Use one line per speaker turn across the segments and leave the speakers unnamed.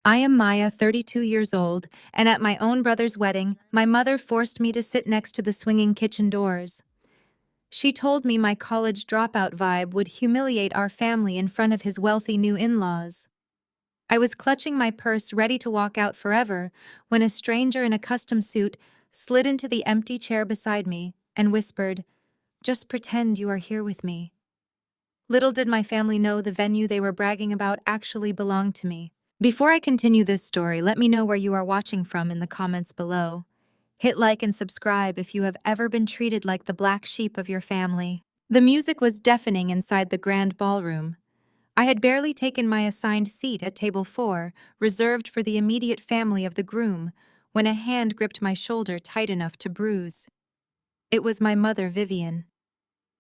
I am Maya, 32 years old, and at my own brother's wedding, my mother forced me to sit next to the swinging kitchen doors. She told me my college dropout vibe would humiliate our family in front of his wealthy new in-laws. I was clutching my purse ready to walk out forever when a stranger in a custom suit slid into the empty chair beside me and whispered, "Just pretend you are here with me." Little did my family know the venue they were bragging about actually belonged to me. Before I continue this story, let me know where you are watching from in the comments below. Hit like and subscribe if you have ever been treated like the black sheep of your family. The music was deafening inside the grand ballroom. I had barely taken my assigned seat at table 4, reserved for the immediate family of the groom, when a hand gripped my shoulder tight enough to bruise. It was my mother, Vivian.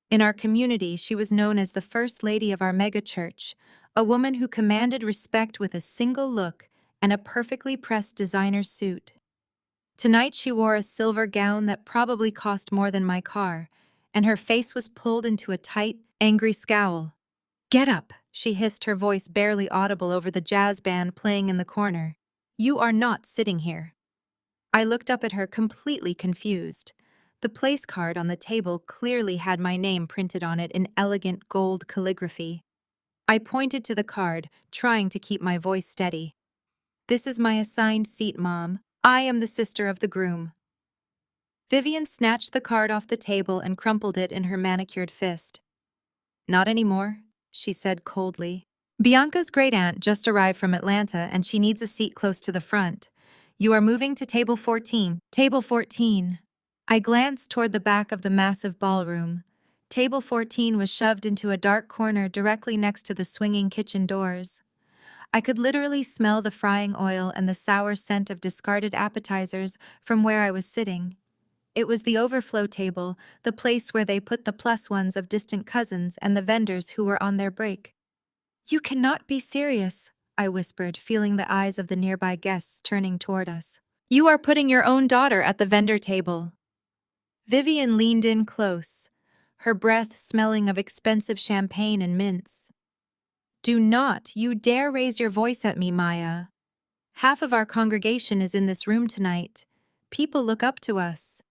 In our community, she was known as the First Lady of our megachurch, a woman who commanded respect with a single look and a perfectly pressed designer suit. Tonight she wore a silver gown that probably cost more than my car, and her face was pulled into a tight, angry scowl. "Get up," she hissed, her voice barely audible over the jazz band playing in the corner. "You are not sitting here." I looked up at her, completely confused. The place card on the table clearly had my name printed on it in elegant gold calligraphy. I pointed to the card, trying to keep my voice steady. "This is my assigned seat, Mom. I am the sister of the groom." Vivian snatched the card off the table and crumpled it in her manicured fist. "Not anymore," she said coldly. "Bianca's great-aunt just arrived from Atlanta and she needs a seat close to the front. You are moving to table 14. Table 14. I glanced toward the back of the massive ballroom. Table 14 was shoved into a dark corner directly next to the swinging kitchen doors. I could literally smell the frying oil and the sour scent of discarded appetizers from where I was sitting. It was the overflow table, the place where they put the plus ones of distant cousins and the vendors who were on their break. "You cannot be serious," I whispered, feeling the eyes of the nearby guests turning toward us. "You are putting your own daughter at the vendor table." Vivian leaned in close, her breath smelling of expensive champagne and mints. "Do not you dare raise your voice at me, Maya. Half of our congregation is in this room tonight. People look up to us.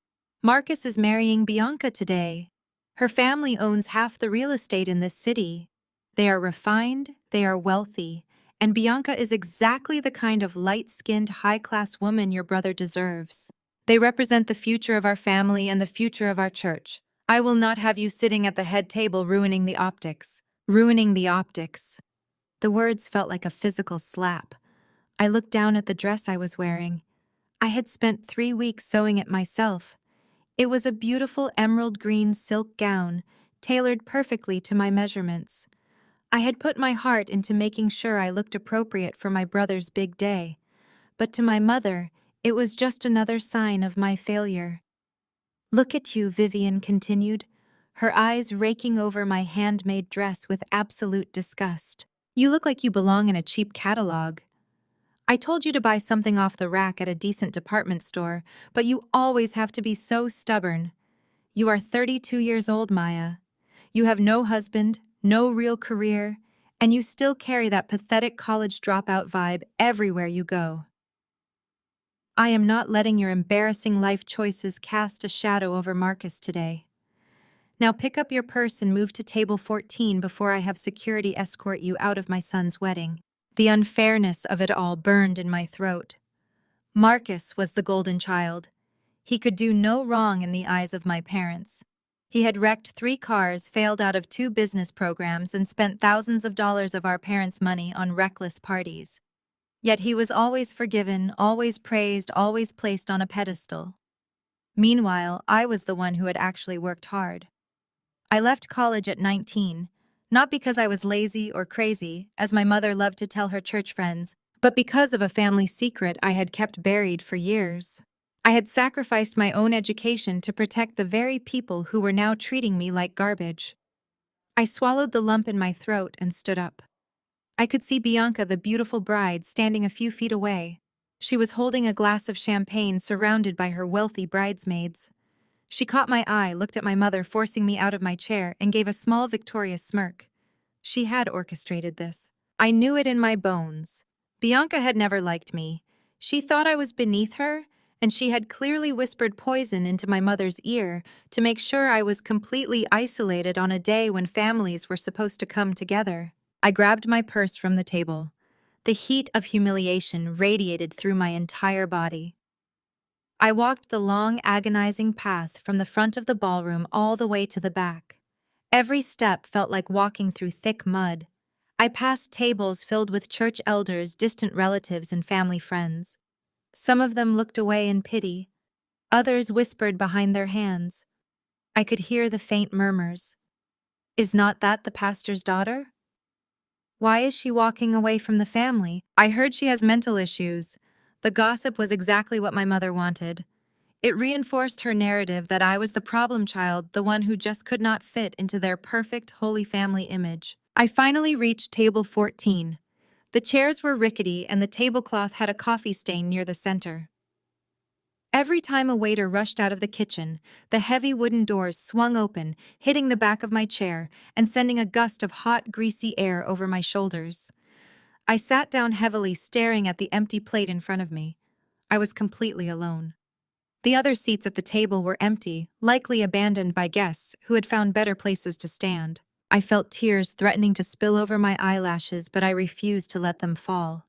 Marcus is marrying Bianca today. Her family owns half the real estate in this city. They are refined, they are wealthy, and Bianca is exactly the kind of light-skinned, high-class woman your brother deserves. They represent the future of our family and the future of our church. I will not have you sitting at the head table ruining the optics." Ruining the optics. The words felt like a physical slap. I looked down at the dress I was wearing. I had spent 3 weeks sewing it myself. It was a beautiful emerald green silk gown, tailored perfectly to my measurements. I had put my heart into making sure I looked appropriate for my brother's big day. But to my mother, it was just another sign of my failure. "Look at you," Vivian continued, her eyes raking over my handmade dress with absolute disgust. "You look like you belong in a cheap catalog. I told you to buy something off the rack at a decent department store, but you always have to be so stubborn. You are 32 years old, Maya. You have no husband, no real career, and you still carry that pathetic college dropout vibe everywhere you go. I am not letting your embarrassing life choices cast a shadow over Marcus today. Now pick up your purse and move to table 14 before I have security escort you out of my son's wedding." The unfairness of it all burned in my throat. Marcus was the golden child. He could do no wrong in the eyes of my parents. He had wrecked 3 cars, failed out of 2 business programs, and spent thousands of dollars of our parents' money on reckless parties. Yet he was always forgiven, always praised, always placed on a pedestal. Meanwhile, I was the one who had actually worked hard. I left college at 19, not because I was lazy or crazy, as my mother loved to tell her church friends, but because of a family secret I had kept buried for years. I had sacrificed my own education to protect the very people who were now treating me like garbage. I swallowed the lump in my throat and stood up. I could see Bianca, the beautiful bride, standing a few feet away. She was holding a glass of champagne surrounded by her wealthy bridesmaids. She caught my eye, looked at my mother, forcing me out of my chair, and gave a small victorious smirk. She had orchestrated this. I knew it in my bones. Bianca had never liked me. She thought I was beneath her, and she had clearly whispered poison into my mother's ear to make sure I was completely isolated on a day when families were supposed to come together. I grabbed my purse from the table. The heat of humiliation radiated through my entire body. I walked the long, agonizing path from the front of the ballroom all the way to the back. Every step felt like walking through thick mud. I passed tables filled with church elders, distant relatives, and family friends. Some of them looked away in pity. Others whispered behind their hands. I could hear the faint murmurs. Is not that the pastor's daughter? Why is she walking away from the family? I heard she has mental issues. The gossip was exactly what my mother wanted. It reinforced her narrative that I was the problem child, the one who just could not fit into their perfect Holy Family image. I finally reached table 14. The chairs were rickety and the tablecloth had a coffee stain near the center. Every time a waiter rushed out of the kitchen, the heavy wooden doors swung open, hitting the back of my chair and sending a gust of hot, greasy air over my shoulders. I sat down heavily, staring at the empty plate in front of me. I was completely alone. The other seats at the table were empty, likely abandoned by guests who had found better places to stand. I felt tears threatening to spill over my eyelashes, but I refused to let them fall.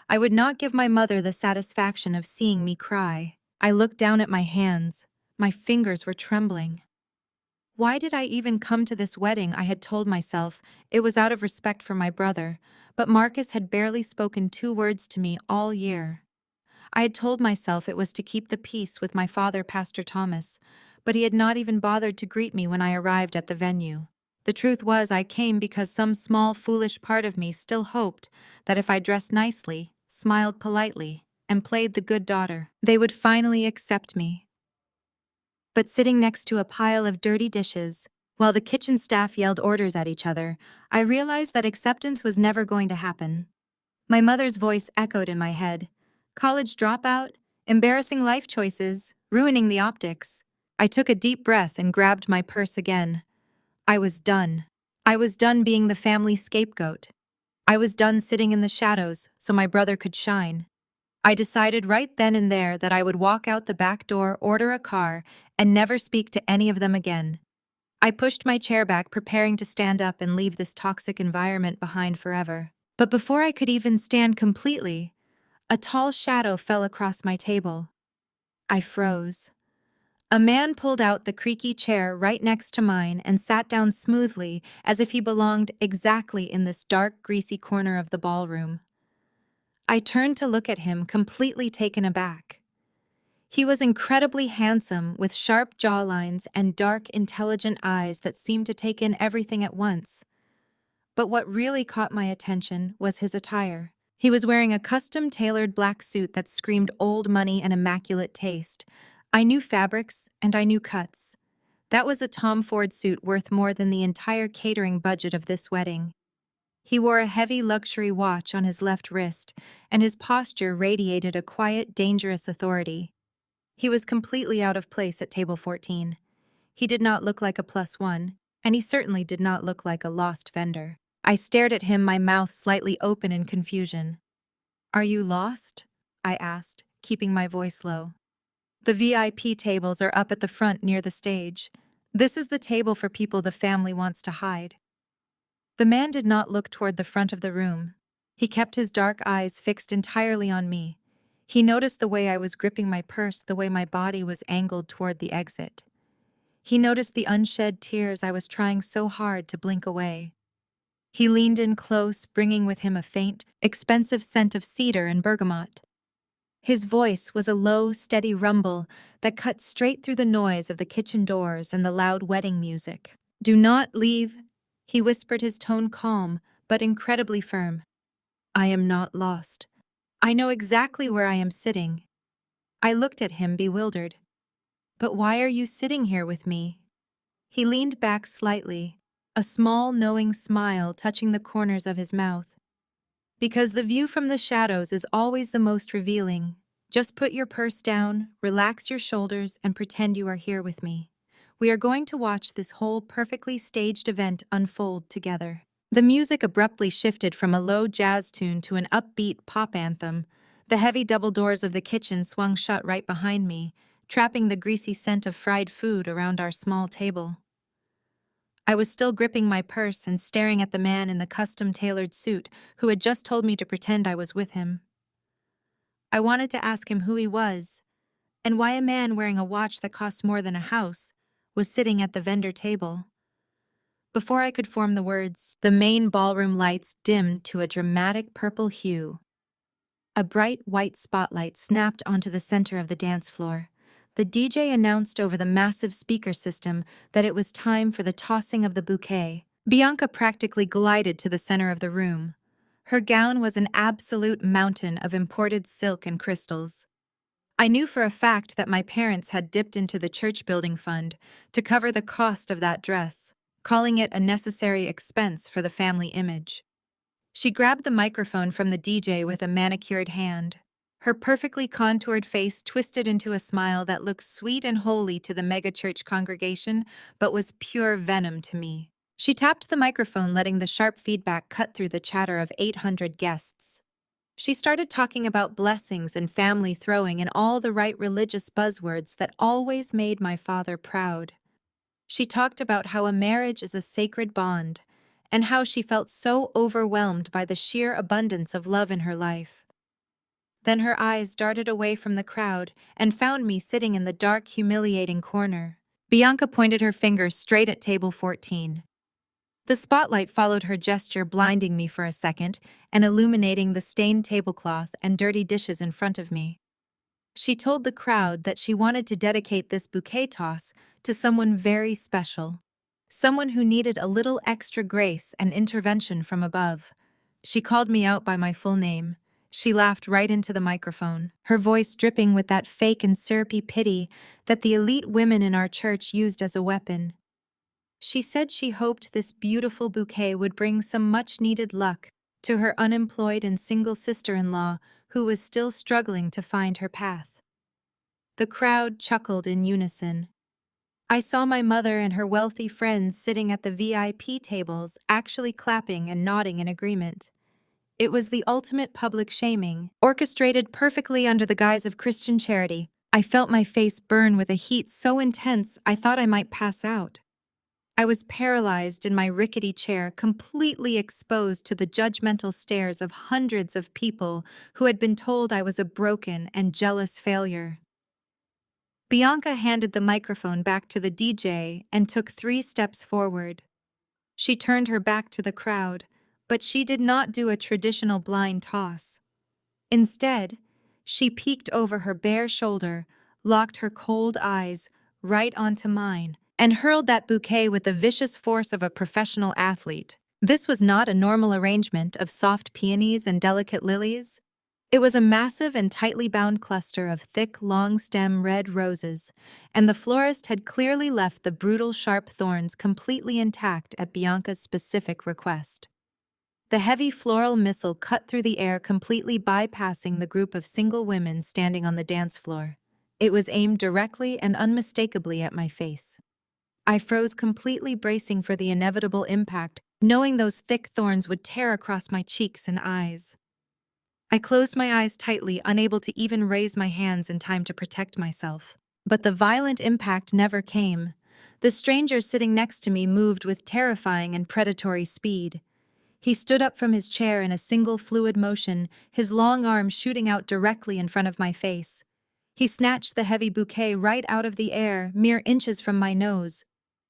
I would not give my mother the satisfaction of seeing me cry. I looked down at my hands. My fingers were trembling. Why did I even come to this wedding? I had told myself it was out of respect for my brother, but Marcus had barely spoken 2 words to me all year. I had told myself it was to keep the peace with my father, Pastor Thomas, but he had not even bothered to greet me when I arrived at the venue. The truth was, I came because some small, foolish part of me still hoped that if I dressed nicely, smiled politely, and played the good daughter, they would finally accept me. But sitting next to a pile of dirty dishes, while the kitchen staff yelled orders at each other, I realized that acceptance was never going to happen. My mother's voice echoed in my head. College dropout, embarrassing life choices, ruining the optics. I took a deep breath and grabbed my purse again. I was done. I was done being the family scapegoat. I was done sitting in the shadows so my brother could shine. I decided right then and there that I would walk out the back door, order a car, and never speak to any of them again. I pushed my chair back, preparing to stand up and leave this toxic environment behind forever. But before I could even stand completely, a tall shadow fell across my table. I froze. A man pulled out the creaky chair right next to mine and sat down smoothly as if he belonged exactly in this dark, greasy corner of the ballroom. I turned to look at him, completely taken aback. He was incredibly handsome, with sharp jawlines and dark, intelligent eyes that seemed to take in everything at once. But what really caught my attention was his attire. He was wearing a custom-tailored black suit that screamed old money and immaculate taste. I knew fabrics and I knew cuts. That was a Tom Ford suit worth more than the entire catering budget of this wedding. He wore a heavy luxury watch on his left wrist, and his posture radiated a quiet, dangerous authority. He was completely out of place at table 14. He did not look like a +1, and he certainly did not look like a lost vendor. I stared at him, my mouth slightly open in confusion. "Are you lost?" I asked, keeping my voice low. "The VIP tables are up at the front near the stage. This is the table for people the family wants to hide." The man did not look toward the front of the room. He kept his dark eyes fixed entirely on me. He noticed the way I was gripping my purse, the way my body was angled toward the exit. He noticed the unshed tears I was trying so hard to blink away. He leaned in close, bringing with him a faint, expensive scent of cedar and bergamot. His voice was a low, steady rumble that cut straight through the noise of the kitchen doors and the loud wedding music. "Do not leave," he whispered, his tone calm but incredibly firm. "I am not lost. I know exactly where I am sitting." I looked at him, bewildered. "But why are you sitting here with me?" He leaned back slightly, a small, knowing smile touching the corners of his mouth. "Because the view from the shadows is always the most revealing. Just put your purse down, relax your shoulders, and pretend you are here with me. We are going to watch this whole perfectly staged event unfold together." The music abruptly shifted from a low jazz tune to an upbeat pop anthem. The heavy double doors of the kitchen swung shut right behind me, trapping the greasy scent of fried food around our small table. I was still gripping my purse and staring at the man in the custom-tailored suit who had just told me to pretend I was with him. I wanted to ask him who he was, and why a man wearing a watch that cost more than a house was sitting at the vendor table. Before I could form the words, the main ballroom lights dimmed to a dramatic purple hue. A bright white spotlight snapped onto the center of the dance floor. The DJ announced over the massive speaker system that it was time for the tossing of the bouquet. Bianca practically glided to the center of the room. Her gown was an absolute mountain of imported silk and crystals. I knew for a fact that my parents had dipped into the church building fund to cover the cost of that dress, calling it a necessary expense for the family image. She grabbed the microphone from the DJ with a manicured hand. Her perfectly contoured face twisted into a smile that looked sweet and holy to the megachurch congregation, but was pure venom to me. She tapped the microphone, letting the sharp feedback cut through the chatter of 800 guests. She started talking about blessings and family throwing and all the right religious buzzwords that always made my father proud. She talked about how a marriage is a sacred bond, and how she felt so overwhelmed by the sheer abundance of love in her life. Then her eyes darted away from the crowd and found me sitting in the dark, humiliating corner. Bianca pointed her finger straight at table 14. The spotlight followed her gesture, blinding me for a second and illuminating the stained tablecloth and dirty dishes in front of me. She told the crowd that she wanted to dedicate this bouquet toss to someone very special, someone who needed a little extra grace and intervention from above. She called me out by my full name. She laughed right into the microphone, her voice dripping with that fake and syrupy pity that the elite women in our church used as a weapon. She said she hoped this beautiful bouquet would bring some much-needed luck to her unemployed and single sister-in-law who was still struggling to find her path. The crowd chuckled in unison. I saw my mother and her wealthy friends sitting at the VIP tables actually clapping and nodding in agreement. It was the ultimate public shaming, orchestrated perfectly under the guise of Christian charity. I felt my face burn with a heat so intense I thought I might pass out. I was paralyzed in my rickety chair, completely exposed to the judgmental stares of hundreds of people who had been told I was a broken and jealous failure. Bianca handed the microphone back to the DJ and took 3 steps forward. She turned her back to the crowd, but she did not do a traditional blind toss. Instead, she peeked over her bare shoulder, locked her cold eyes right onto mine, and hurled that bouquet with the vicious force of a professional athlete. This was not a normal arrangement of soft peonies and delicate lilies. It was a massive and tightly bound cluster of thick, long-stem red roses, and the florist had clearly left the brutal, sharp thorns completely intact at Bianca's specific request. The heavy floral missile cut through the air, completely bypassing the group of single women standing on the dance floor. It was aimed directly and unmistakably at my face. I froze completely, bracing for the inevitable impact, knowing those thick thorns would tear across my cheeks and eyes. I closed my eyes tightly, unable to even raise my hands in time to protect myself. But the violent impact never came. The stranger sitting next to me moved with terrifying and predatory speed. He stood up from his chair in a single fluid motion, his long arm shooting out directly in front of my face. He snatched the heavy bouquet right out of the air, mere inches from my nose.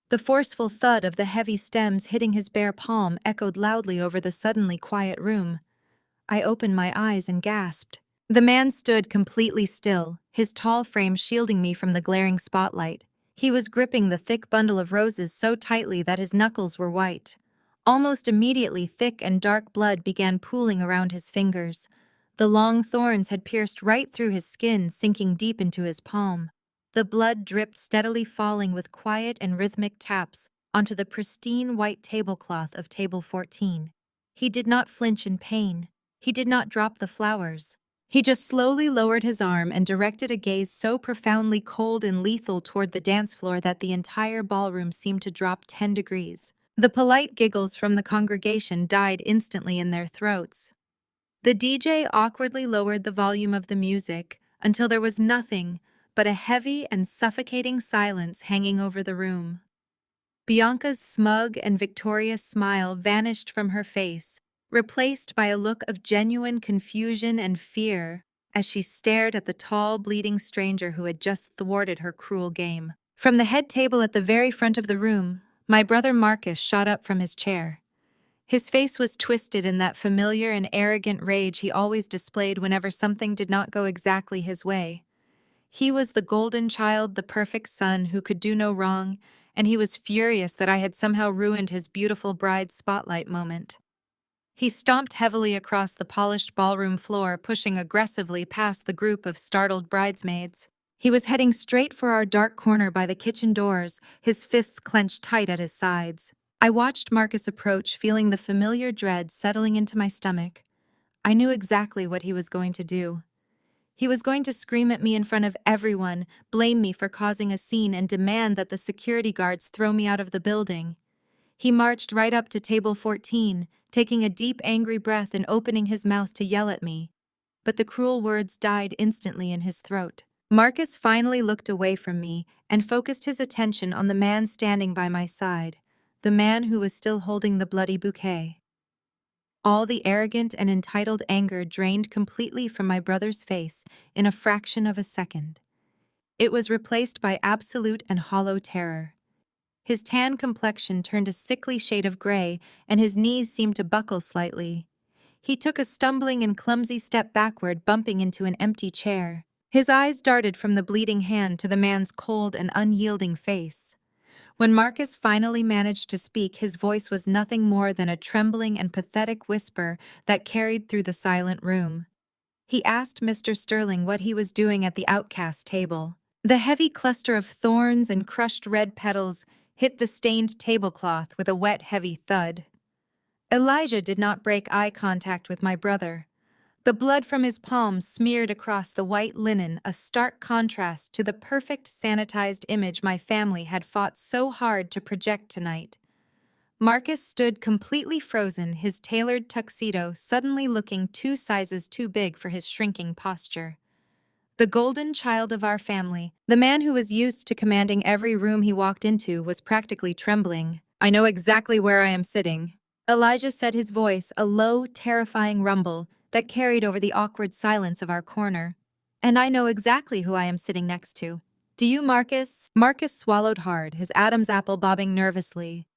The forceful thud of the heavy stems hitting his bare palm echoed loudly over the suddenly quiet room. I opened my eyes and gasped. The man stood completely still, his tall frame shielding me from the glaring spotlight. He was gripping the thick bundle of roses so tightly that his knuckles were white. Almost immediately, thick and dark blood began pooling around his fingers. The long thorns had pierced right through his skin, sinking deep into his palm. The blood dripped, steadily falling with quiet and rhythmic taps onto the pristine white tablecloth of table 14. He did not flinch in pain. He did not drop the flowers. He just slowly lowered his arm and directed a gaze so profoundly cold and lethal toward the dance floor that the entire ballroom seemed to drop 10 degrees. The polite giggles from the congregation died instantly in their throats. The DJ awkwardly lowered the volume of the music until there was nothing but a heavy and suffocating silence hanging over the room. Bianca's smug and victorious smile vanished from her face, replaced by a look of genuine confusion and fear as she stared at the tall, bleeding stranger who had just thwarted her cruel game. From the head table at the very front of the room, my brother Marcus shot up from his chair. His face was twisted in that familiar and arrogant rage he always displayed whenever something did not go exactly his way. He was the golden child, the perfect son who could do no wrong, and he was furious that I had somehow ruined his beautiful bride's spotlight moment. He stomped heavily across the polished ballroom floor, pushing aggressively past the group of startled bridesmaids. He was heading straight for our dark corner by the kitchen doors, his fists clenched tight at his sides. I watched Marcus approach, feeling the familiar dread settling into my stomach. I knew exactly what he was going to do. He was going to scream at me in front of everyone, blame me for causing a scene, and demand that the security guards throw me out of the building. He marched right up to table 14, taking a deep, angry breath and opening his mouth to yell at me. But the cruel words died instantly in his throat. Marcus finally looked away from me and focused his attention on the man standing by my side, the man who was still holding the bloody bouquet. All the arrogant and entitled anger drained completely from my brother's face in a fraction of a second. It was replaced by absolute and hollow terror. His tan complexion turned a sickly shade of gray, and his knees seemed to buckle slightly. He took a stumbling and clumsy step backward, bumping into an empty chair. His eyes darted from the bleeding hand to the man's cold and unyielding face. When Marcus finally managed to speak, his voice was nothing more than a trembling and pathetic whisper that carried through the silent room. He asked Mr. Sterling what he was doing at the outcast table. The heavy cluster of thorns and crushed red petals hit the stained tablecloth with a wet, heavy thud. Elijah did not break eye contact with my brother. The blood from his palms smeared across the white linen, a stark contrast to the perfect sanitized image my family had fought so hard to project tonight. Marcus stood completely frozen, his tailored tuxedo suddenly looking 2 sizes too big for his shrinking posture. The golden child of our family, the man who was used to commanding every room he walked into, was practically trembling. "I know exactly where I am sitting," Elijah said, his voice a low, terrifying rumble that carried over the awkward silence of our corner. "And I know exactly who I am sitting next to. Do you, Marcus?" Marcus swallowed hard, his Adam's apple bobbing nervously.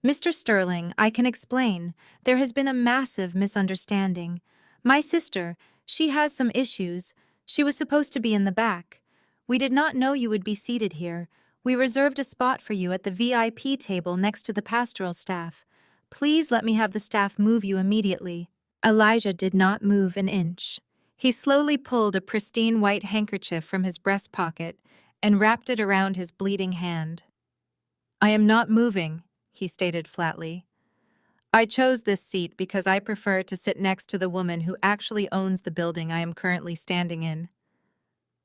"Mr. Sterling, I can explain. There has been a massive misunderstanding. My sister, she has some issues. She was supposed to be in the back. We did not know you would be seated here. We reserved a spot for you at the VIP table next to the pastoral staff. Please let me have the staff move you immediately." Elijah did not move an inch. He slowly pulled a pristine white handkerchief from his breast pocket and wrapped it around his bleeding hand. "I am not moving," he stated flatly. "I chose this seat because I prefer to sit next to the woman who actually owns the building I am currently standing in.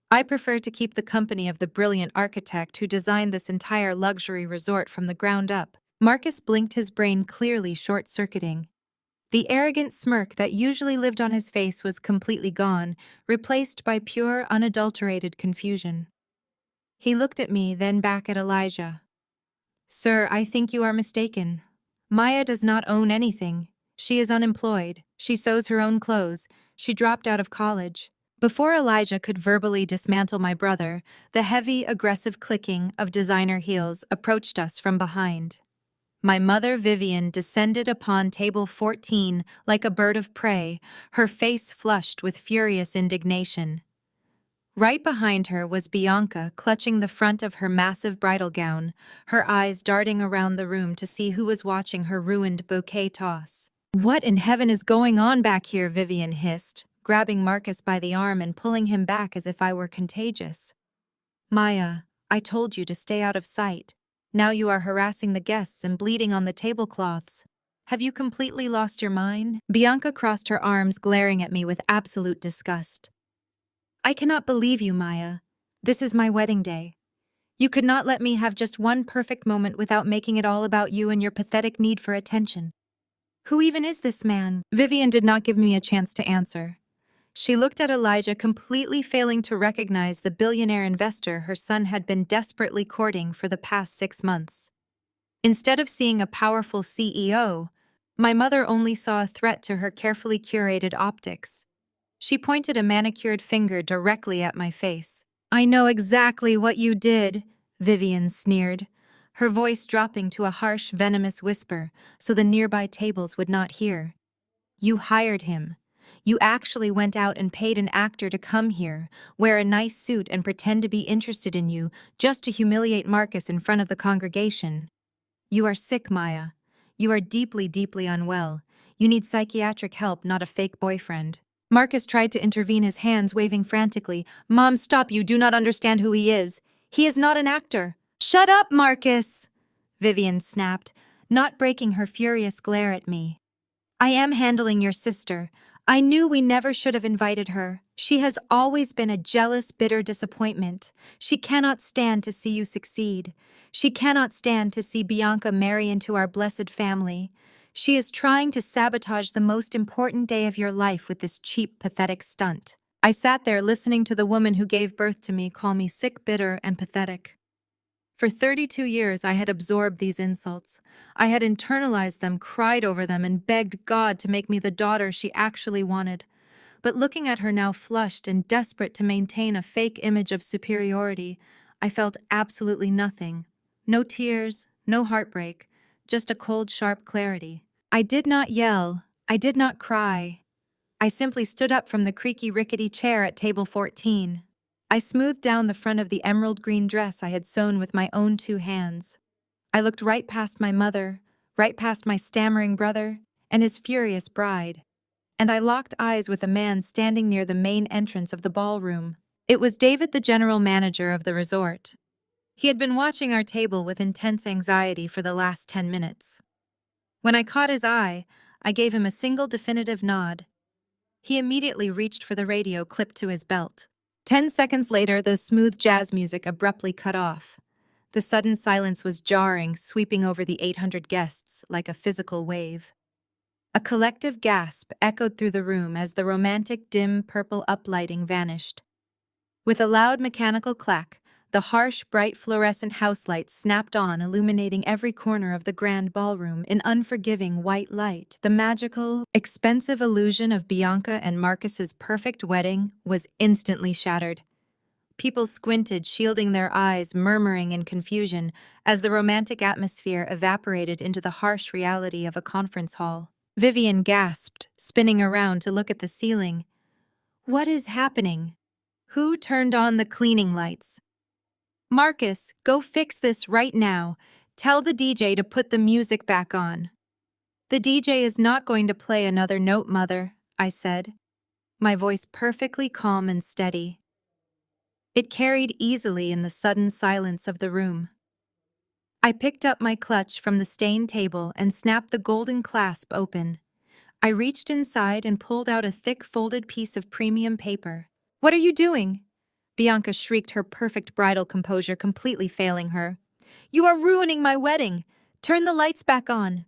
I prefer to keep the company of the brilliant architect who designed this entire luxury resort from the ground up." Marcus blinked, his brain clearly short-circuiting. The arrogant smirk that usually lived on his face was completely gone, replaced by pure, unadulterated confusion. He looked at me, then back at Elijah. "Sir, I think you are mistaken. Maya does not own anything. She is unemployed. She sews her own clothes. She dropped out of college." Before Elijah could verbally dismantle my brother, the heavy, aggressive clicking of designer heels approached us from behind. My mother, Vivian, descended upon table 14 like a bird of prey, her face flushed with furious indignation. Right behind her was Bianca, clutching the front of her massive bridal gown, her eyes darting around the room to see who was watching her ruined bouquet toss. "What in heaven is going on back here?" Vivian hissed, grabbing Marcus by the arm and pulling him back as if I were contagious. "Maya, I told you to stay out of sight. Now you are harassing the guests and bleeding on the tablecloths. Have you completely lost your mind?" Bianca crossed her arms, glaring at me with absolute disgust. "I cannot believe you, Maya. This is my wedding day. You could not let me have just one perfect moment without making it all about you and your pathetic need for attention. Who even is this man? Vivian did not give me a chance to answer. She looked at Elijah, completely failing to recognize the billionaire investor her son had been desperately courting for the past 6 months. Instead of seeing a powerful CEO, my mother only saw a threat to her carefully curated optics. She pointed a manicured finger directly at my face. "I know exactly what you did," Vivian sneered, her voice dropping to a harsh, venomous whisper so the nearby tables would not hear. "You hired him. You actually went out and paid an actor to come here, wear a nice suit and pretend to be interested in you just to humiliate Marcus in front of the congregation. You are sick, Maya. You are deeply, deeply unwell. You need psychiatric help, not a fake boyfriend." Marcus tried to intervene, his hands waving frantically. "Mom, stop, you do not understand who he is. He is not an actor." "Shut up, Marcus!" Vivian snapped, not breaking her furious glare at me. "I am handling your sister. I knew we never should have invited her. She has always been a jealous, bitter disappointment. She cannot stand to see you succeed. She cannot stand to see Bianca marry into our blessed family. She is trying to sabotage the most important day of your life with this cheap, pathetic stunt." I sat there listening to the woman who gave birth to me call me sick, bitter, and pathetic. For 32 years, I had absorbed these insults. I had internalized them, cried over them, and begged God to make me the daughter she actually wanted. But looking at her now flushed and desperate to maintain a fake image of superiority, I felt absolutely nothing. No tears, no heartbreak, just a cold, sharp clarity. I did not yell. I did not cry. I simply stood up from the creaky, rickety chair at table 14. I smoothed down the front of the emerald green dress I had sewn with my own 2 hands. I looked right past my mother, right past my stammering brother, and his furious bride. And I locked eyes with a man standing near the main entrance of the ballroom. It was David, the general manager of the resort. He had been watching our table with intense anxiety for the last 10 minutes. When I caught his eye, I gave him a single definitive nod. He immediately reached for the radio clipped to his belt. 10 seconds later, the smooth jazz music abruptly cut off. The sudden silence was jarring, sweeping over the 800 guests like a physical wave. A collective gasp echoed through the room as the romantic, dim, purple uplighting vanished. With a loud mechanical clack, the harsh, bright fluorescent house lights snapped on, illuminating every corner of the grand ballroom in unforgiving white light. The magical, expensive illusion of Bianca and Marcus's perfect wedding was instantly shattered. People squinted, shielding their eyes, murmuring in confusion, as the romantic atmosphere evaporated into the harsh reality of a conference hall. Vivian gasped, spinning around to look at the ceiling. "What is happening? Who turned on the cleaning lights?" "Marcus, go fix this right now. Tell the DJ to put the music back on." "The DJ is not going to play another note, Mother," I said, my voice perfectly calm and steady. It carried easily in the sudden silence of the room. I picked up my clutch from the stained table and snapped the golden clasp open. I reached inside and pulled out a thick folded piece of premium paper. "What are you doing?" Bianca shrieked, her perfect bridal composure completely failing her. "You are ruining my wedding! Turn the lights back on!"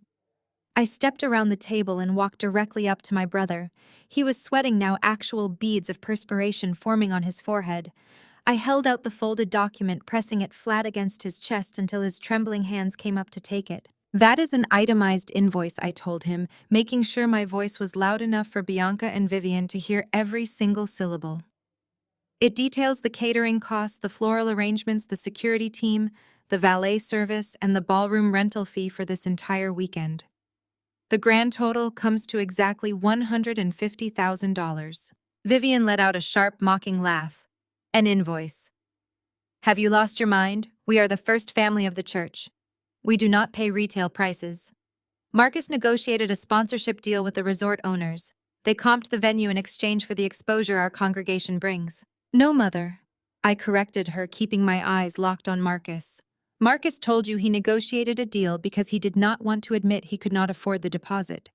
I stepped around the table and walked directly up to my brother. He was sweating now, actual beads of perspiration forming on his forehead. I held out the folded document, pressing it flat against his chest until his trembling hands came up to take it. "That is an itemized invoice," I told him, making sure my voice was loud enough for Bianca and Vivian to hear every single syllable. "It details the catering costs, the floral arrangements, the security team, the valet service, and the ballroom rental fee for this entire weekend. The grand total comes to exactly $150,000. Vivian let out a sharp, mocking laugh. "An invoice. Have you lost your mind? We are the first family of the church. We do not pay retail prices." Marcus negotiated a sponsorship deal with the resort owners. They comped the venue in exchange for the exposure our congregation brings. "No, Mother." I corrected her, keeping my eyes locked on Marcus. "Marcus told you he negotiated a deal because he did not want to admit he could not afford the deposit.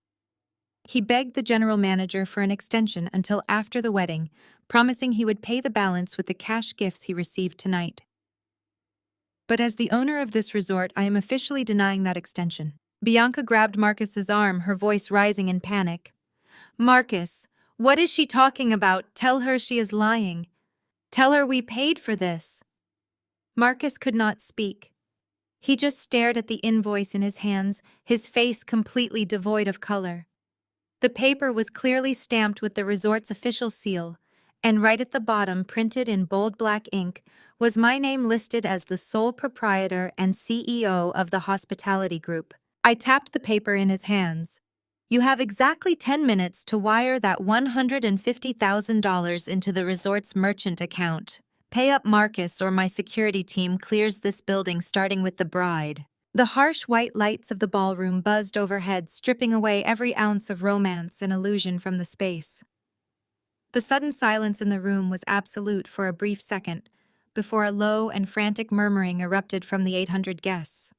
He begged the general manager for an extension until after the wedding, promising he would pay the balance with the cash gifts he received tonight." But as the owner of this resort, I am officially denying that extension. Bianca grabbed Marcus's arm, her voice rising in panic. Marcus, what is she talking about? Tell her she is lying. Tell her we paid for this. Marcus could not speak. He just stared at the invoice in his hands, his face completely devoid of color. The paper was clearly stamped with the resort's official seal, and right at the bottom, printed in bold black ink, was my name listed as the sole proprietor and CEO of the hospitality group. I tapped the paper in his hands. You have exactly 10 minutes to wire that $150,000 into the resort's merchant account. Pay up Marcus or my security team clears this building starting with the bride. The harsh white lights of the ballroom buzzed overhead, stripping away every ounce of romance and illusion from the space. The sudden silence in the room was absolute for a brief second, before a low and frantic murmuring erupted from the 800 guests.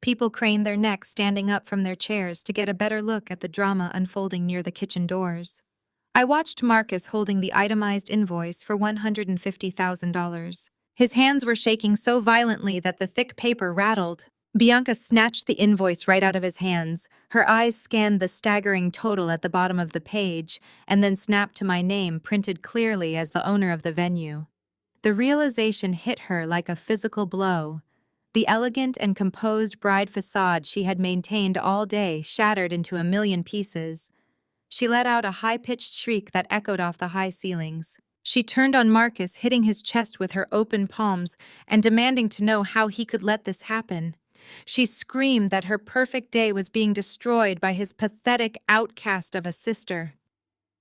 People craned their necks, standing up from their chairs to get a better look at the drama unfolding near the kitchen doors. I watched Marcus holding the itemized invoice for $150,000. His hands were shaking so violently that the thick paper rattled. Bianca snatched the invoice right out of his hands. Her eyes scanned the staggering total at the bottom of the page, and then snapped to my name, printed clearly as the owner of the venue. The realization hit her like a physical blow. The elegant and composed bride facade she had maintained all day shattered into a million pieces. She let out a high-pitched shriek that echoed off the high ceilings. She turned on Marcus, hitting his chest with her open palms and demanding to know how he could let this happen. She screamed that her perfect day was being destroyed by his pathetic outcast of a sister.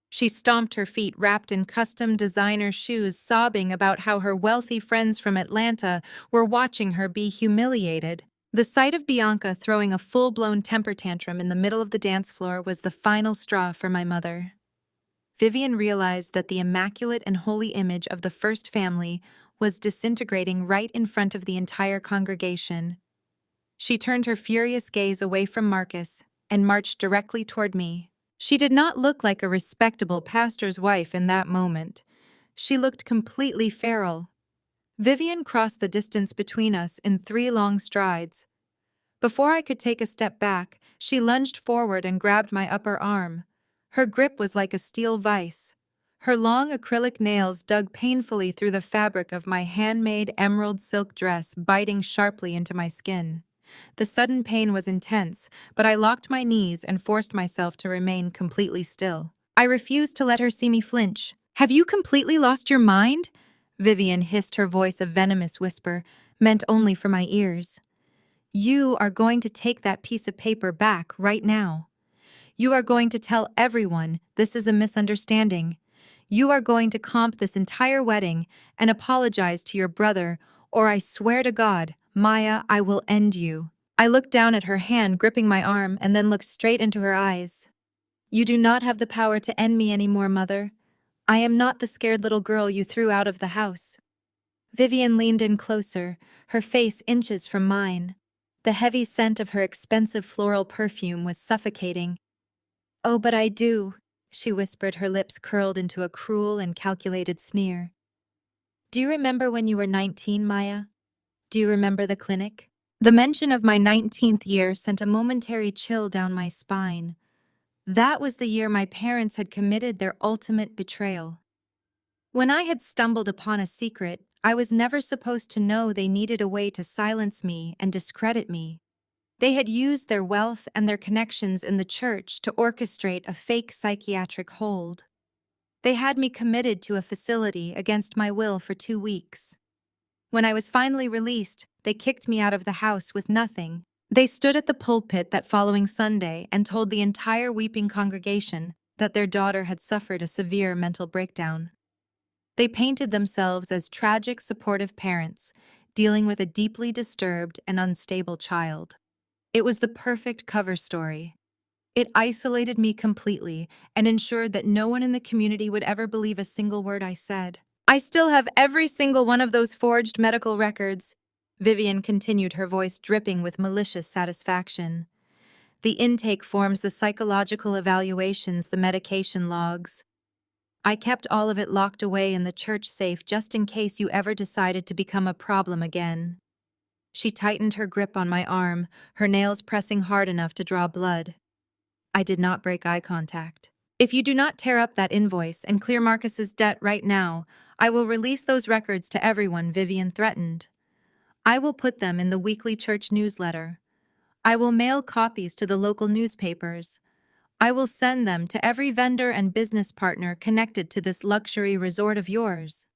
She stomped her feet, wrapped in custom designer shoes, sobbing about how her wealthy friends from Atlanta were watching her be humiliated. The sight of Bianca throwing a full-blown temper tantrum in the middle of the dance floor was the final straw for my mother. Vivian realized that the immaculate and holy image of the first family was disintegrating right in front of the entire congregation. She turned her furious gaze away from Marcus and marched directly toward me. She did not look like a respectable pastor's wife in that moment. She looked completely feral. Vivian crossed the distance between us in 3 long strides. Before I could take a step back, she lunged forward and grabbed my upper arm. Her grip was like a steel vise. Her long acrylic nails dug painfully through the fabric of my handmade emerald silk dress, biting sharply into my skin. The sudden pain was intense, but I locked my knees and forced myself to remain completely still. I refused to let her see me flinch. "Have you completely lost your mind?" Vivian hissed, her voice a venomous whisper, meant only for my ears. "You are going to take that piece of paper back right now. You are going to tell everyone this is a misunderstanding. You are going to comp this entire wedding and apologize to your brother, or I swear to God, Maya, I will end you." I looked down at her hand, gripping my arm, and then looked straight into her eyes. "You do not have the power to end me anymore, Mother. I am not the scared little girl you threw out of the house." Vivian leaned in closer, her face inches from mine. The heavy scent of her expensive floral perfume was suffocating. "Oh, but I do," she whispered, her lips curled into a cruel and calculated sneer. "Do you remember when you were 19, Maya? Do you remember the clinic?" The mention of my 19th year sent a momentary chill down my spine. That was the year my parents had committed their ultimate betrayal. When I had stumbled upon a secret, I was never supposed to know they needed a way to silence me and discredit me. They had used their wealth and their connections in the church to orchestrate a fake psychiatric hold. They had me committed to a facility against my will for 2 weeks. When I was finally released, they kicked me out of the house with nothing. They stood at the pulpit that following Sunday and told the entire weeping congregation that their daughter had suffered a severe mental breakdown. They painted themselves as tragic, supportive parents, dealing with a deeply disturbed and unstable child. It was the perfect cover story. It isolated me completely and ensured that no one in the community would ever believe a single word I said. "I still have every single one of those forged medical records," Vivian continued, her voice dripping with malicious satisfaction. "The intake forms, the psychological evaluations, the medication logs. I kept all of it locked away in the church safe just in case you ever decided to become a problem again." She tightened her grip on my arm, her nails pressing hard enough to draw blood. I did not break eye contact. If you do not tear up that invoice and clear Marcus's debt right now, I will release those records to everyone, Vivian threatened. I will put them in the weekly church newsletter. I will mail copies to the local newspapers. I will send them to every vendor and business partner connected to this luxury resort of yours.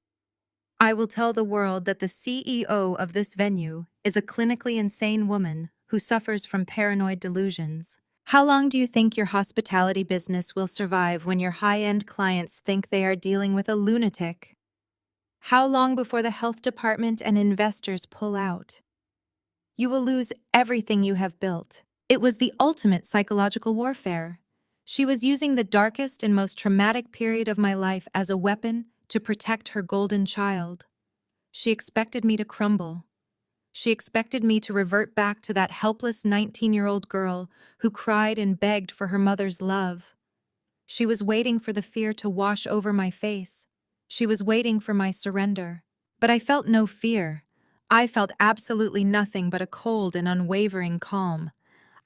I will tell the world that the CEO of this venue is a clinically insane woman who suffers from paranoid delusions. How long do you think your hospitality business will survive when your high-end clients think they are dealing with a lunatic? How long before the health department and investors pull out? You will lose everything you have built. It was the ultimate psychological warfare. She was using the darkest and most traumatic period of my life as a weapon to protect her golden child. She expected me to crumble. She expected me to revert back to that helpless 19-year-old girl who cried and begged for her mother's love. She was waiting for the fear to wash over my face. She was waiting for my surrender. But I felt no fear. I felt absolutely nothing but a cold and unwavering calm.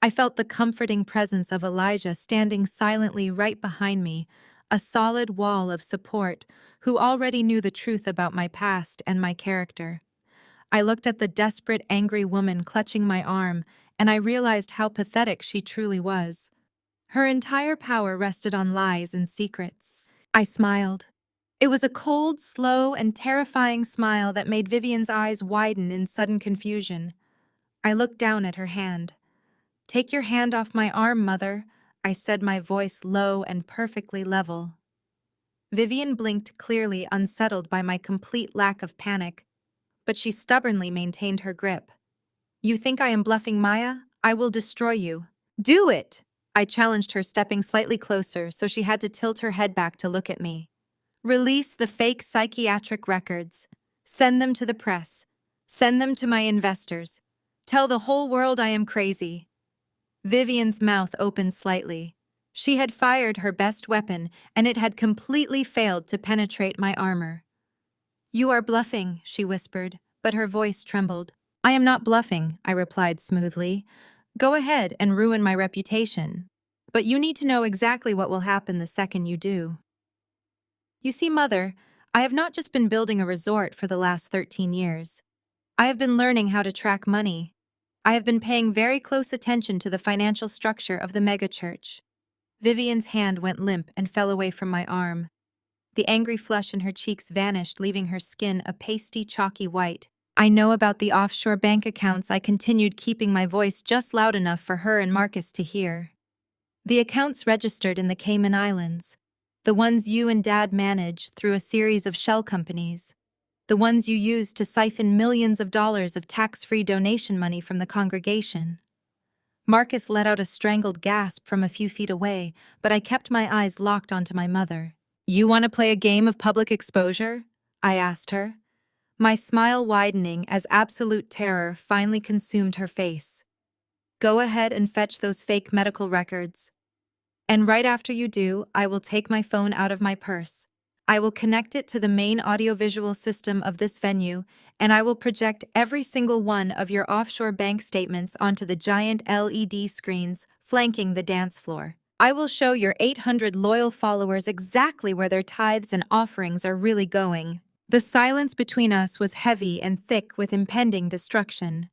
I felt the comforting presence of Elijah standing silently right behind me, a solid wall of support, who already knew the truth about my past and my character. I looked at the desperate, angry woman clutching my arm, and I realized how pathetic she truly was. Her entire power rested on lies and secrets. I smiled. It was a cold, slow, and terrifying smile that made Vivian's eyes widen in sudden confusion. I looked down at her hand. "Take your hand off my arm, Mother," I said, my voice low and perfectly level. Vivian blinked, clearly unsettled by my complete lack of panic, but she stubbornly maintained her grip. "You think I am bluffing, Maya? I will destroy you." "Do it!" I challenged her, stepping slightly closer so she had to tilt her head back to look at me. "Release the fake psychiatric records. Send them to the press. Send them to my investors. Tell the whole world I am crazy." Vivian's mouth opened slightly. She had fired her best weapon, and it had completely failed to penetrate my armor. "You are bluffing," she whispered, but her voice trembled. "I am not bluffing," I replied smoothly. "Go ahead and ruin my reputation. But you need to know exactly what will happen the second you do. You see, Mother, I have not just been building a resort for the last 13 years. I have been learning how to track money. I have been paying very close attention to the financial structure of the megachurch." Vivian's hand went limp and fell away from my arm. The angry flush in her cheeks vanished, leaving her skin a pasty, chalky white. "I know about the offshore bank accounts," I continued, keeping my voice just loud enough for her and Marcus to hear. "The accounts registered in the Cayman Islands. The ones you and Dad manage through a series of shell companies. The ones you use to siphon millions of dollars of tax-free donation money from the congregation." Marcus let out a strangled gasp from a few feet away, but I kept my eyes locked onto my mother. "You want to play a game of public exposure?" I asked her, my smile widening as absolute terror finally consumed her face. "Go ahead and fetch those fake medical records. And right after you do, I will take my phone out of my purse. I will connect it to the main audiovisual system of this venue, and I will project every single one of your offshore bank statements onto the giant LED screens flanking the dance floor. I will show your 800 loyal followers exactly where their tithes and offerings are really going." The silence between us was heavy and thick with impending destruction.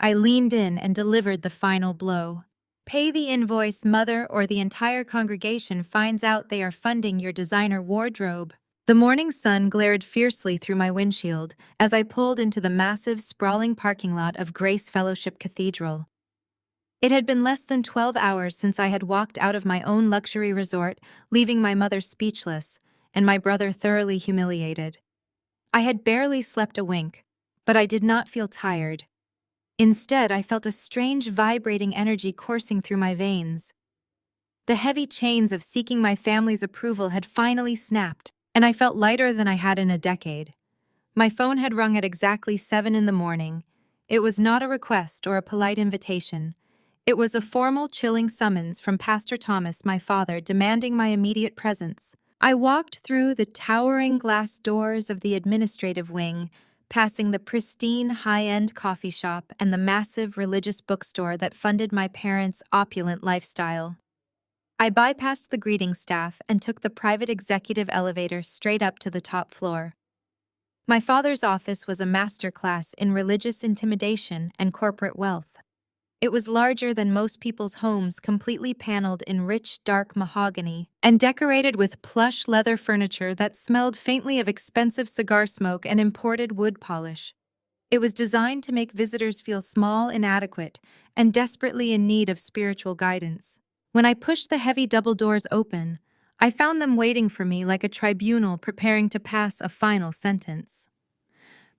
I leaned in and delivered the final blow. "Pay the invoice, Mother, or the entire congregation finds out they are funding your designer wardrobe." The morning sun glared fiercely through my windshield as I pulled into the massive, sprawling parking lot of Grace Fellowship Cathedral. It had been less than 12 hours since I had walked out of my own luxury resort, leaving my mother speechless and my brother thoroughly humiliated. I had barely slept a wink, but I did not feel tired. Instead, I felt a strange vibrating energy coursing through my veins. The heavy chains of seeking my family's approval had finally snapped, and I felt lighter than I had in a decade. My phone had rung at exactly 7 in the morning. It was not a request or a polite invitation. It was a formal, chilling summons from Pastor Thomas, my father, demanding my immediate presence. I walked through the towering glass doors of the administrative wing, passing the pristine high-end coffee shop and the massive religious bookstore that funded my parents' opulent lifestyle. I bypassed the greeting staff and took the private executive elevator straight up to the top floor. My father's office was a masterclass in religious intimidation and corporate wealth. It was larger than most people's homes, completely paneled in rich, dark mahogany, and decorated with plush leather furniture that smelled faintly of expensive cigar smoke and imported wood polish. It was designed to make visitors feel small, inadequate, and desperately in need of spiritual guidance. When I pushed the heavy double doors open, I found them waiting for me like a tribunal preparing to pass a final sentence.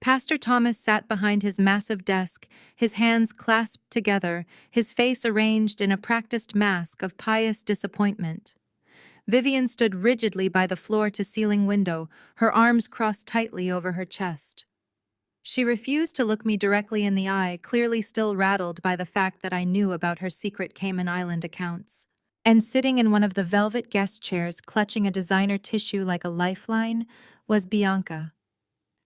Pastor Thomas sat behind his massive desk, his hands clasped together, his face arranged in a practiced mask of pious disappointment. Vivian stood rigidly by the floor-to-ceiling window, her arms crossed tightly over her chest. She refused to look me directly in the eye, clearly still rattled by the fact that I knew about her secret Cayman Island accounts. And sitting in one of the velvet guest chairs, clutching a designer tissue like a lifeline, was Bianca.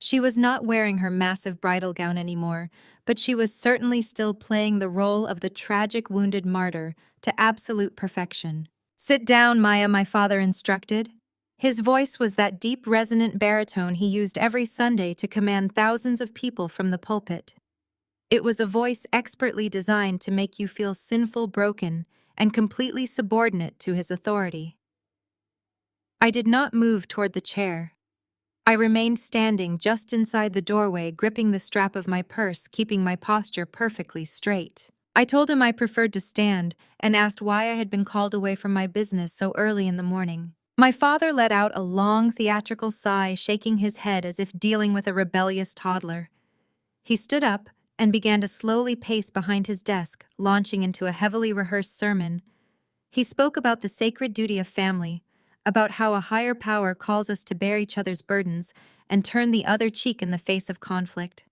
She was not wearing her massive bridal gown anymore, but she was certainly still playing the role of the tragic wounded martyr to absolute perfection. "Sit down, Maya," my father instructed. His voice was that deep, resonant baritone he used every Sunday to command thousands of people from the pulpit. It was a voice expertly designed to make you feel sinful, broken, and completely subordinate to his authority. I did not move toward the chair. I remained standing just inside the doorway, gripping the strap of my purse, keeping my posture perfectly straight. I told him I preferred to stand and asked why I had been called away from my business so early in the morning. My father let out a long, theatrical sigh, shaking his head as if dealing with a rebellious toddler. He stood up and began to slowly pace behind his desk, launching into a heavily rehearsed sermon. He spoke about the sacred duty of family, about how a higher power calls us to bear each other's burdens and turn the other cheek in the face of conflict.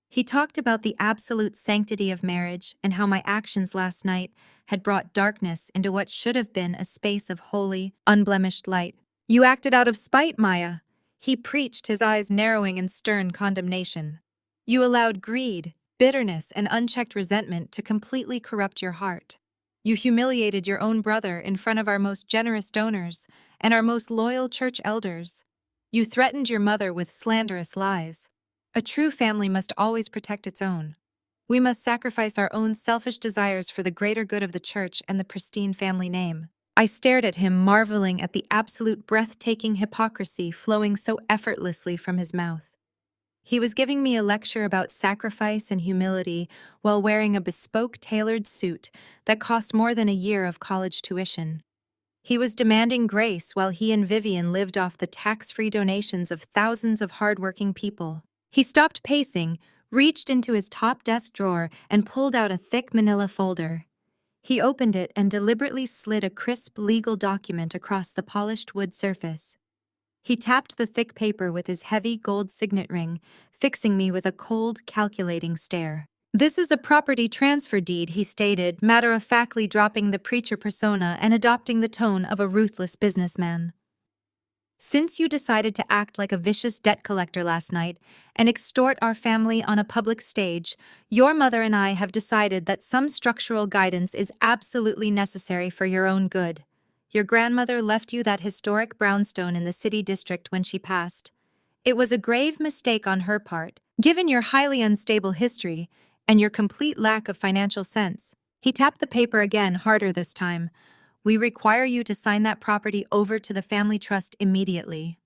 He talked about the absolute sanctity of marriage and how my actions last night had brought darkness into what should have been a space of holy, unblemished light. "You acted out of spite, Maya," he preached, his eyes narrowing in stern condemnation. "You allowed greed, bitterness, and unchecked resentment to completely corrupt your heart. You humiliated your own brother in front of our most generous donors and our most loyal church elders. You threatened your mother with slanderous lies. A true family must always protect its own. We must sacrifice our own selfish desires for the greater good of the church and the pristine family name." I stared at him, marveling at the absolute breathtaking hypocrisy flowing so effortlessly from his mouth. He was giving me a lecture about sacrifice and humility while wearing a bespoke tailored suit that cost more than a year of college tuition. He was demanding grace while he and Vivian lived off the tax-free donations of thousands of hardworking people. He stopped pacing, reached into his top desk drawer, and pulled out a thick manila folder. He opened it and deliberately slid a crisp legal document across the polished wood surface. He tapped the thick paper with his heavy gold signet ring, fixing me with a cold, calculating stare. "This is a property transfer deed," he stated, matter-of-factly dropping the preacher persona and adopting the tone of a ruthless businessman. "Since you decided to act like a vicious debt collector last night and extort our family on a public stage, your mother and I have decided that some structural guidance is absolutely necessary for your own good. Your grandmother left you that historic brownstone in the city district when she passed. It was a grave mistake on her part, given your highly unstable history and your complete lack of financial sense." He tapped the paper again, harder this time. "We require you to sign that property over to the family trust immediately.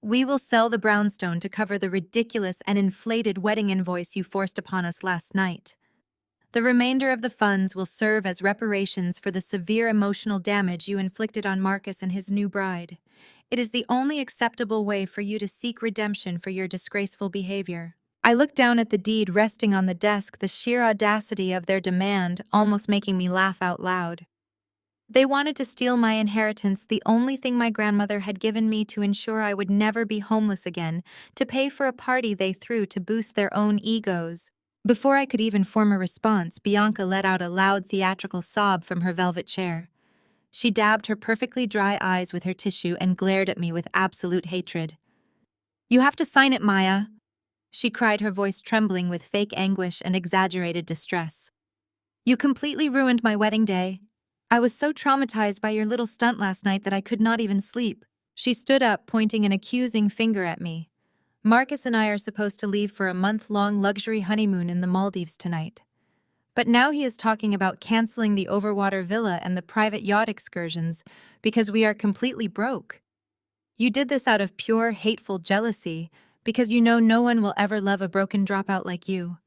We will sell the brownstone to cover the ridiculous and inflated wedding invoice you forced upon us last night. The remainder of the funds will serve as reparations for the severe emotional damage you inflicted on Marcus and his new bride. It is the only acceptable way for you to seek redemption for your disgraceful behavior." I looked down at the deed resting on the desk, the sheer audacity of their demand almost making me laugh out loud. They wanted to steal my inheritance, the only thing my grandmother had given me to ensure I would never be homeless again, to pay for a party they threw to boost their own egos. Before I could even form a response, Bianca let out a loud theatrical sob from her velvet chair. She dabbed her perfectly dry eyes with her tissue and glared at me with absolute hatred. "You have to sign it, Maya." she cried, her voice trembling with fake anguish and exaggerated distress. You completely ruined my wedding day. I was so traumatized by your little stunt last night that I could not even sleep. She stood up, pointing an accusing finger at me. Marcus and I are supposed to leave for a month-long luxury honeymoon in the Maldives tonight. But now he is talking about canceling the overwater villa and the private yacht excursions because we are completely broke. You did this out of pure, hateful jealousy because you know no one will ever love a broken dropout like you.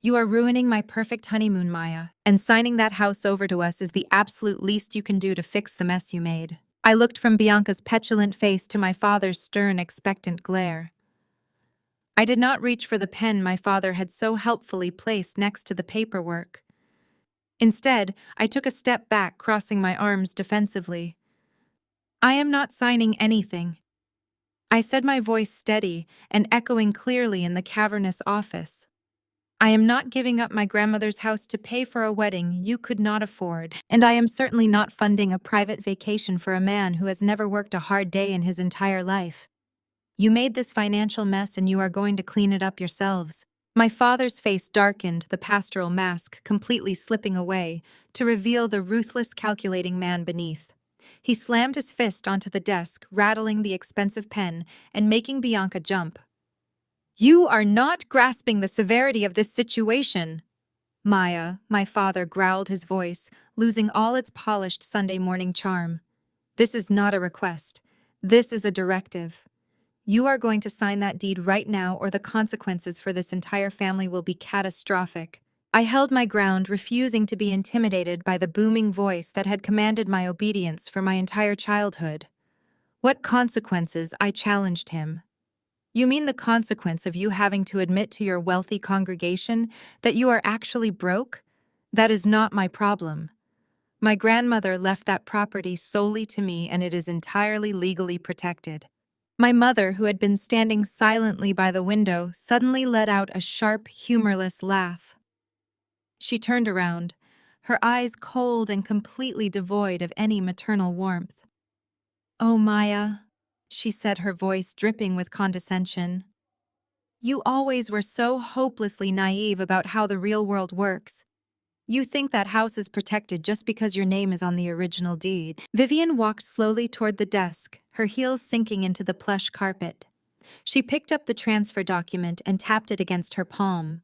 You are ruining my perfect honeymoon, Maya, and signing that house over to us is the absolute least you can do to fix the mess you made. I looked from Bianca's petulant face to my father's stern, expectant glare. I did not reach for the pen my father had so helpfully placed next to the paperwork. Instead, I took a step back, crossing my arms defensively. I am not signing anything, I said, my voice steady and echoing clearly in the cavernous office. I am not giving up my grandmother's house to pay for a wedding you could not afford, and I am certainly not funding a private vacation for a man who has never worked a hard day in his entire life. You made this financial mess and you are going to clean it up yourselves. My father's face darkened, the pastoral mask completely slipping away to reveal the ruthless, calculating man beneath. He slammed his fist onto the desk, rattling the expensive pen and making Bianca jump. You are not grasping the severity of this situation. Maya, my father growled, his voice losing all its polished Sunday morning charm. This is not a request. This is a directive. You are going to sign that deed right now or the consequences for this entire family will be catastrophic. I held my ground, refusing to be intimidated by the booming voice that had commanded my obedience for my entire childhood. What consequences? I challenged him. You mean the consequence of you having to admit to your wealthy congregation that you are actually broke? That is not my problem. My grandmother left that property solely to me and it is entirely legally protected. My mother, who had been standing silently by the window, suddenly let out a sharp, humorless laugh. She turned around, her eyes cold and completely devoid of any maternal warmth. Oh, Maya, she said, her voice dripping with condescension. You always were so hopelessly naive about how the real world works. You think that house is protected just because your name is on the original deed. Vivian walked slowly toward the desk, her heels sinking into the plush carpet. She picked up the transfer document and tapped it against her palm.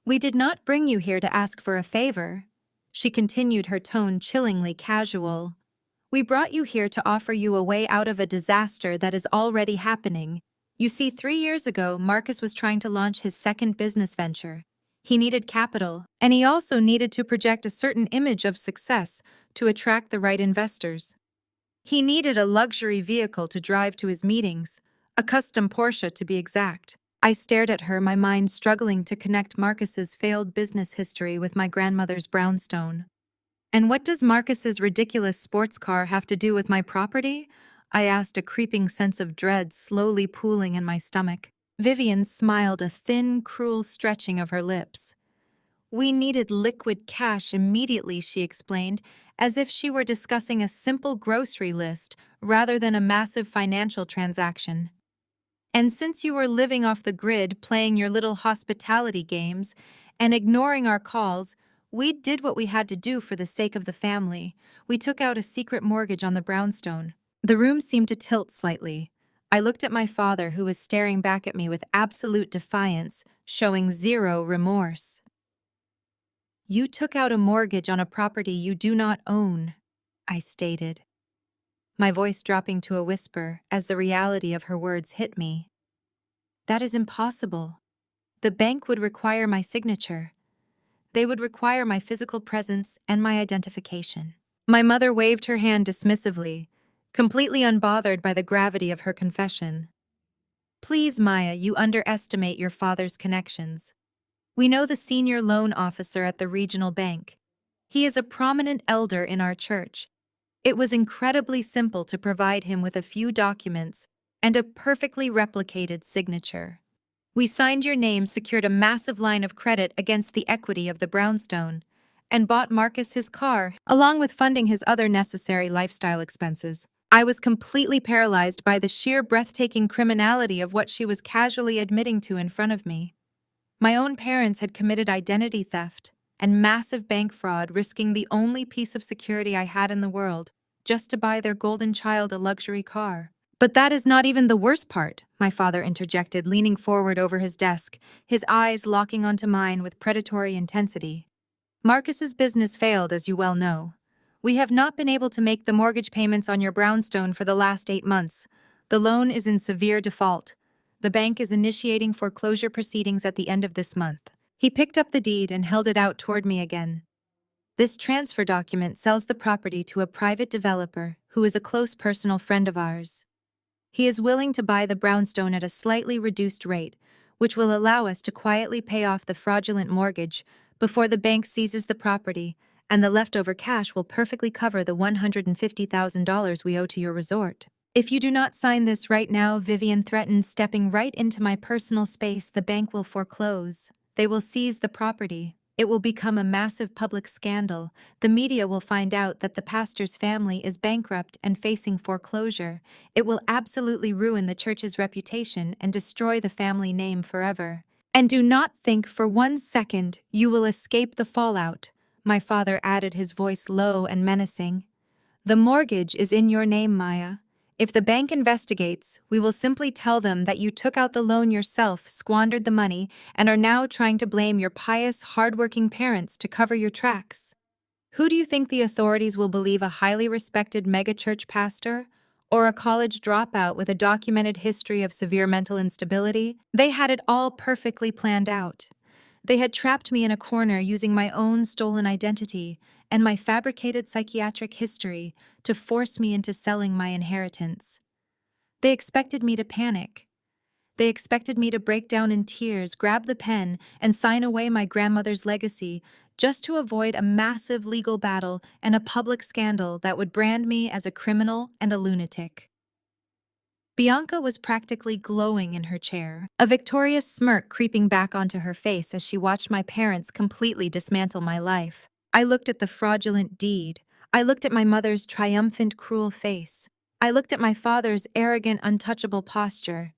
We did not bring you here to ask for a favor, she continued, her tone chillingly casual. We brought you here to offer you a way out of a disaster that is already happening. You see, 3 years ago, Marcus was trying to launch his second business venture. He needed capital, and he also needed to project a certain image of success to attract the right investors. He needed a luxury vehicle to drive to his meetings, a custom Porsche to be exact. I stared at her, my mind struggling to connect Marcus's failed business history with my grandmother's brownstone. And what does Marcus's ridiculous sports car have to do with my property? I asked, a creeping sense of dread slowly pooling in my stomach. Vivian smiled, a thin, cruel stretching of her lips. We needed liquid cash immediately, she explained, as if she were discussing a simple grocery list rather than a massive financial transaction. And since you were living off the grid, playing your little hospitality games, and ignoring our calls, we did what we had to do for the sake of the family. We took out a secret mortgage on the brownstone. The room seemed to tilt slightly. I looked at my father, who was staring back at me with absolute defiance, showing zero remorse. You took out a mortgage on a property you do not own, I stated, my voice dropping to a whisper as the reality of her words hit me. That is impossible. The bank would require my signature. They would require my physical presence and my identification. My mother waved her hand dismissively, completely unbothered by the gravity of her confession. Please, Maya, you underestimate your father's connections. We know the senior loan officer at the regional bank. He is a prominent elder in our church. It was incredibly simple to provide him with a few documents and a perfectly replicated signature. We signed your name, secured a massive line of credit against the equity of the brownstone, and bought Marcus his car, along with funding his other necessary lifestyle expenses. I was completely paralyzed by the sheer breathtaking criminality of what she was casually admitting to in front of me. My own parents had committed identity theft and massive bank fraud, risking the only piece of security I had in the world, just to buy their golden child a luxury car. But that is not even the worst part, my father interjected, leaning forward over his desk, his eyes locking onto mine with predatory intensity. Marcus's business failed, as you well know. We have not been able to make the mortgage payments on your brownstone for the last 8 months. The loan is in severe default. The bank is initiating foreclosure proceedings at the end of this month. He picked up the deed and held it out toward me again. This transfer document sells the property to a private developer who is a close personal friend of ours. He is willing to buy the brownstone at a slightly reduced rate, which will allow us to quietly pay off the fraudulent mortgage before the bank seizes the property, and the leftover cash will perfectly cover the $150,000 we owe to your resort. If you do not sign this right now, Vivian threatened, stepping right into my personal space, the bank will foreclose. They will seize the property. It will become a massive public scandal. The media will find out that the pastor's family is bankrupt and facing foreclosure. It will absolutely ruin the church's reputation and destroy the family name forever. And do not think for 1 second you will escape the fallout, my father added, his voice low and menacing. The mortgage is in your name, Maya. If the bank investigates, we will simply tell them that you took out the loan yourself, squandered the money, and are now trying to blame your pious, hardworking parents to cover your tracks. Who do you think the authorities will believe, a highly respected megachurch pastor or a college dropout with a documented history of severe mental instability? They had it all perfectly planned out. They had trapped me in a corner using my own stolen identity and my fabricated psychiatric history to force me into selling my inheritance. They expected me to panic. They expected me to break down in tears, grab the pen, and sign away my grandmother's legacy just to avoid a massive legal battle and a public scandal that would brand me as a criminal and a lunatic. Bianca was practically glowing in her chair, a victorious smirk creeping back onto her face as she watched my parents completely dismantle my life. I looked at the fraudulent deed. I looked at my mother's triumphant, cruel face. I looked at my father's arrogant, untouchable posture.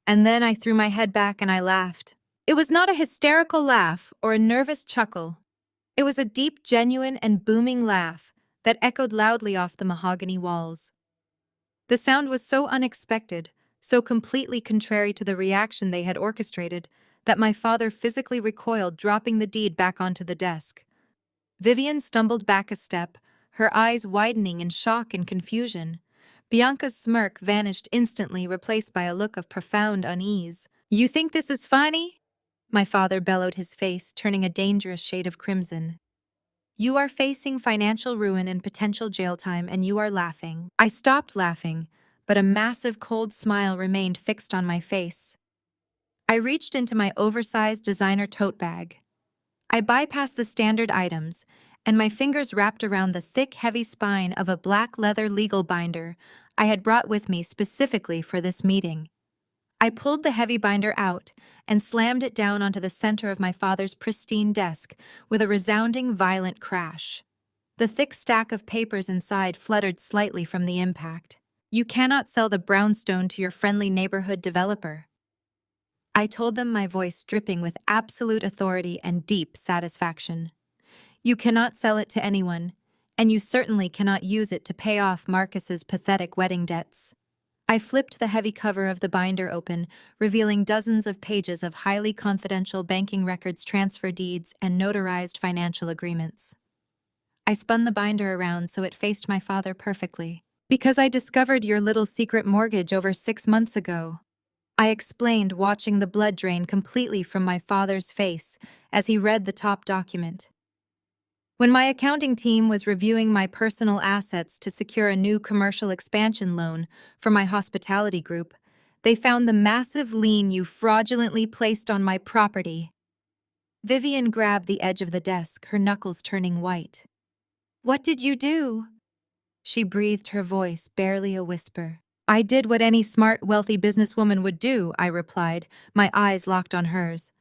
And then I threw my head back and I laughed. It was not a hysterical laugh or a nervous chuckle. It was a deep, genuine, and booming laugh that echoed loudly off the mahogany walls. The sound was so unexpected, so completely contrary to the reaction they had orchestrated, that my father physically recoiled, dropping the deed back onto the desk. Vivian stumbled back a step, her eyes widening in shock and confusion. Bianca's smirk vanished instantly, replaced by a look of profound unease. "You think this is funny?" My father bellowed, his face turning a dangerous shade of crimson. "You are facing financial ruin and potential jail time, and you are laughing." I stopped laughing, but a massive cold smile remained fixed on my face. I reached into my oversized designer tote bag. I bypassed the standard items, and my fingers wrapped around the thick, heavy spine of a black leather legal binder I had brought with me specifically for this meeting. I pulled the heavy binder out and slammed it down onto the center of my father's pristine desk with a resounding, violent crash. The thick stack of papers inside fluttered slightly from the impact. "You cannot sell the brownstone to your friendly neighborhood developer," I told them, my voice dripping with absolute authority and deep satisfaction. "You cannot sell it to anyone, and you certainly cannot use it to pay off Marcus's pathetic wedding debts." I flipped the heavy cover of the binder open, revealing dozens of pages of highly confidential banking records, transfer deeds, and notarized financial agreements. I spun the binder around so it faced my father perfectly. "Because I discovered your little secret mortgage over 6 months ago," I explained, watching the blood drain completely from my father's face as he read the top document. "When my accounting team was reviewing my personal assets to secure a new commercial expansion loan for my hospitality group, they found the massive lien you fraudulently placed on my property." Vivian grabbed the edge of the desk, her knuckles turning white. "What did you do?" she breathed, her voice barely a whisper. "I did what any smart, wealthy businesswoman would do," I replied, my eyes locked on hers.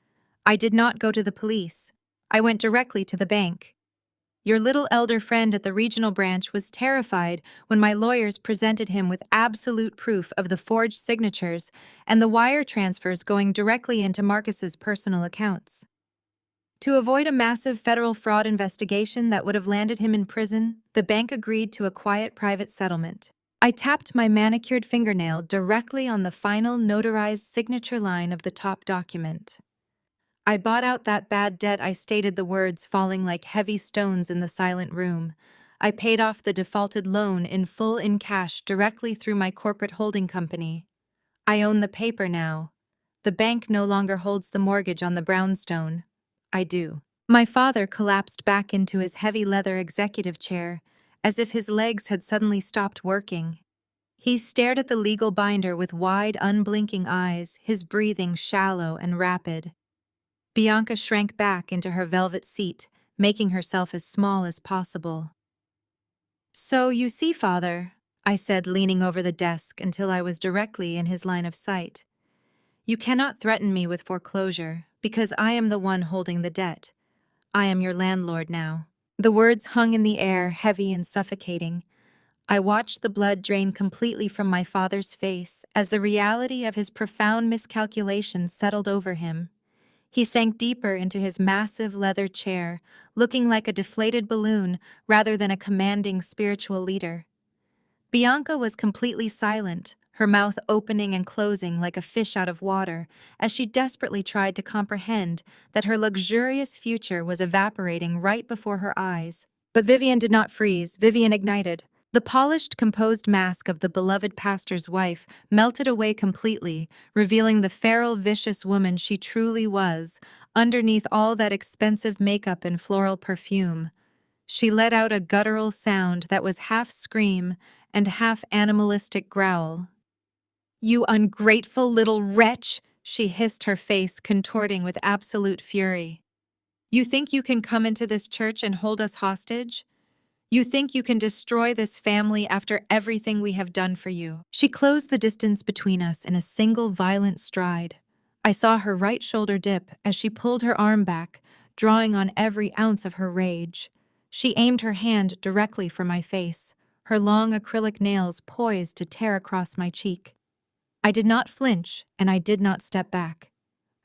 "I did not go to the police. I went directly to the bank." Your little elder friend at the regional branch was terrified when my lawyers presented him with absolute proof of the forged signatures and the wire transfers going directly into Marcus's personal accounts. To avoid a massive federal fraud investigation that would have landed him in prison, the bank agreed to a quiet private settlement. I tapped my manicured fingernail directly on the final notarized signature line of the top document. I bought out that bad debt, I stated, the words falling like heavy stones in the silent room. I paid off the defaulted loan in full in cash directly through my corporate holding company. I own the paper now. The bank no longer holds the mortgage on the brownstone. I do. My father collapsed back into his heavy leather executive chair, as if his legs had suddenly stopped working. He stared at the legal binder with wide, unblinking eyes, his breathing shallow and rapid. Bianca shrank back into her velvet seat, making herself as small as possible. "So you see, Father," I said, leaning over the desk until I was directly in his line of sight. "You cannot threaten me with foreclosure, because I am the one holding the debt. I am your landlord now." The words hung in the air, heavy and suffocating. I watched the blood drain completely from my father's face as the reality of his profound miscalculations settled over him. He sank deeper into his massive leather chair, looking like a deflated balloon rather than a commanding spiritual leader. Bianca was completely silent, her mouth opening and closing like a fish out of water, as she desperately tried to comprehend that her luxurious future was evaporating right before her eyes. But Vivian did not freeze. Vivian ignited. The polished, composed mask of the beloved pastor's wife melted away completely, revealing the feral, vicious woman she truly was, underneath all that expensive makeup and floral perfume. She let out a guttural sound that was half scream and half animalistic growl. "You ungrateful little wretch!" she hissed, her face contorting with absolute fury. "You think you can come into this church and hold us hostage? You think you can destroy this family after everything we have done for you?" She closed the distance between us in a single violent stride. I saw her right shoulder dip as she pulled her arm back, drawing on every ounce of her rage. She aimed her hand directly for my face, her long acrylic nails poised to tear across my cheek. I did not flinch, and I did not step back.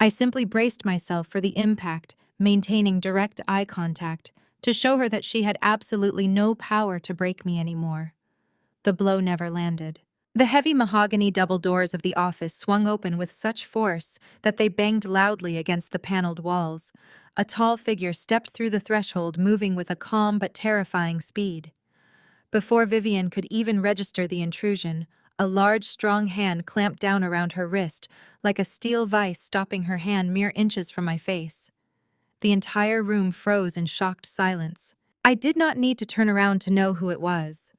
I simply braced myself for the impact, maintaining direct eye contact, to show her that she had absolutely no power to break me anymore. The blow never landed. The heavy mahogany double doors of the office swung open with such force that they banged loudly against the paneled walls. A tall figure stepped through the threshold, moving with a calm but terrifying speed. Before Vivian could even register the intrusion, a large, strong hand clamped down around her wrist, like a steel vise, stopping her hand mere inches from my face. The entire room froze in shocked silence. I did not need to turn around to know who it was.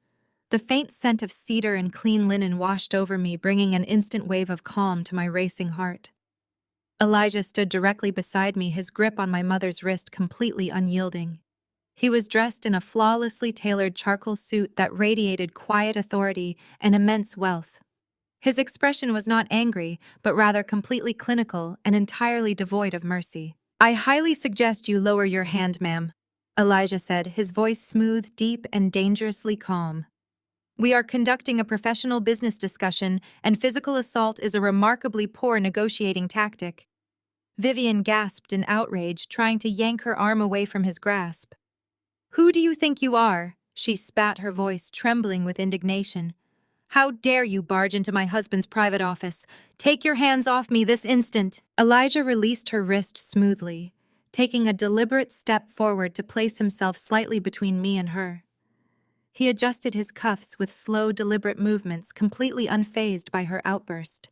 The faint scent of cedar and clean linen washed over me, bringing an instant wave of calm to my racing heart. Elijah stood directly beside me, his grip on my mother's wrist completely unyielding. He was dressed in a flawlessly tailored charcoal suit that radiated quiet authority and immense wealth. His expression was not angry, but rather completely clinical and entirely devoid of mercy. "I highly suggest you lower your hand, ma'am," Elijah said, his voice smooth, deep, and dangerously calm. "We are conducting a professional business discussion, and physical assault is a remarkably poor negotiating tactic." Vivian gasped in outrage, trying to yank her arm away from his grasp. "Who do you think you are?" she spat, her voice trembling with indignation. "How dare you barge into my husband's private office? Take your hands off me this instant!" Elijah released her wrist smoothly, taking a deliberate step forward to place himself slightly between me and her. He adjusted his cuffs with slow, deliberate movements, completely unfazed by her outburst.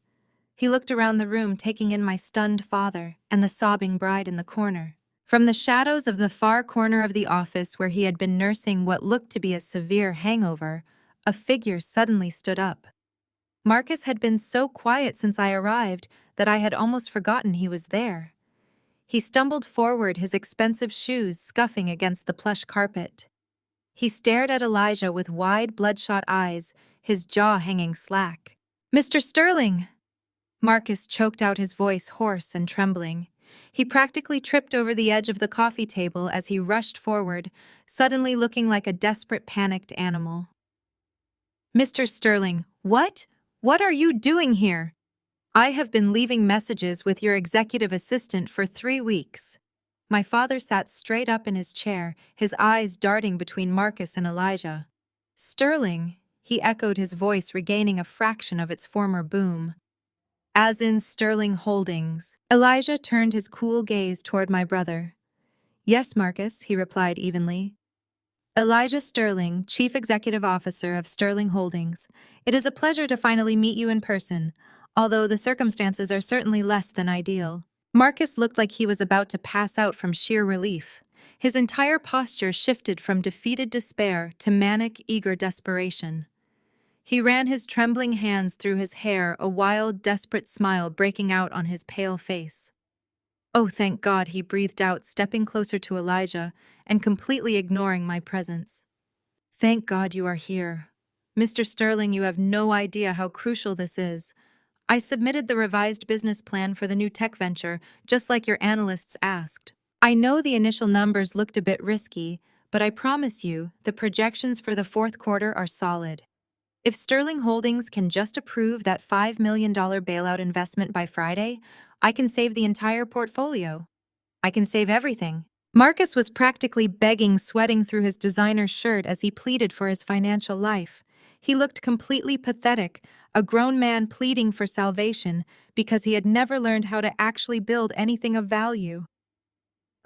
He looked around the room, taking in my stunned father and the sobbing bride in the corner. From the shadows of the far corner of the office, where he had been nursing what looked to be a severe hangover, a figure suddenly stood up. Marcus had been so quiet since I arrived that I had almost forgotten he was there. He stumbled forward, his expensive shoes scuffing against the plush carpet. He stared at Elijah with wide, bloodshot eyes, his jaw hanging slack. "Mr. Sterling!" Marcus choked out, his voice hoarse and trembling. He practically tripped over the edge of the coffee table as he rushed forward, suddenly looking like a desperate, panicked animal. "Mr. Sterling, what? What are you doing here? I have been leaving messages with your executive assistant for 3 weeks." My father sat straight up in his chair, his eyes darting between Marcus and Elijah. "Sterling," he echoed, his voice regaining a fraction of its former boom. "As in Sterling Holdings." Elijah turned his cool gaze toward my brother. "Yes, Marcus," he replied evenly. "Elijah Sterling, Chief Executive Officer of Sterling Holdings. It is a pleasure to finally meet you in person, although the circumstances are certainly less than ideal." Marcus looked like he was about to pass out from sheer relief. His entire posture shifted from defeated despair to manic, eager desperation. He ran his trembling hands through his hair, a wild, desperate smile breaking out on his pale face. "Oh, thank God," he breathed out, stepping closer to Elijah and completely ignoring my presence. "Thank God you are here. Mr. Sterling, you have no idea how crucial this is. I submitted the revised business plan for the new tech venture, just like your analysts asked. I know the initial numbers looked a bit risky, but I promise you, the projections for the fourth quarter are solid. If Sterling Holdings can just approve that $5 million bailout investment by Friday, I can save the entire portfolio. I can save everything." Marcus was practically begging, sweating through his designer shirt as he pleaded for his financial life. He looked completely pathetic, a grown man pleading for salvation because he had never learned how to actually build anything of value.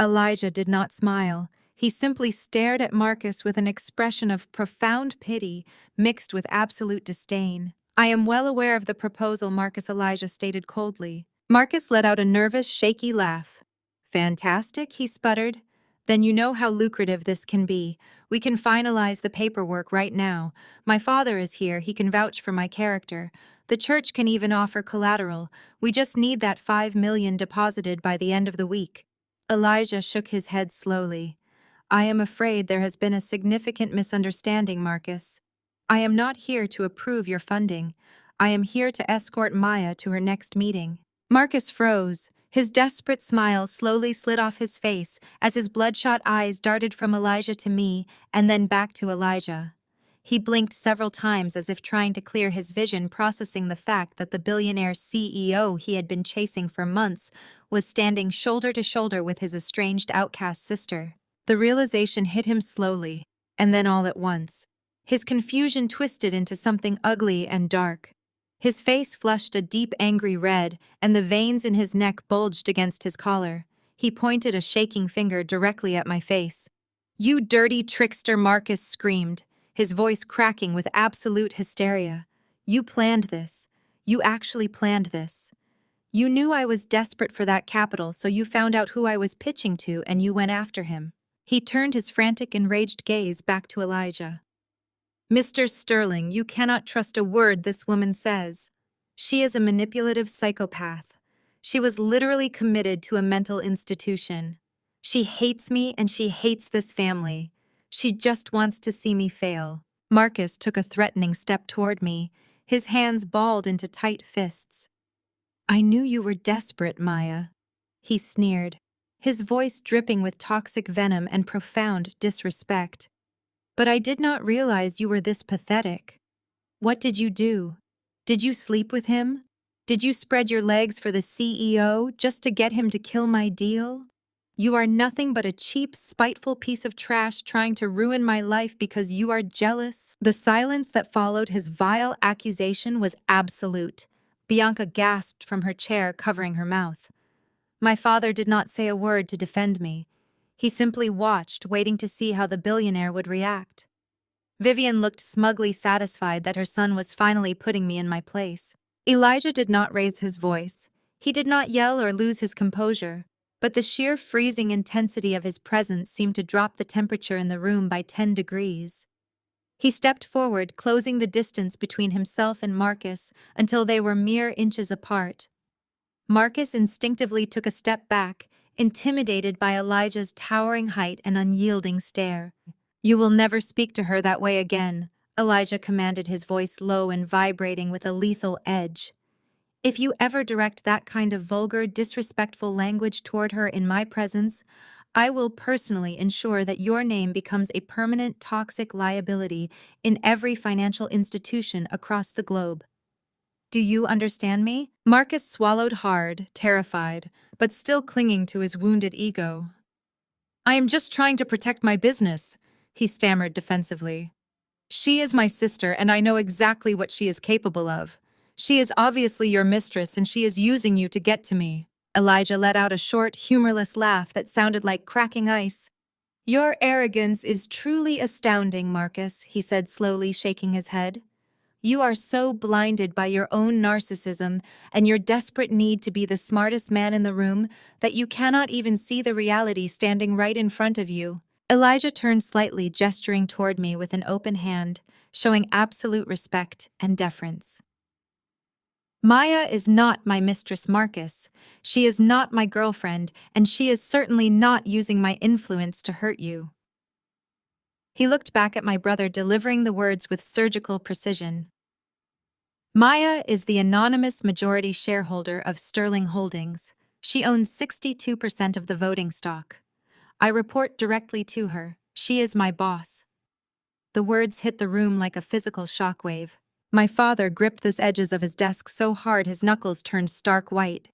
Elijah did not smile. He simply stared at Marcus with an expression of profound pity mixed with absolute disdain. "I am well aware of the proposal," Elijah stated coldly. Marcus let out a nervous, shaky laugh. "Fantastic," he sputtered. "Then you know how lucrative this can be. We can finalize the paperwork right now. My father is here, he can vouch for my character. The church can even offer collateral. We just need that $5 million deposited by the end of the week." Elijah shook his head slowly. "I am afraid there has been a significant misunderstanding, Marcus. I am not here to approve your funding. I am here to escort Maya to her next meeting." Marcus froze. His desperate smile slowly slid off his face as his bloodshot eyes darted from Elijah to me and then back to Elijah. He blinked several times as if trying to clear his vision, processing the fact that the billionaire CEO he had been chasing for months was standing shoulder to shoulder with his estranged outcast sister. The realization hit him slowly, and then all at once. His confusion twisted into something ugly and dark. His face flushed a deep angry red, and the veins in his neck bulged against his collar. He pointed a shaking finger directly at my face. "You dirty trickster," Marcus screamed, his voice cracking with absolute hysteria. "You planned this. You actually planned this. You knew I was desperate for that capital, so you found out who I was pitching to and you went after him." He turned his frantic, enraged gaze back to Elijah. "Mr. Sterling, you cannot trust a word this woman says. She is a manipulative psychopath. She was literally committed to a mental institution. She hates me and she hates this family. She just wants to see me fail." Marcus took a threatening step toward me, his hands balled into tight fists. "I knew you were desperate, Maya," he sneered, his voice dripping with toxic venom and profound disrespect. "But I did not realize you were this pathetic. What did you do? Did you sleep with him? Did you spread your legs for the CEO just to get him to kill my deal? You are nothing but a cheap, spiteful piece of trash trying to ruin my life because you are jealous." The silence that followed his vile accusation was absolute. Bianca gasped from her chair, covering her mouth. My father did not say a word to defend me. He simply watched, waiting to see how the billionaire would react. Vivian looked smugly satisfied that her son was finally putting me in my place. Elijah did not raise his voice. He did not yell or lose his composure, but the sheer freezing intensity of his presence seemed to drop the temperature in the room by 10 degrees. He stepped forward, closing the distance between himself and Marcus until they were mere inches apart. Marcus instinctively took a step back, intimidated by Elijah's towering height and unyielding stare. "You will never speak to her that way again," Elijah commanded, his voice low and vibrating with a lethal edge. If you ever direct that kind of vulgar, disrespectful language toward her in my presence, I will personally ensure that your name becomes a permanent toxic liability in every financial institution across the globe. Do you understand me? Marcus swallowed hard, terrified, but still clinging to his wounded ego. I am just trying to protect my business, he stammered defensively. She is my sister, and I know exactly what she is capable of. She is obviously your mistress, and she is using you to get to me. Elijah let out a short, humorless laugh that sounded like cracking ice. Your arrogance is truly astounding, Marcus, he said slowly, shaking his head. You are so blinded by your own narcissism and your desperate need to be the smartest man in the room that you cannot even see the reality standing right in front of you. Elijah turned slightly, gesturing toward me with an open hand, showing absolute respect and deference. Maya is not my mistress, Marcus. She is not my girlfriend, and she is certainly not using my influence to hurt you. He looked back at my brother, delivering the words with surgical precision. Maya is the anonymous majority shareholder of Sterling Holdings. She owns 62% of the voting stock. I report directly to her. She is my boss. The words hit the room like a physical shockwave. My father gripped the edges of his desk so hard his knuckles turned stark white.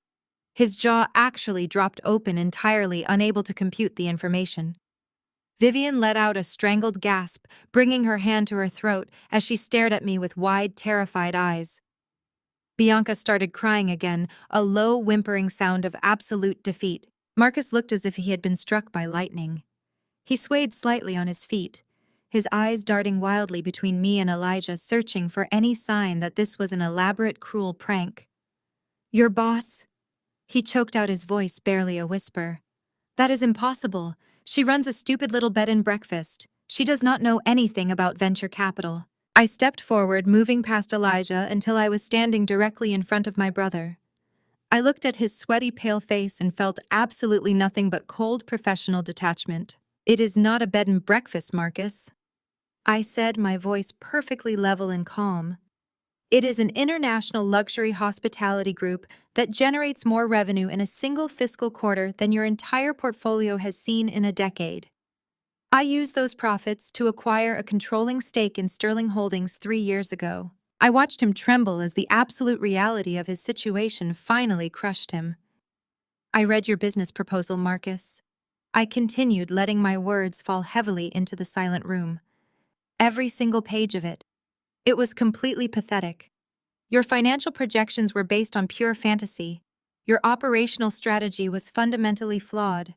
His jaw actually dropped open, entirely unable to compute the information. Vivian let out a strangled gasp, bringing her hand to her throat as she stared at me with wide, terrified eyes. Bianca started crying again, a low, whimpering sound of absolute defeat. Marcus looked as if he had been struck by lightning. He swayed slightly on his feet, his eyes darting wildly between me and Elijah, searching for any sign that this was an elaborate, cruel prank. Your boss? He choked out, his voice barely a whisper. That is impossible. She runs a stupid little bed and breakfast. She does not know anything about venture capital. I stepped forward, moving past Elijah until I was standing directly in front of my brother. I looked at his sweaty, pale face and felt absolutely nothing but cold, professional detachment. It is not a bed and breakfast, Marcus, I said, my voice perfectly level and calm. It is an international luxury hospitality group that generates more revenue in a single fiscal quarter than your entire portfolio has seen in a decade. I used those profits to acquire a controlling stake in Sterling Holdings 3 years ago. I watched him tremble as the absolute reality of his situation finally crushed him. I read your business proposal, Marcus. I continued, letting my words fall heavily into the silent room. Every single page of it. It was completely pathetic. Your financial projections were based on pure fantasy. Your operational strategy was fundamentally flawed.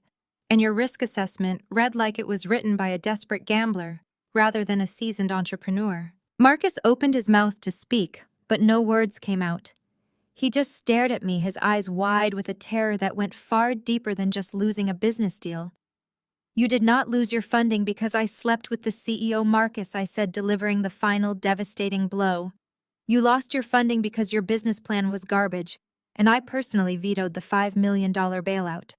And your risk assessment read like it was written by a desperate gambler rather than a seasoned entrepreneur. Marcus opened his mouth to speak, but no words came out. He just stared at me, his eyes wide with a terror that went far deeper than just losing a business deal. You did not lose your funding because I slept with the CEO, Marcus, I said, delivering the final devastating blow. You lost your funding because your business plan was garbage, and I personally vetoed the $5 million bailout.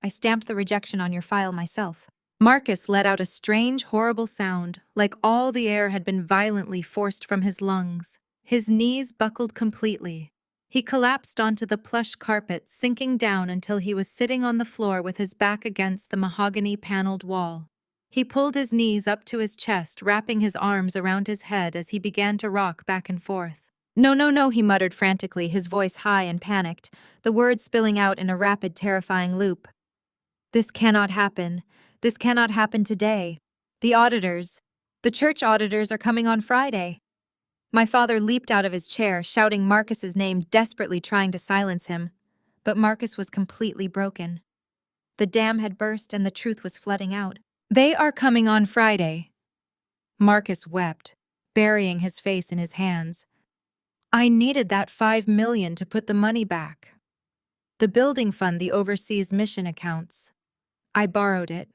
I stamped the rejection on your file myself. Marcus let out a strange, horrible sound, like all the air had been violently forced from his lungs. His knees buckled completely. He collapsed onto the plush carpet, sinking down until he was sitting on the floor with his back against the mahogany-paneled wall. He pulled his knees up to his chest, wrapping his arms around his head as he began to rock back and forth. No, no, no, he muttered frantically, his voice high and panicked, the words spilling out in a rapid, terrifying loop. This cannot happen. This cannot happen today. The church auditors are coming on Friday. My father leaped out of his chair, shouting Marcus's name, desperately trying to silence him. But Marcus was completely broken. The dam had burst and the truth was flooding out. They are coming on Friday. Marcus wept, burying his face in his hands. I needed that $5 million to put the money back. The building fund, the overseas mission accounts. I borrowed it.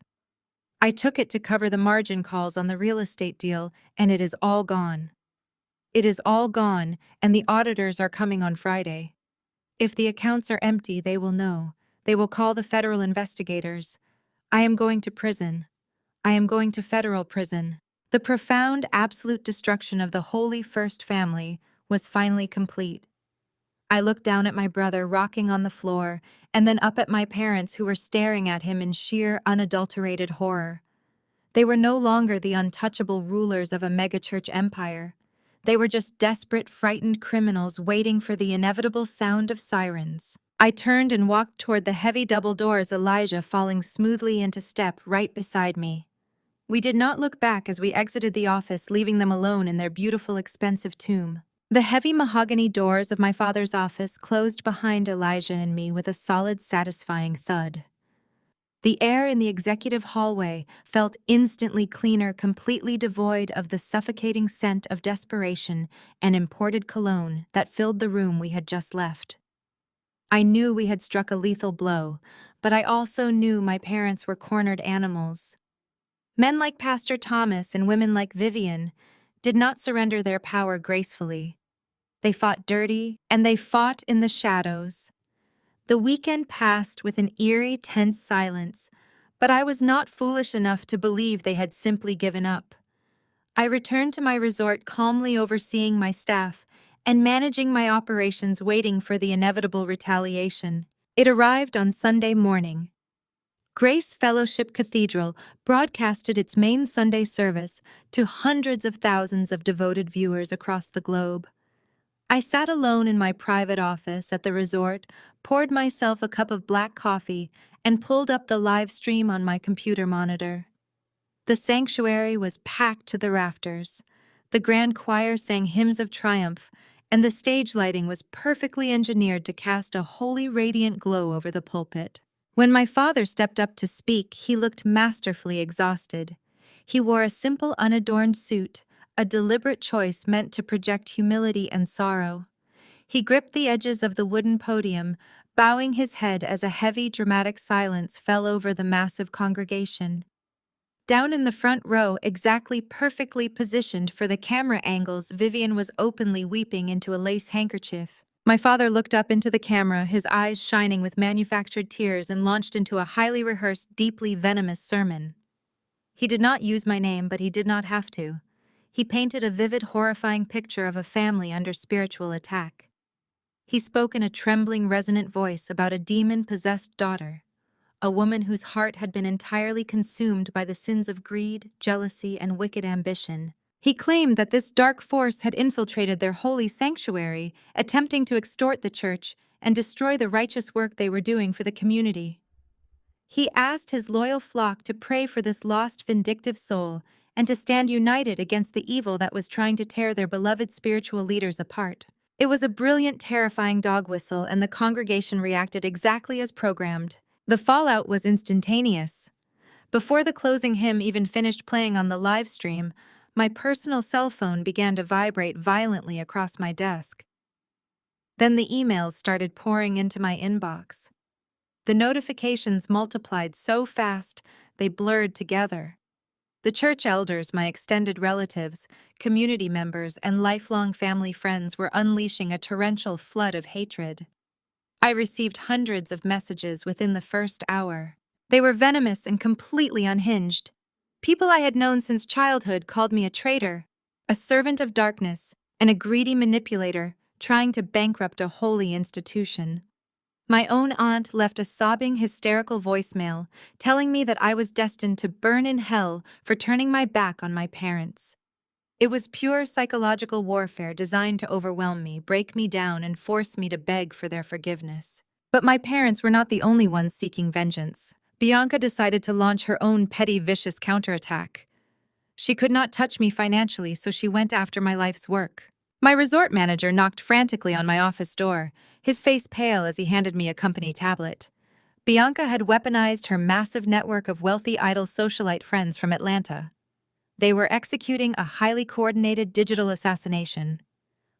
I took it to cover the margin calls on the real estate deal, and it is all gone. It is all gone, and the auditors are coming on Friday. If the accounts are empty, they will know. They will call the federal investigators. I am going to prison. I am going to federal prison. The profound, absolute destruction of the Holy First Family was finally complete. I looked down at my brother rocking on the floor, and then up at my parents who were staring at him in sheer, unadulterated horror. They were no longer the untouchable rulers of a megachurch empire. They were just desperate, frightened criminals waiting for the inevitable sound of sirens. I turned and walked toward the heavy double doors, Elijah falling smoothly into step right beside me. We did not look back as we exited the office, leaving them alone in their beautiful, expensive tomb. The heavy mahogany doors of my father's office closed behind Elijah and me with a solid, satisfying thud. The air in the executive hallway felt instantly cleaner, completely devoid of the suffocating scent of desperation and imported cologne that filled the room we had just left. I knew we had struck a lethal blow, but I also knew my parents were cornered animals. Men like Pastor Thomas and women like Vivian did not surrender their power gracefully. They fought dirty, and they fought in the shadows. The weekend passed with an eerie, tense silence, but I was not foolish enough to believe they had simply given up. I returned to my resort, calmly overseeing my staff and managing my operations, waiting for the inevitable retaliation. It arrived on Sunday morning. Grace Fellowship Cathedral broadcasted its main Sunday service to hundreds of thousands of devoted viewers across the globe. I sat alone in my private office at the resort, poured myself a cup of black coffee, and pulled up the live stream on my computer monitor. The sanctuary was packed to the rafters. The grand choir sang hymns of triumph, and the stage lighting was perfectly engineered to cast a holy, radiant glow over the pulpit. When my father stepped up to speak, he looked masterfully exhausted. He wore a simple, unadorned suit, a deliberate choice meant to project humility and sorrow. He gripped the edges of the wooden podium, bowing his head as a heavy, dramatic silence fell over the massive congregation. Down in the front row, exactly perfectly positioned for the camera angles, Vivian was openly weeping into a lace handkerchief. My father looked up into the camera, his eyes shining with manufactured tears, and launched into a highly rehearsed, deeply venomous sermon. He did not use my name, but he did not have to. He painted a vivid, horrifying picture of a family under spiritual attack. He spoke in a trembling, resonant voice about a demon-possessed daughter, a woman whose heart had been entirely consumed by the sins of greed, jealousy, and wicked ambition. He claimed that this dark force had infiltrated their holy sanctuary, attempting to extort the church and destroy the righteous work they were doing for the community. He asked his loyal flock to pray for this lost, vindictive soul and to stand united against the evil that was trying to tear their beloved spiritual leaders apart. It was a brilliant, terrifying dog whistle, and the congregation reacted exactly as programmed. The fallout was instantaneous. Before the closing hymn even finished playing on the live stream, my personal cell phone began to vibrate violently across my desk. Then the emails started pouring into my inbox. The notifications multiplied so fast, they blurred together. The church elders, my extended relatives, community members, and lifelong family friends were unleashing a torrential flood of hatred. I received hundreds of messages within the first hour. They were venomous and completely unhinged. People I had known since childhood called me a traitor, a servant of darkness, and a greedy manipulator trying to bankrupt a holy institution. My own aunt left a sobbing, hysterical voicemail telling me that I was destined to burn in hell for turning my back on my parents. It was pure psychological warfare designed to overwhelm me, break me down, and force me to beg for their forgiveness. But my parents were not the only ones seeking vengeance. Bianca decided to launch her own petty, vicious counterattack. She could not touch me financially, so she went after my life's work. My resort manager knocked frantically on my office door, his face pale as he handed me a company tablet. Bianca had weaponized her massive network of wealthy idol socialite friends from Atlanta. They were executing a highly coordinated digital assassination.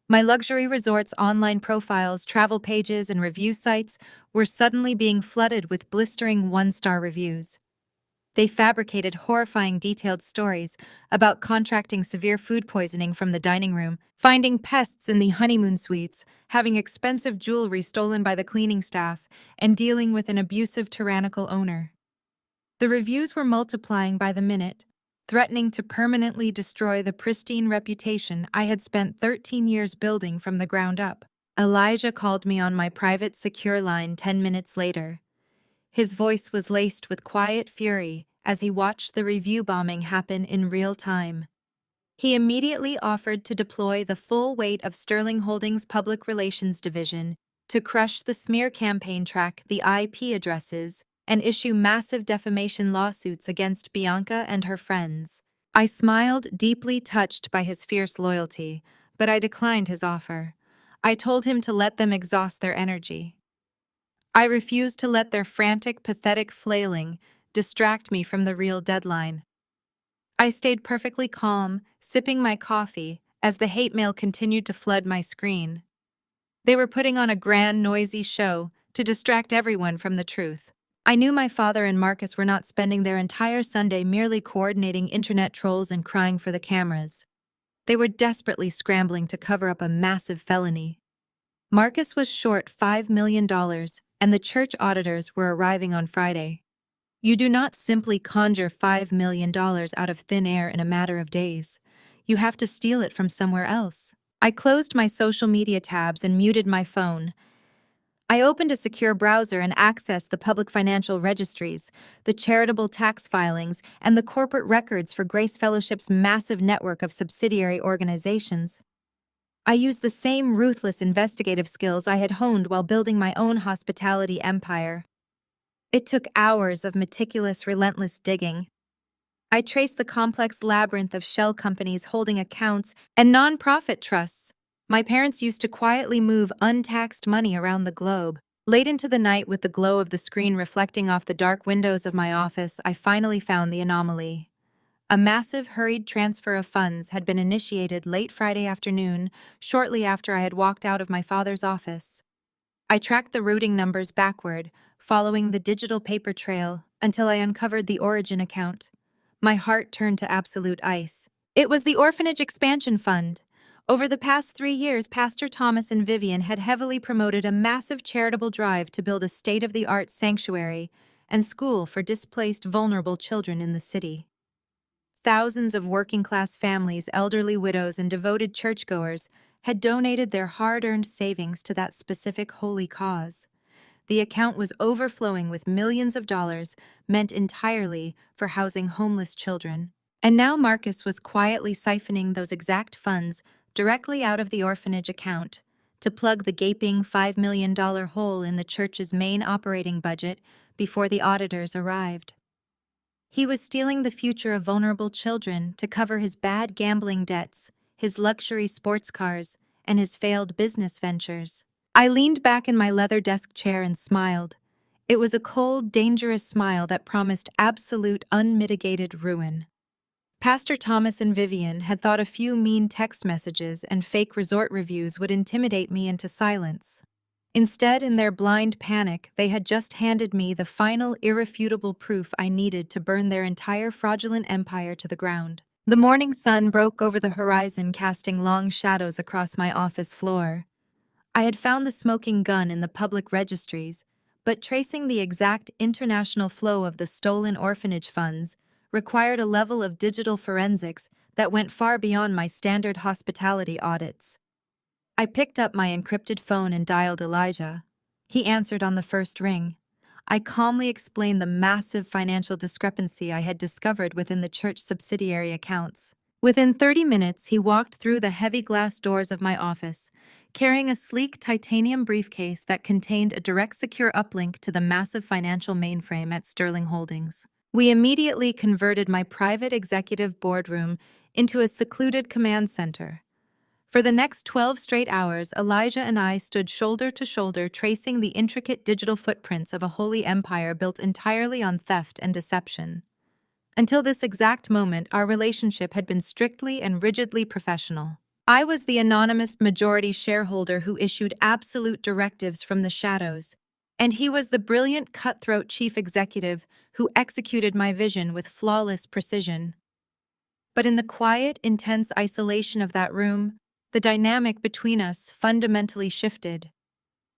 My luxury resort's online profiles, travel pages, and review sites were suddenly being flooded with blistering one-star reviews. They fabricated horrifying detailed stories about contracting severe food poisoning from the dining room, finding pests in the honeymoon suites, having expensive jewelry stolen by the cleaning staff, and dealing with an abusive, tyrannical owner. The reviews were multiplying by the minute, threatening to permanently destroy the pristine reputation I had spent 13 years building from the ground up. Elijah called me on my private secure line 10 minutes later. His voice was laced with quiet fury as he watched the review bombing happen in real time. He immediately offered to deploy the full weight of Sterling Holdings' Public Relations Division to crush the smear campaign, track the IP addresses, and issue massive defamation lawsuits against Bianca and her friends. I smiled, deeply touched by his fierce loyalty, but I declined his offer. I told him to let them exhaust their energy. I refused to let their frantic, pathetic flailing distract me from the real deadline. I stayed perfectly calm, sipping my coffee, as the hate mail continued to flood my screen. They were putting on a grand, noisy show to distract everyone from the truth. I knew my father and Marcus were not spending their entire Sunday merely coordinating internet trolls and crying for the cameras. They were desperately scrambling to cover up a massive felony. Marcus was short $5 million, and the church auditors were arriving on Friday. You do not simply conjure $5 million out of thin air in a matter of days. You have to steal it from somewhere else. I closed my social media tabs and muted my phone. I opened a secure browser and accessed the public financial registries, the charitable tax filings, and the corporate records for Grace Fellowship's massive network of subsidiary organizations. I used the same ruthless investigative skills I had honed while building my own hospitality empire. It took hours of meticulous, relentless digging. I traced the complex labyrinth of shell companies holding accounts and nonprofit trusts. My parents used to quietly move untaxed money around the globe. Late into the night, with the glow of the screen reflecting off the dark windows of my office, I finally found the anomaly. A massive, hurried transfer of funds had been initiated late Friday afternoon, shortly after I had walked out of my father's office. I tracked the routing numbers backward, following the digital paper trail, until I uncovered the origin account. My heart turned to absolute ice. It was the Orphanage Expansion Fund. Over the past 3 years, Pastor Thomas and Vivian had heavily promoted a massive charitable drive to build a state-of-the-art sanctuary and school for displaced, vulnerable children in the city. Thousands of working-class families, elderly widows, and devoted churchgoers had donated their hard-earned savings to that specific holy cause. The account was overflowing with millions of dollars meant entirely for housing homeless children. And now Marcus was quietly siphoning those exact funds directly out of the orphanage account to plug the gaping $5 million hole in the church's main operating budget before the auditors arrived. He was stealing the future of vulnerable children to cover his bad gambling debts, his luxury sports cars, and his failed business ventures. I leaned back in my leather desk chair and smiled. It was a cold, dangerous smile that promised absolute, unmitigated ruin. Pastor Thomas and Vivian had thought a few mean text messages and fake resort reviews would intimidate me into silence. Instead, in their blind panic, they had just handed me the final, irrefutable proof I needed to burn their entire fraudulent empire to the ground. The morning sun broke over the horizon, casting long shadows across my office floor. I had found the smoking gun in the public registries, but tracing the exact international flow of the stolen orphanage funds required a level of digital forensics that went far beyond my standard hospitality audits. I picked up my encrypted phone and dialed Elijah. He answered on the first ring. I calmly explained the massive financial discrepancy I had discovered within the church subsidiary accounts. Within 30 minutes, he walked through the heavy glass doors of my office, carrying a sleek titanium briefcase that contained a direct secure uplink to the massive financial mainframe at Sterling Holdings. We immediately converted my private executive boardroom into a secluded command center. For the next 12 straight hours, Elijah and I stood shoulder to shoulder, tracing the intricate digital footprints of a holy empire built entirely on theft and deception. Until this exact moment, our relationship had been strictly and rigidly professional. I was the anonymous majority shareholder who issued absolute directives from the shadows, and he was the brilliant cutthroat chief executive who executed my vision with flawless precision. But in the quiet, intense isolation of that room, the dynamic between us fundamentally shifted.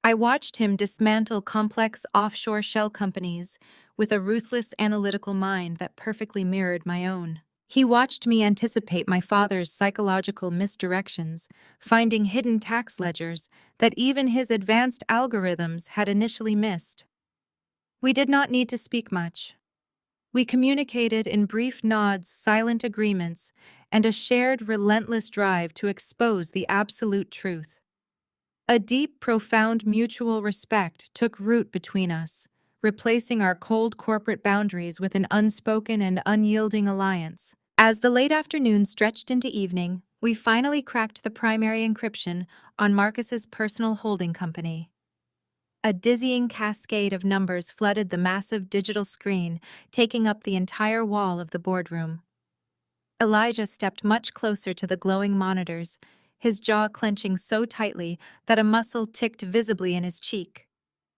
I watched him dismantle complex offshore shell companies with a ruthless analytical mind that perfectly mirrored my own. He watched me anticipate my father's psychological misdirections, finding hidden tax ledgers that even his advanced algorithms had initially missed. We did not need to speak much. We communicated in brief nods, silent agreements, and a shared relentless drive to expose the absolute truth. A deep, profound mutual respect took root between us, replacing our cold corporate boundaries with an unspoken and unyielding alliance. As the late afternoon stretched into evening, we finally cracked the primary encryption on Marcus's personal holding company. A dizzying cascade of numbers flooded the massive digital screen, taking up the entire wall of the boardroom. Elijah stepped much closer to the glowing monitors, his jaw clenching so tightly that a muscle ticked visibly in his cheek.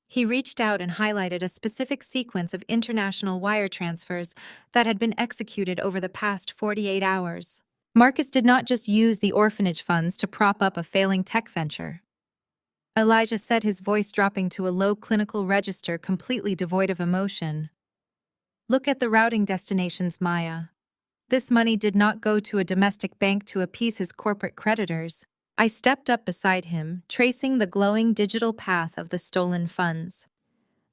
He reached out and highlighted a specific sequence of international wire transfers that had been executed over the past 48 hours. Marcus did not just use the orphanage funds to prop up a failing tech venture. Elijah said, his voice dropping to a low clinical register completely devoid of emotion. Look at the routing destinations, Maya. This money did not go to a domestic bank to appease his corporate creditors. I stepped up beside him, tracing the glowing digital path of the stolen funds.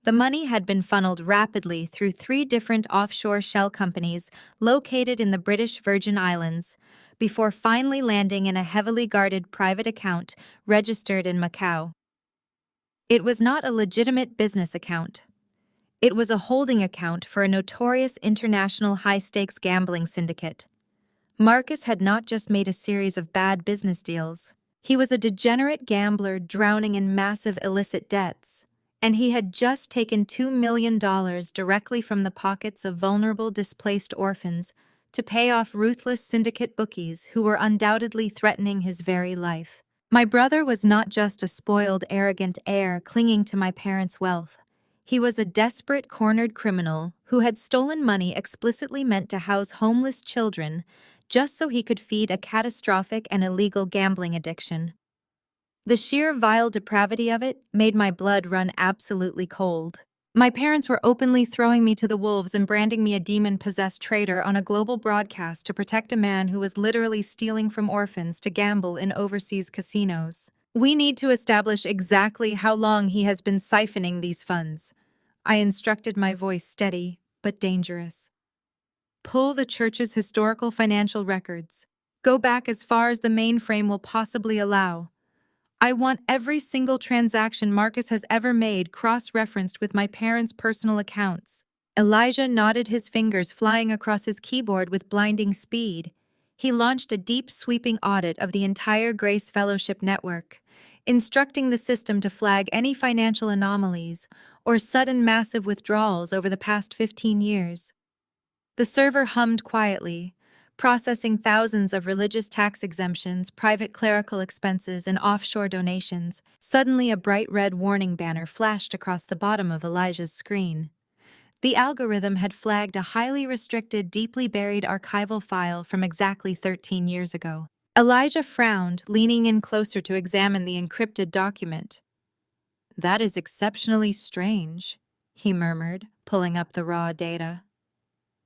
The money had been funneled rapidly through 3 different offshore shell companies located in the British Virgin Islands, before finally landing in a heavily guarded private account registered in Macau. It was not a legitimate business account. It was a holding account for a notorious international high-stakes gambling syndicate. Marcus had not just made a series of bad business deals. He was a degenerate gambler drowning in massive illicit debts, and he had just taken $2 million directly from the pockets of vulnerable displaced orphans to pay off ruthless syndicate bookies who were undoubtedly threatening his very life. My brother was not just a spoiled, arrogant heir clinging to my parents' wealth. He was a desperate, cornered criminal who had stolen money explicitly meant to house homeless children just so he could feed a catastrophic and illegal gambling addiction. The sheer vile depravity of it made my blood run absolutely cold. My parents were openly throwing me to the wolves and branding me a demon-possessed traitor on a global broadcast to protect a man who was literally stealing from orphans to gamble in overseas casinos. We need to establish exactly how long he has been siphoning these funds. I instructed, my voice steady but dangerous. Pull the church's historical financial records. Go back as far as the mainframe will possibly allow. I want every single transaction Marcus has ever made cross-referenced with my parents' personal accounts. Elijah nodded, his fingers flying across his keyboard with blinding speed. He launched a deep, sweeping audit of the entire Grace Fellowship network, instructing the system to flag any financial anomalies or sudden massive withdrawals over the past 15 years. The server hummed quietly, processing thousands of religious tax exemptions, private clerical expenses, and offshore donations. Suddenly, a bright red warning banner flashed across the bottom of Elijah's screen. The algorithm had flagged a highly restricted, deeply buried archival file from exactly 13 years ago. Elijah frowned, leaning in closer to examine the encrypted document. "That is exceptionally strange," he murmured, pulling up the raw data.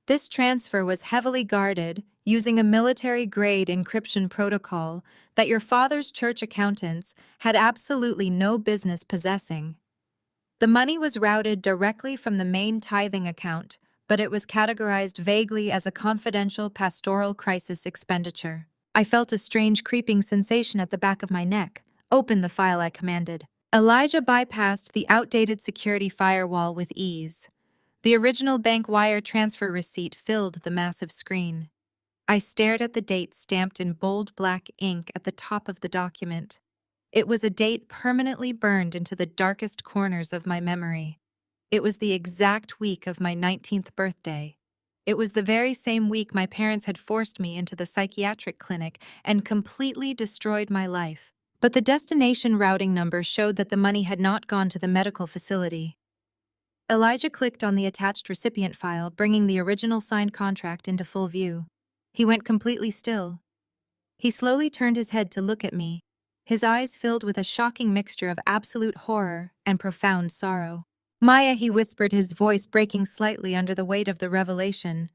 This transfer was heavily guarded, using a military-grade encryption protocol that your father's church accountants had absolutely no business possessing. The money was routed directly from the main tithing account, but it was categorized vaguely as a confidential pastoral crisis expenditure. I felt a strange creeping sensation at the back of my neck. "Open the file," I commanded. Elijah bypassed the outdated security firewall with ease. The original bank wire transfer receipt filled the massive screen. I stared at the date stamped in bold black ink at the top of the document. It was a date permanently burned into the darkest corners of my memory. It was the exact week of my 19th birthday. It was the very same week my parents had forced me into the psychiatric clinic and completely destroyed my life. But the destination routing number showed that the money had not gone to the medical facility. Elijah clicked on the attached recipient file, bringing the original signed contract into full view. He went completely still. He slowly turned his head to look at me, his eyes filled with a shocking mixture of absolute horror and profound sorrow. "Maya," he whispered, his voice breaking slightly under the weight of the revelation.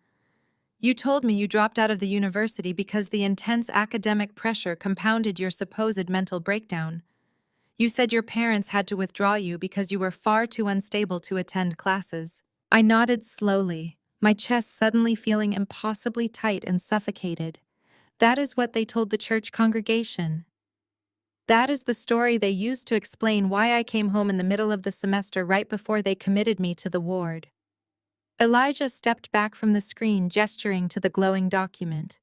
You told me you dropped out of the university because the intense academic pressure compounded your supposed mental breakdown. You said your parents had to withdraw you because you were far too unstable to attend classes. I nodded slowly, my chest suddenly feeling impossibly tight and suffocated. That is what they told the church congregation. That is the story they used to explain why I came home in the middle of the semester right before they committed me to the ward. Elijah stepped back from the screen, gesturing to the glowing document.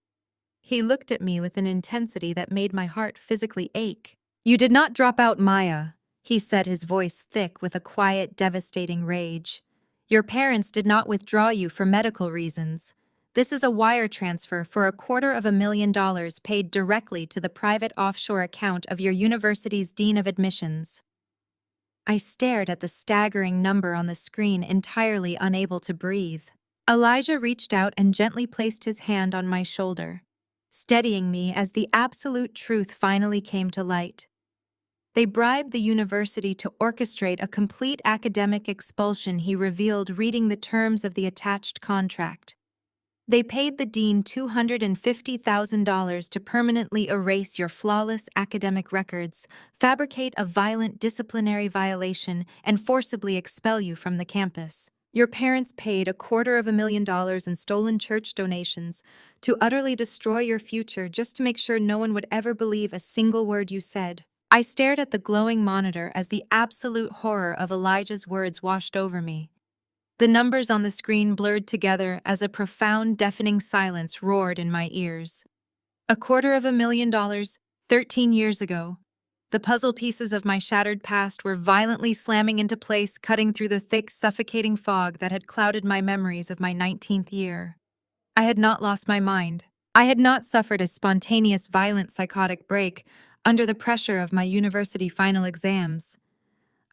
He looked at me with an intensity that made my heart physically ache. You did not drop out, Maya, he said, his voice thick with a quiet, devastating rage. Your parents did not withdraw you for medical reasons. This is a wire transfer for $250,000 paid directly to the private offshore account of your university's dean of admissions. I stared at the staggering number on the screen, entirely unable to breathe. Elijah reached out and gently placed his hand on my shoulder, steadying me as the absolute truth finally came to light. They bribed the university to orchestrate a complete academic expulsion, he revealed, reading the terms of the attached contract. They paid the dean $250,000 to permanently erase your flawless academic records, fabricate a violent disciplinary violation, and forcibly expel you from the campus. Your parents paid $250,000 in stolen church donations to utterly destroy your future just to make sure no one would ever believe a single word you said. I stared at the glowing monitor as the absolute horror of Elijah's words washed over me. The numbers on the screen blurred together as a profound, deafening silence roared in my ears. $250,000, 13 years ago. The puzzle pieces of my shattered past were violently slamming into place, cutting through the thick, suffocating fog that had clouded my memories of my 19th year. I had not lost my mind. I had not suffered a spontaneous, violent psychotic break under the pressure of my university final exams.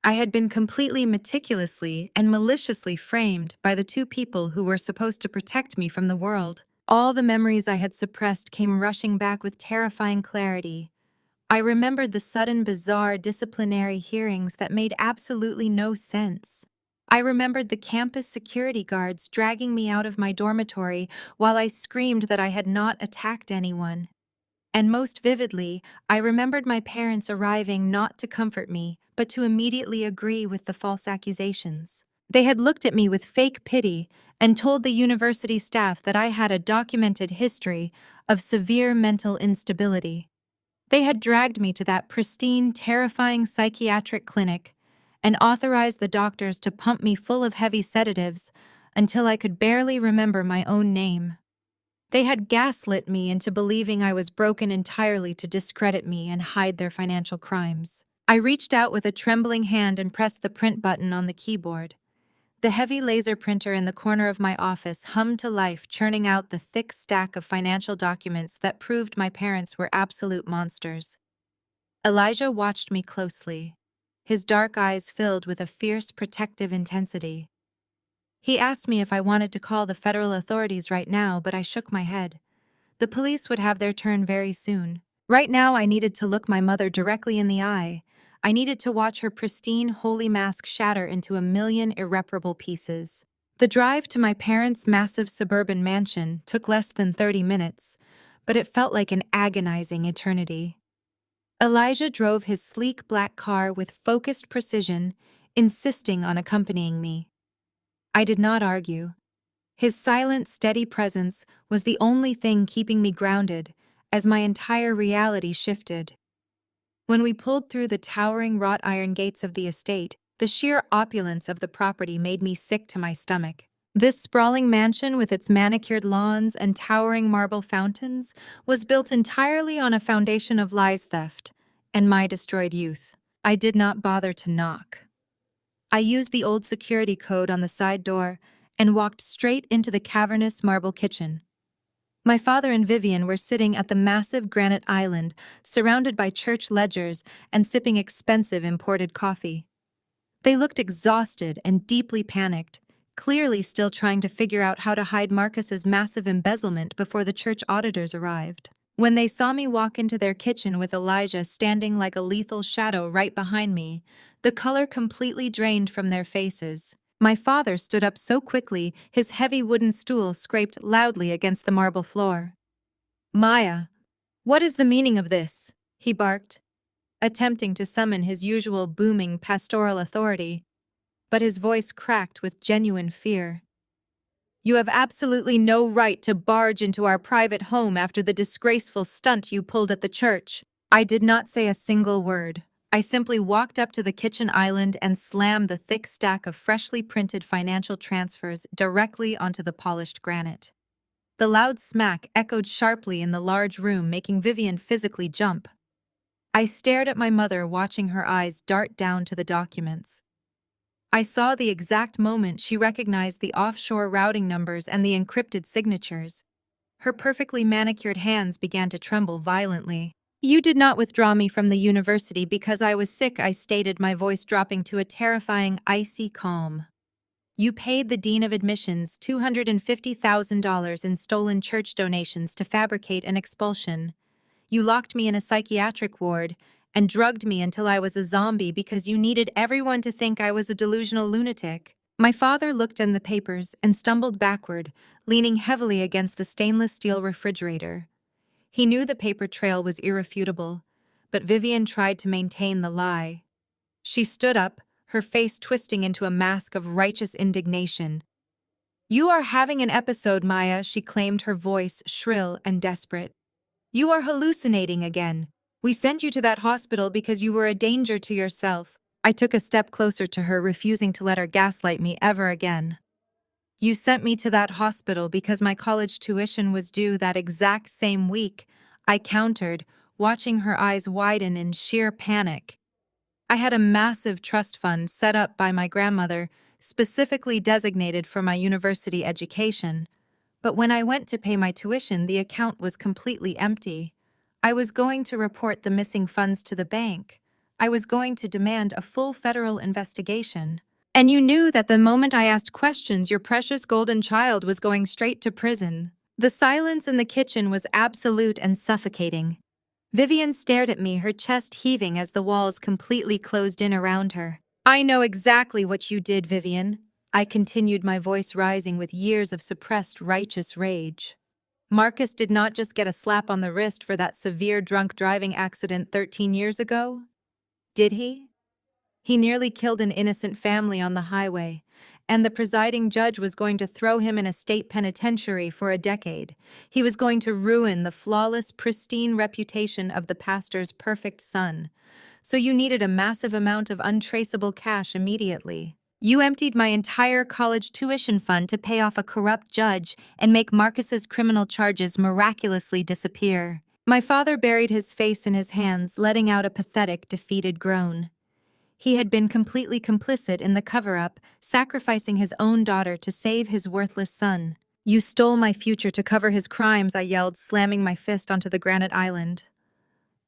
I had been completely meticulously and maliciously framed by the two people who were supposed to protect me from the world. All the memories I had suppressed came rushing back with terrifying clarity. I remembered the sudden, bizarre disciplinary hearings that made absolutely no sense. I remembered the campus security guards dragging me out of my dormitory while I screamed that I had not attacked anyone. And most vividly, I remembered my parents arriving not to comfort me, but to immediately agree with the false accusations. They had looked at me with fake pity and told the university staff that I had a documented history of severe mental instability. They had dragged me to that pristine, terrifying psychiatric clinic and authorized the doctors to pump me full of heavy sedatives until I could barely remember my own name. They had gaslit me into believing I was broken entirely to discredit me and hide their financial crimes. I reached out with a trembling hand and pressed the print button on the keyboard. The heavy laser printer in the corner of my office hummed to life, churning out the thick stack of financial documents that proved my parents were absolute monsters. Elijah watched me closely, his dark eyes filled with a fierce, protective intensity. He asked me if I wanted to call the federal authorities right now, but I shook my head. The police would have their turn very soon. Right now, I needed to look my mother directly in the eye. I needed to watch her pristine, holy mask shatter into a million irreparable pieces. The drive to my parents' massive suburban mansion took less than 30 minutes, but it felt like an agonizing eternity. Elijah drove his sleek black car with focused precision, insisting on accompanying me. I did not argue. His silent, steady presence was the only thing keeping me grounded as my entire reality shifted. When we pulled through the towering wrought iron gates of the estate, the sheer opulence of the property made me sick to my stomach. This sprawling mansion with its manicured lawns and towering marble fountains was built entirely on a foundation of lies, theft, and my destroyed youth. I did not bother to knock. I used the old security code on the side door and walked straight into the cavernous marble kitchen. My father and Vivian were sitting at the massive granite island, surrounded by church ledgers and sipping expensive imported coffee. They looked exhausted and deeply panicked, clearly still trying to figure out how to hide Marcus's massive embezzlement before the church auditors arrived. When they saw me walk into their kitchen with Elijah standing like a lethal shadow right behind me, the color completely drained from their faces. My father stood up so quickly, his heavy wooden stool scraped loudly against the marble floor. "Maya, what is the meaning of this?" he barked, attempting to summon his usual booming pastoral authority, but his voice cracked with genuine fear. "You have absolutely no right to barge into our private home after the disgraceful stunt you pulled at the church." I did not say a single word. I simply walked up to the kitchen island and slammed the thick stack of freshly printed financial transfers directly onto the polished granite. The loud smack echoed sharply in the large room, making Vivian physically jump. I stared at my mother, watching her eyes dart down to the documents. I saw the exact moment she recognized the offshore routing numbers and the encrypted signatures. Her perfectly manicured hands began to tremble violently. "You did not withdraw me from the university because I was sick," I stated, my voice dropping to a terrifying, icy calm. "You paid the dean of admissions $250,000 in stolen church donations to fabricate an expulsion. You locked me in a psychiatric ward and drugged me until I was a zombie because you needed everyone to think I was a delusional lunatic." My father looked in the papers and stumbled backward, leaning heavily against the stainless steel refrigerator. He knew the paper trail was irrefutable, but Vivian tried to maintain the lie. She stood up, her face twisting into a mask of righteous indignation. "You are having an episode, Maya," she claimed, her voice shrill and desperate. "You are hallucinating again. We sent you to that hospital because you were a danger to yourself." I took a step closer to her, refusing to let her gaslight me ever again. "You sent me to that hospital because my college tuition was due that exact same week," I countered, watching her eyes widen in sheer panic. "I had a massive trust fund set up by my grandmother, specifically designated for my university education. But when I went to pay my tuition, the account was completely empty. I was going to report the missing funds to the bank. I was going to demand a full federal investigation. And you knew that the moment I asked questions, your precious golden child was going straight to prison." The silence in the kitchen was absolute and suffocating. Vivian stared at me, her chest heaving as the walls completely closed in around her. "I know exactly what you did, Vivian," I continued, my voice rising with years of suppressed righteous rage. "Marcus did not just get a slap on the wrist for that severe drunk driving accident 13 years ago, did he? He nearly killed an innocent family on the highway, and the presiding judge was going to throw him in a state penitentiary for a decade. He was going to ruin the flawless, pristine reputation of the pastor's perfect son. So you needed a massive amount of untraceable cash immediately. You emptied my entire college tuition fund to pay off a corrupt judge and make Marcus's criminal charges miraculously disappear." My father buried his face in his hands, letting out a pathetic, defeated groan. He had been completely complicit in the cover-up, sacrificing his own daughter to save his worthless son. "You stole my future to cover his crimes," I yelled, slamming my fist onto the granite island.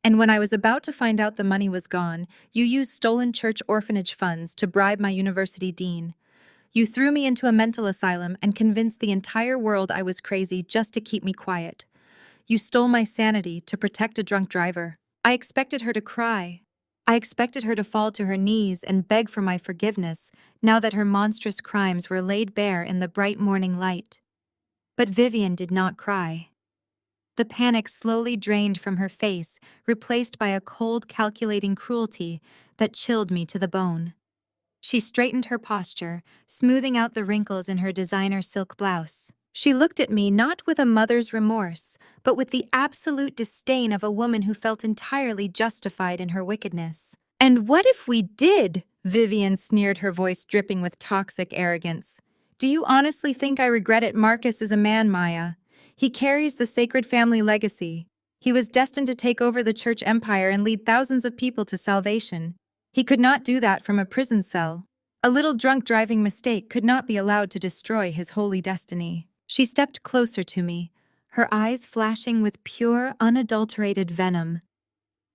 "And when I was about to find out the money was gone, you used stolen church orphanage funds to bribe my university dean. You threw me into a mental asylum and convinced the entire world I was crazy just to keep me quiet. You stole my sanity to protect a drunk driver." I expected her to cry. I expected her to fall to her knees and beg for my forgiveness now that her monstrous crimes were laid bare in the bright morning light. But Vivian did not cry. The panic slowly drained from her face, replaced by a cold, calculating cruelty that chilled me to the bone. She straightened her posture, smoothing out the wrinkles in her designer silk blouse. She looked at me not with a mother's remorse, but with the absolute disdain of a woman who felt entirely justified in her wickedness. "And what if we did?" Vivian sneered, her voice dripping with toxic arrogance. "Do you honestly think I regret it? Marcus is a man, Maya. He carries the sacred family legacy. He was destined to take over the church empire and lead thousands of people to salvation. He could not do that from a prison cell. A little drunk driving mistake could not be allowed to destroy his holy destiny." She stepped closer to me, her eyes flashing with pure, unadulterated venom.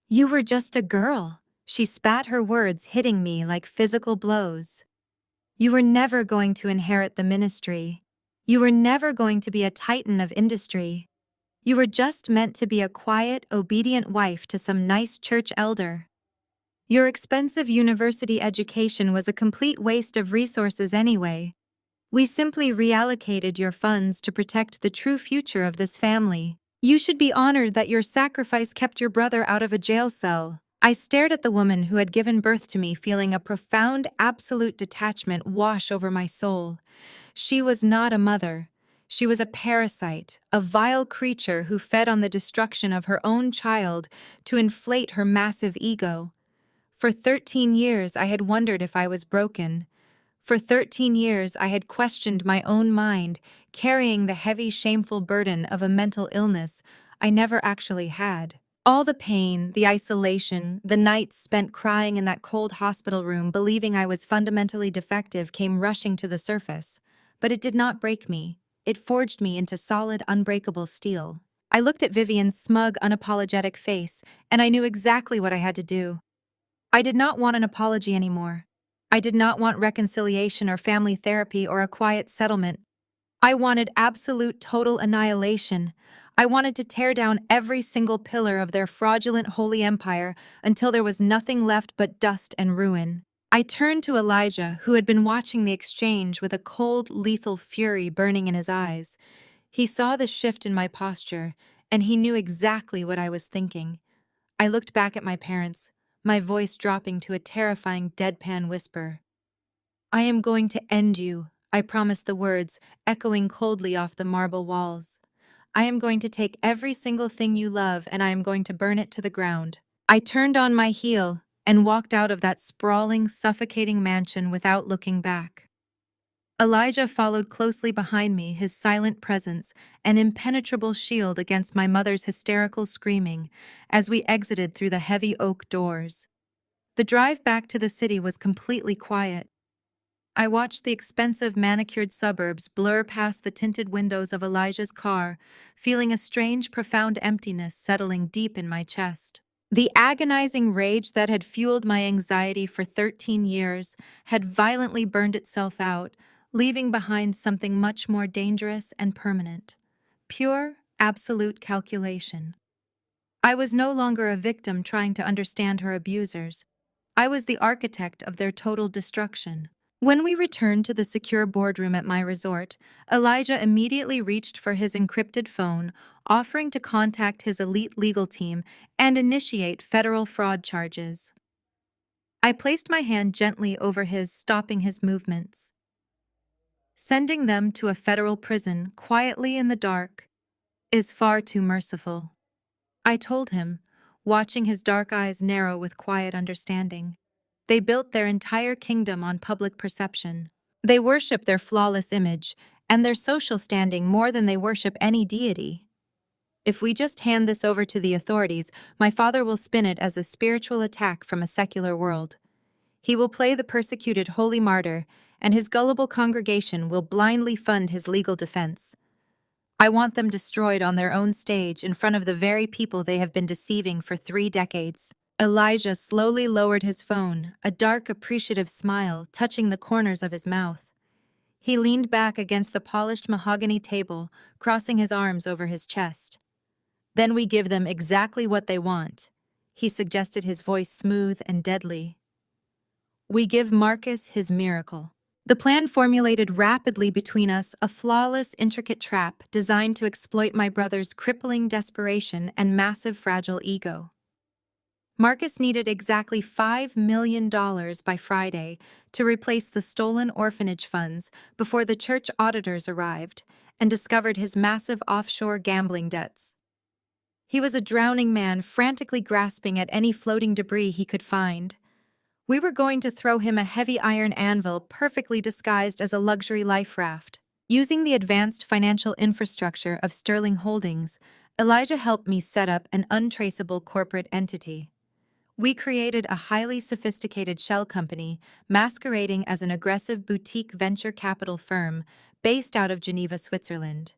"You were just a girl." She spat her words, hitting me like physical blows. "You were never going to inherit the ministry. You were never going to be a titan of industry. You were just meant to be a quiet, obedient wife to some nice church elder." Your expensive university education was a complete waste of resources anyway. We simply reallocated your funds to protect the true future of this family. You should be honored that your sacrifice kept your brother out of a jail cell. I stared at the woman who had given birth to me, feeling a profound, absolute detachment wash over my soul. She was not a mother. She was a parasite, a vile creature who fed on the destruction of her own child to inflate her massive ego. For 13 years, I had wondered if I was broken. For 13 years, I had questioned my own mind, carrying the heavy, shameful burden of a mental illness I never actually had. All the pain, the isolation, the nights spent crying in that cold hospital room, believing I was fundamentally defective, came rushing to the surface. But it did not break me. It forged me into solid, unbreakable steel. I looked at Vivian's smug, unapologetic face, and I knew exactly what I had to do. I did not want an apology anymore. I did not want reconciliation or family therapy or a quiet settlement. I wanted absolute total annihilation. I wanted to tear down every single pillar of their fraudulent holy empire until there was nothing left but dust and ruin. I turned to Elijah, who had been watching the exchange with a cold, lethal fury burning in his eyes. He saw the shift in my posture, and he knew exactly what I was thinking. I looked back at my parents, my voice dropping to a terrifying deadpan whisper. "I am going to end you," I promised, the words echoing coldly off the marble walls. "I am going to take every single thing you love and I am going to burn it to the ground." I turned on my heel and walked out of that sprawling, suffocating mansion without looking back. Elijah followed closely behind me, his silent presence an impenetrable shield against my mother's hysterical screaming as we exited through the heavy oak doors. The drive back to the city was completely quiet. I watched the expensive manicured suburbs blur past the tinted windows of Elijah's car, feeling a strange, profound emptiness settling deep in my chest. The agonizing rage that had fueled my anxiety for 13 years had violently burned itself out, leaving behind something much more dangerous and permanent: pure, absolute calculation. I was no longer a victim trying to understand her abusers. I was the architect of their total destruction. When we returned to the secure boardroom at my resort, Elijah immediately reached for his encrypted phone, offering to contact his elite legal team and initiate federal fraud charges. I placed my hand gently over his, stopping his movements. Sending them to a federal prison quietly in the dark is far too merciful, I told him, watching his dark eyes narrow with quiet understanding. They built their entire kingdom on public perception. They worship their flawless image and their social standing more than they worship any deity. If we just hand this over to the authorities, my father will spin it as a spiritual attack from a secular world. He will play the persecuted holy martyr, and his gullible congregation will blindly fund his legal defense. I want them destroyed on their own stage in front of the very people they have been deceiving for 3 decades. Elijah slowly lowered his phone, a dark, appreciative smile touching the corners of his mouth. He leaned back against the polished mahogany table, crossing his arms over his chest. "Then we give them exactly what they want," he suggested, his voice smooth and deadly. "We give Marcus his miracle." The plan formulated rapidly between us, a flawless, intricate trap designed to exploit my brother's crippling desperation and massive, fragile ego. Marcus needed exactly $5 million by Friday to replace the stolen orphanage funds before the church auditors arrived and discovered his massive offshore gambling debts. He was a drowning man, frantically grasping at any floating debris he could find. We were going to throw him a heavy iron anvil perfectly disguised as a luxury life raft. Using the advanced financial infrastructure of Sterling Holdings, Elijah helped me set up an untraceable corporate entity. We created a highly sophisticated shell company masquerading as an aggressive boutique venture capital firm based out of Geneva, Switzerland.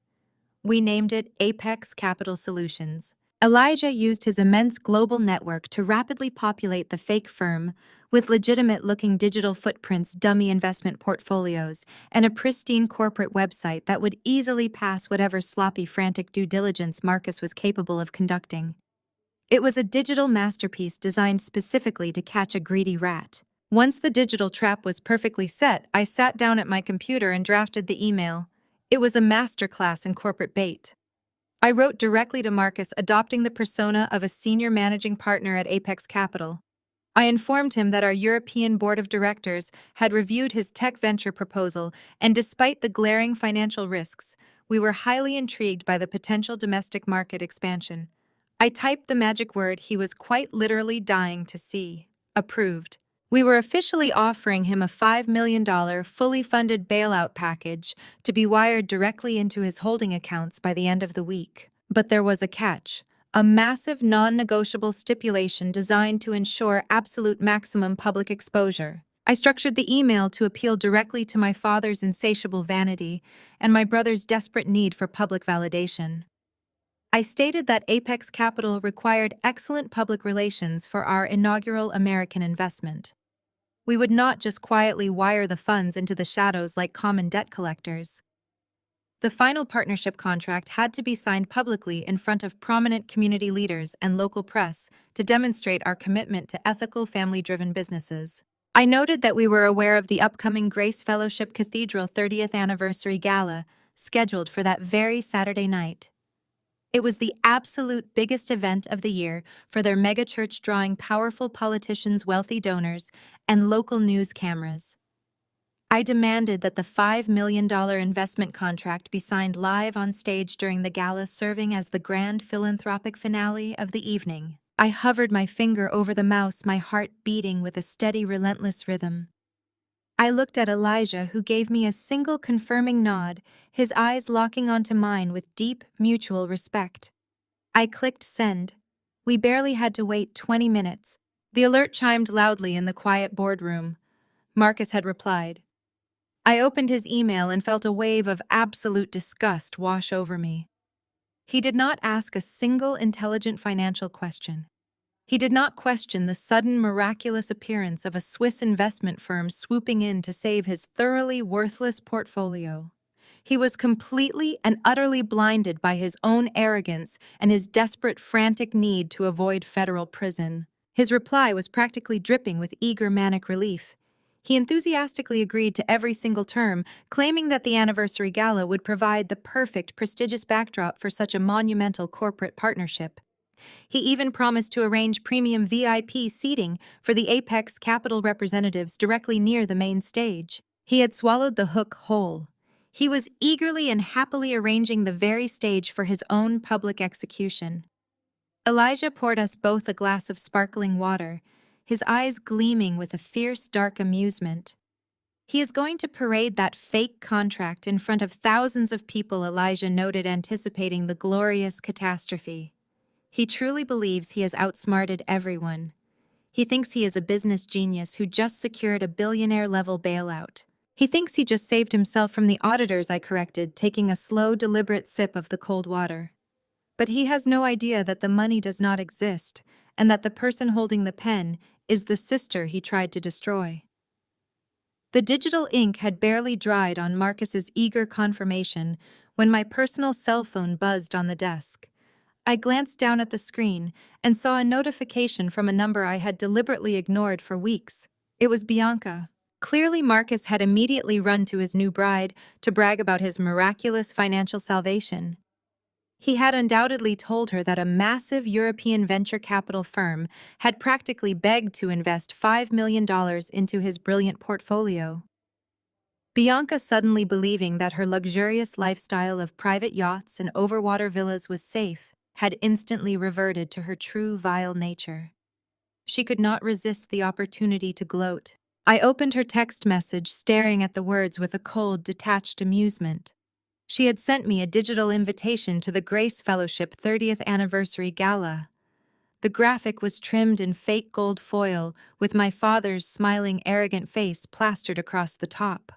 We named it Apex Capital Solutions. Elijah used his immense global network to rapidly populate the fake firm with legitimate-looking digital footprints, dummy investment portfolios, and a pristine corporate website that would easily pass whatever sloppy, frantic due diligence Marcus was capable of conducting. It was a digital masterpiece designed specifically to catch a greedy rat. Once the digital trap was perfectly set, I sat down at my computer and drafted the email. It was a masterclass in corporate bait. I wrote directly to Marcus, adopting the persona of a senior managing partner at Apex Capital. I informed him that our European board of directors had reviewed his tech venture proposal, and despite the glaring financial risks, we were highly intrigued by the potential domestic market expansion. I typed the magic word he was quite literally dying to see. Approved. We were officially offering him a $5 million fully funded bailout package to be wired directly into his holding accounts by the end of the week. But there was a catch. A massive non-negotiable stipulation designed to ensure absolute maximum public exposure. I structured the email to appeal directly to my father's insatiable vanity and my brother's desperate need for public validation. I stated that Apex Capital required excellent public relations for our inaugural American investment. We would not just quietly wire the funds into the shadows like common debt collectors. The final partnership contract had to be signed publicly in front of prominent community leaders and local press to demonstrate our commitment to ethical, family-driven businesses. I noted that we were aware of the upcoming Grace Fellowship Cathedral 30th Anniversary Gala, scheduled for that very Saturday night. It was the absolute biggest event of the year for their megachurch, drawing powerful politicians, wealthy donors, and local news cameras. I demanded that the $5 million investment contract be signed live on stage during the gala, serving as the grand philanthropic finale of the evening. I hovered my finger over the mouse, my heart beating with a steady, relentless rhythm. I looked at Elijah, who gave me a single confirming nod, his eyes locking onto mine with deep, mutual respect. I clicked send. We barely had to wait 20 minutes. The alert chimed loudly in the quiet boardroom. Marcus had replied. I opened his email and felt a wave of absolute disgust wash over me. He did not ask a single intelligent financial question. He did not question the sudden, miraculous appearance of a Swiss investment firm swooping in to save his thoroughly worthless portfolio. He was completely and utterly blinded by his own arrogance and his desperate, frantic need to avoid federal prison. His reply was practically dripping with eager, manic relief. He enthusiastically agreed to every single term, claiming that the anniversary gala would provide the perfect, prestigious backdrop for such a monumental corporate partnership. He even promised to arrange premium VIP seating for the Apex Capital representatives directly near the main stage. He had swallowed the hook whole. He was eagerly and happily arranging the very stage for his own public execution. Elijah poured us both a glass of sparkling water, his eyes gleaming with a fierce, dark amusement. He is going to parade that fake contract in front of thousands of people, Elijah noted, anticipating the glorious catastrophe. He truly believes he has outsmarted everyone. He thinks he is a business genius who just secured a billionaire-level bailout. He thinks he just saved himself from the auditors, I corrected, taking a slow, deliberate sip of the cold water. But he has no idea that the money does not exist, and that the person holding the pen is the sister he tried to destroy. The digital ink had barely dried on Marcus's eager confirmation when my personal cell phone buzzed on the desk. I glanced down at the screen and saw a notification from a number I had deliberately ignored for weeks. It was Bianca. Clearly, Marcus had immediately run to his new bride to brag about his miraculous financial salvation. He had undoubtedly told her that a massive European venture capital firm had practically begged to invest $5 million into his brilliant portfolio. Bianca, suddenly believing that her luxurious lifestyle of private yachts and overwater villas was safe, had instantly reverted to her true vile nature. She could not resist the opportunity to gloat. I opened her text message, staring at the words with a cold, detached amusement. She had sent me a digital invitation to the Grace Fellowship 30th Anniversary Gala. The graphic was trimmed in fake gold foil, with my father's smiling, arrogant face plastered across the top.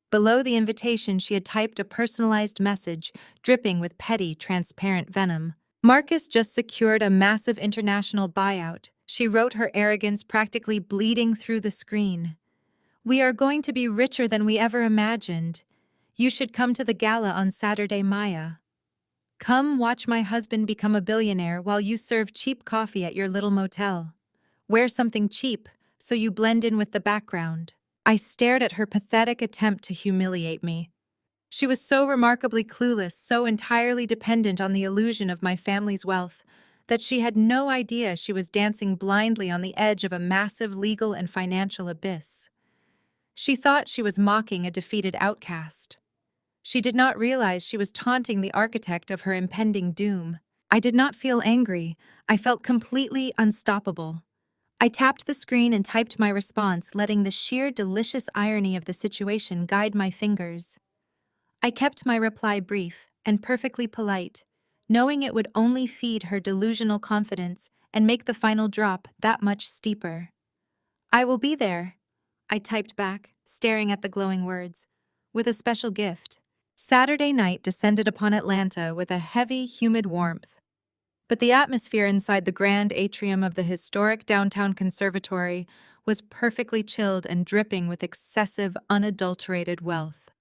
Below the invitation, she had typed a personalized message, dripping with petty, transparent venom. Marcus just secured a massive international buyout, she wrote, her arrogance practically bleeding through the screen. We are going to be richer than we ever imagined. You should come to the gala on Saturday, Maya. Come watch my husband become a billionaire while you serve cheap coffee at your little motel. Wear something cheap so you blend in with the background. I stared at her pathetic attempt to humiliate me. She was so remarkably clueless, so entirely dependent on the illusion of my family's wealth, that she had no idea she was dancing blindly on the edge of a massive legal and financial abyss. She thought she was mocking a defeated outcast. She did not realize she was taunting the architect of her impending doom. I did not feel angry. I felt completely unstoppable. I tapped the screen and typed my response, letting the sheer delicious irony of the situation guide my fingers. I kept my reply brief and perfectly polite, knowing it would only feed her delusional confidence and make the final drop that much steeper. "I will be there," I typed back, staring at the glowing words, "with a special gift." Saturday night descended upon Atlanta with a heavy, humid warmth. But the atmosphere inside the grand atrium of the historic downtown conservatory was perfectly chilled and dripping with excessive, unadulterated wealth.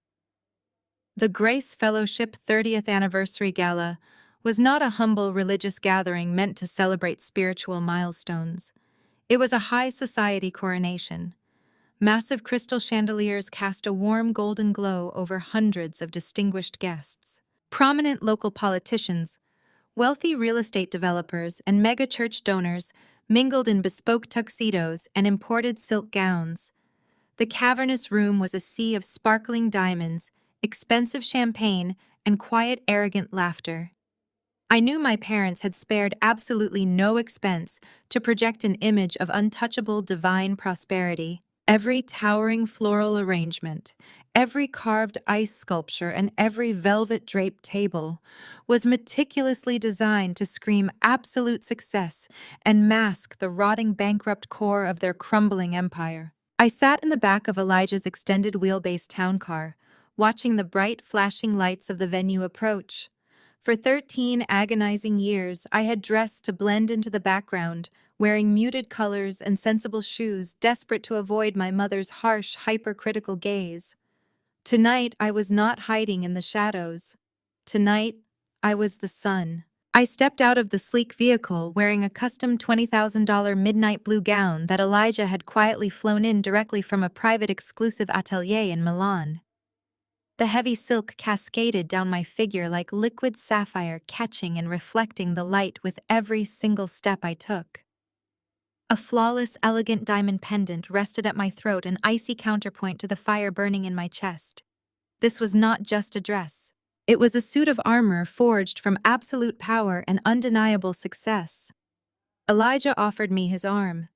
The Grace Fellowship 30th Anniversary Gala was not a humble religious gathering meant to celebrate spiritual milestones. It was a high society coronation. Massive crystal chandeliers cast a warm golden glow over hundreds of distinguished guests. Prominent local politicians, wealthy real estate developers, and mega-church donors mingled in bespoke tuxedos and imported silk gowns. The cavernous room was a sea of sparkling diamonds, expensive champagne, and quiet, arrogant laughter. I knew my parents had spared absolutely no expense to project an image of untouchable divine prosperity. Every towering floral arrangement, every carved ice sculpture, and every velvet-draped table was meticulously designed to scream absolute success and mask the rotting bankrupt core of their crumbling empire. I sat in the back of Elijah's extended wheelbase town car, watching the bright, flashing lights of the venue approach. For 13 agonizing years, I had dressed to blend into the background, wearing muted colors and sensible shoes, desperate to avoid my mother's harsh, hypercritical gaze. Tonight, I was not hiding in the shadows. Tonight, I was the sun. I stepped out of the sleek vehicle wearing a custom $20,000 midnight blue gown that Elijah had quietly flown in directly from a private exclusive atelier in Milan. The heavy silk cascaded down my figure like liquid sapphire, catching and reflecting the light with every single step I took. A flawless, elegant diamond pendant rested at my throat, an icy counterpoint to the fire burning in my chest. This was not just a dress. It was a suit of armor forged from absolute power and undeniable success. Elijah offered me his arm.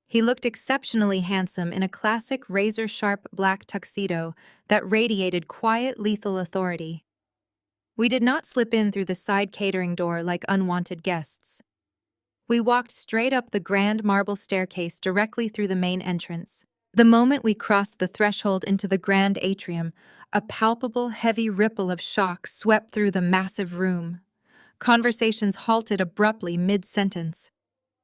He looked exceptionally handsome in a classic razor-sharp black tuxedo that radiated quiet, lethal authority. We did not slip in through the side catering door like unwanted guests. We walked straight up the grand marble staircase directly through the main entrance. The moment we crossed the threshold into the grand atrium, a palpable, heavy ripple of shock swept through the massive room. Conversations halted abruptly mid-sentence.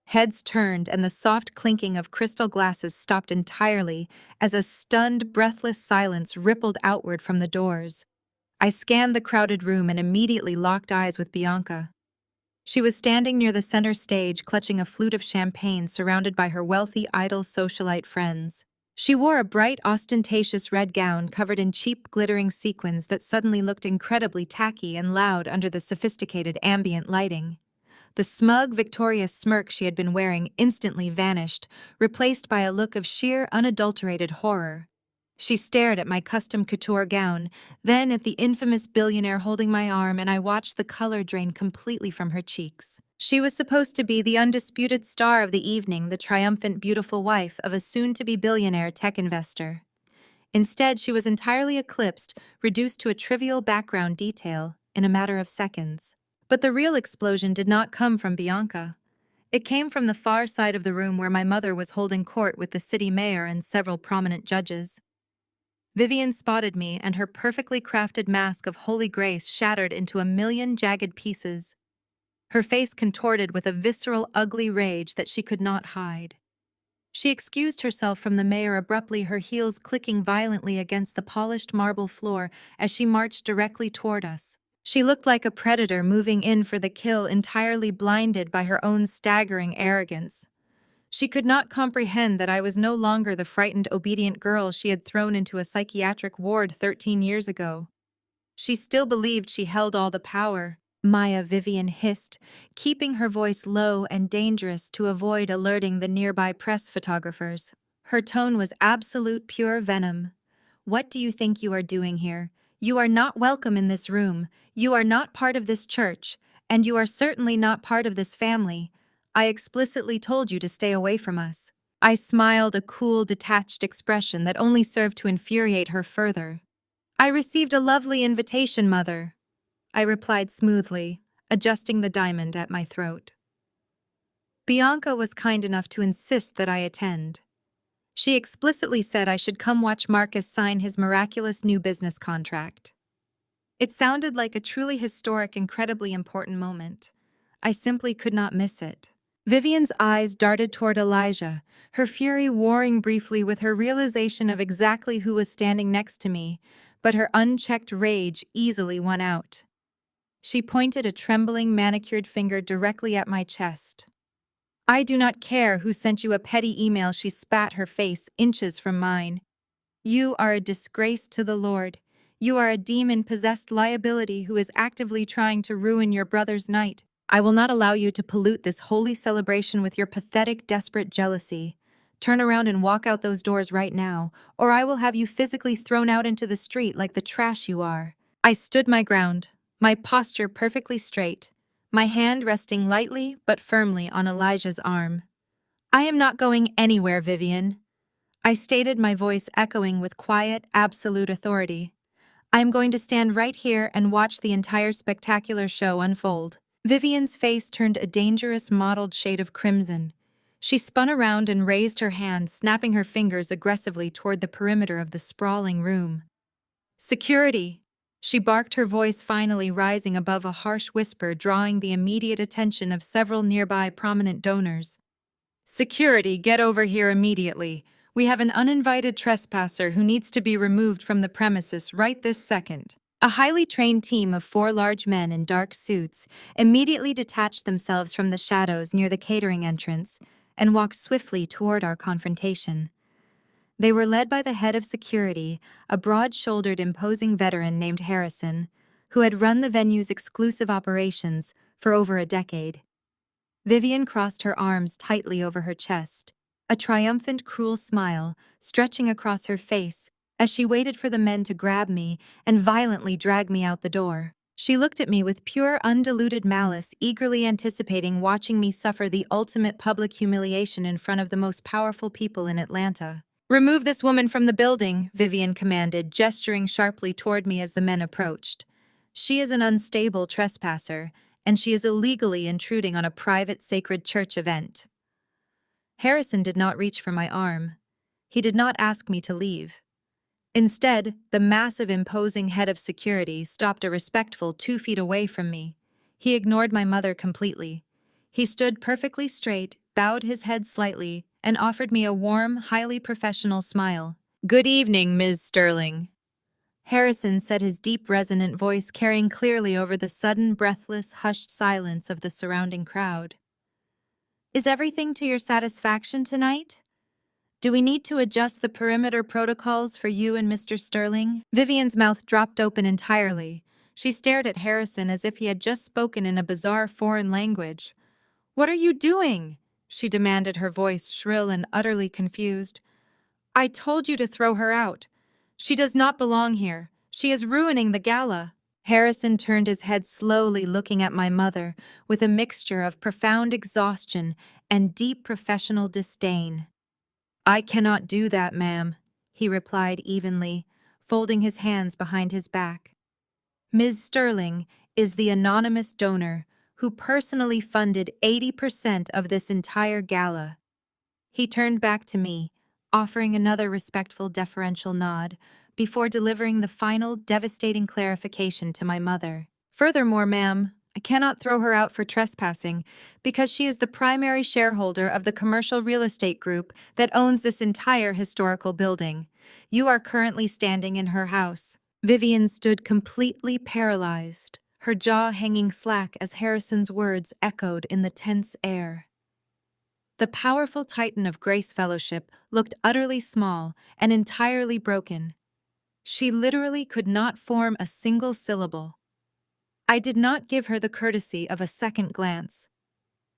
Heads turned and the soft clinking of crystal glasses stopped entirely as a stunned, breathless silence rippled outward from the doors. I scanned the crowded room and immediately locked eyes with Bianca. She was standing near the center stage, clutching a flute of champagne surrounded by her wealthy idol socialite friends. She wore a bright, ostentatious red gown covered in cheap, glittering sequins that suddenly looked incredibly tacky and loud under the sophisticated ambient lighting. The smug, victorious smirk she had been wearing instantly vanished, replaced by a look of sheer, unadulterated horror. She stared at my custom couture gown, then at the infamous billionaire holding my arm, and I watched the color drain completely from her cheeks. She was supposed to be the undisputed star of the evening, the triumphant, beautiful wife of a soon-to-be billionaire tech investor. Instead, she was entirely eclipsed, reduced to a trivial background detail, in a matter of seconds. But the real explosion did not come from Bianca. It came from the far side of the room where my mother was holding court with the city mayor and several prominent judges. Vivian spotted me, and her perfectly crafted mask of holy grace shattered into a million jagged pieces. Her face contorted with a visceral, ugly rage that she could not hide. She excused herself from the mayor abruptly, her heels clicking violently against the polished marble floor as she marched directly toward us. She looked like a predator moving in for the kill, entirely blinded by her own staggering arrogance. She could not comprehend that I was no longer the frightened, obedient girl she had thrown into a psychiatric ward 13 years ago. She still believed she held all the power. Maya, Vivian hissed, keeping her voice low and dangerous to avoid alerting the nearby press photographers. Her tone was absolute pure venom. What do you think you are doing here? You are not welcome in this room. You are not part of this church, and you are certainly not part of this family. I explicitly told you to stay away from us. I smiled, a cool, detached expression that only served to infuriate her further. I received a lovely invitation, Mother, I replied smoothly, adjusting the diamond at my throat. Bianca was kind enough to insist that I attend. She explicitly said I should come watch Marcus sign his miraculous new business contract. It sounded like a truly historic, incredibly important moment. I simply could not miss it. Vivian's eyes darted toward Elijah, her fury warring briefly with her realization of exactly who was standing next to me, but her unchecked rage easily won out. She pointed a trembling, manicured finger directly at my chest. I do not care who sent you a petty email, she spat, her face inches from mine. You are a disgrace to the Lord. You are a demon-possessed liability who is actively trying to ruin your brother's night. I will not allow you to pollute this holy celebration with your pathetic, desperate jealousy. Turn around and walk out those doors right now, or I will have you physically thrown out into the street like the trash you are. I stood my ground, my posture perfectly straight, my hand resting lightly but firmly on Elijah's arm. I am not going anywhere, Vivian, I stated, my voice echoing with quiet, absolute authority. I am going to stand right here and watch the entire spectacular show unfold. Vivian's face turned a dangerous mottled shade of crimson. She spun around and raised her hand, snapping her fingers aggressively toward the perimeter of the sprawling room. Security! She barked, her voice finally rising above a harsh whisper, drawing the immediate attention of several nearby prominent donors. Security, get over here immediately. We have an uninvited trespasser who needs to be removed from the premises right this second. A highly trained team of 4 large men in dark suits immediately detached themselves from the shadows near the catering entrance and walked swiftly toward our confrontation. They were led by the head of security, a broad-shouldered, imposing veteran named Harrison, who had run the venue's exclusive operations for over a decade. Vivian crossed her arms tightly over her chest, a triumphant, cruel smile stretching across her face as she waited for the men to grab me and violently drag me out the door. She looked at me with pure, undiluted malice, eagerly anticipating watching me suffer the ultimate public humiliation in front of the most powerful people in Atlanta. "Remove this woman from the building," Vivian commanded, gesturing sharply toward me as the men approached. "She is an unstable trespasser, and she is illegally intruding on a private sacred church event." Harrison did not reach for my arm. He did not ask me to leave. Instead, the massive, imposing head of security stopped a respectful 2 feet away from me. He ignored my mother completely. He stood perfectly straight, bowed his head slightly, and offered me a warm, highly professional smile. "Good evening, Ms. Sterling," Harrison said, his deep, resonant voice carrying clearly over the sudden, breathless, hushed silence of the surrounding crowd. "Is everything to your satisfaction tonight? Do we need to adjust the perimeter protocols for you and Mr. Sterling?" Vivian's mouth dropped open entirely. She stared at Harrison as if he had just spoken in a bizarre foreign language. "What are you doing?" she demanded, her voice shrill and utterly confused. "I told you to throw her out. She does not belong here. She is ruining the gala." Harrison turned his head slowly, looking at my mother with a mixture of profound exhaustion and deep professional disdain. "I cannot do that, ma'am," he replied evenly, folding his hands behind his back. "Ms. Sterling is the anonymous donor who personally funded 80% of this entire gala." He turned back to me, offering another respectful, deferential nod, before delivering the final, devastating clarification to my mother. "Furthermore, ma'am, I cannot throw her out for trespassing because she is the primary shareholder of the commercial real estate group that owns this entire historical building. You are currently standing in her house." Vivian stood completely paralyzed, her jaw hanging slack as Harrison's words echoed in the tense air. The powerful titan of Grace Fellowship looked utterly small and entirely broken. She literally could not form a single syllable. I did not give her the courtesy of a second glance.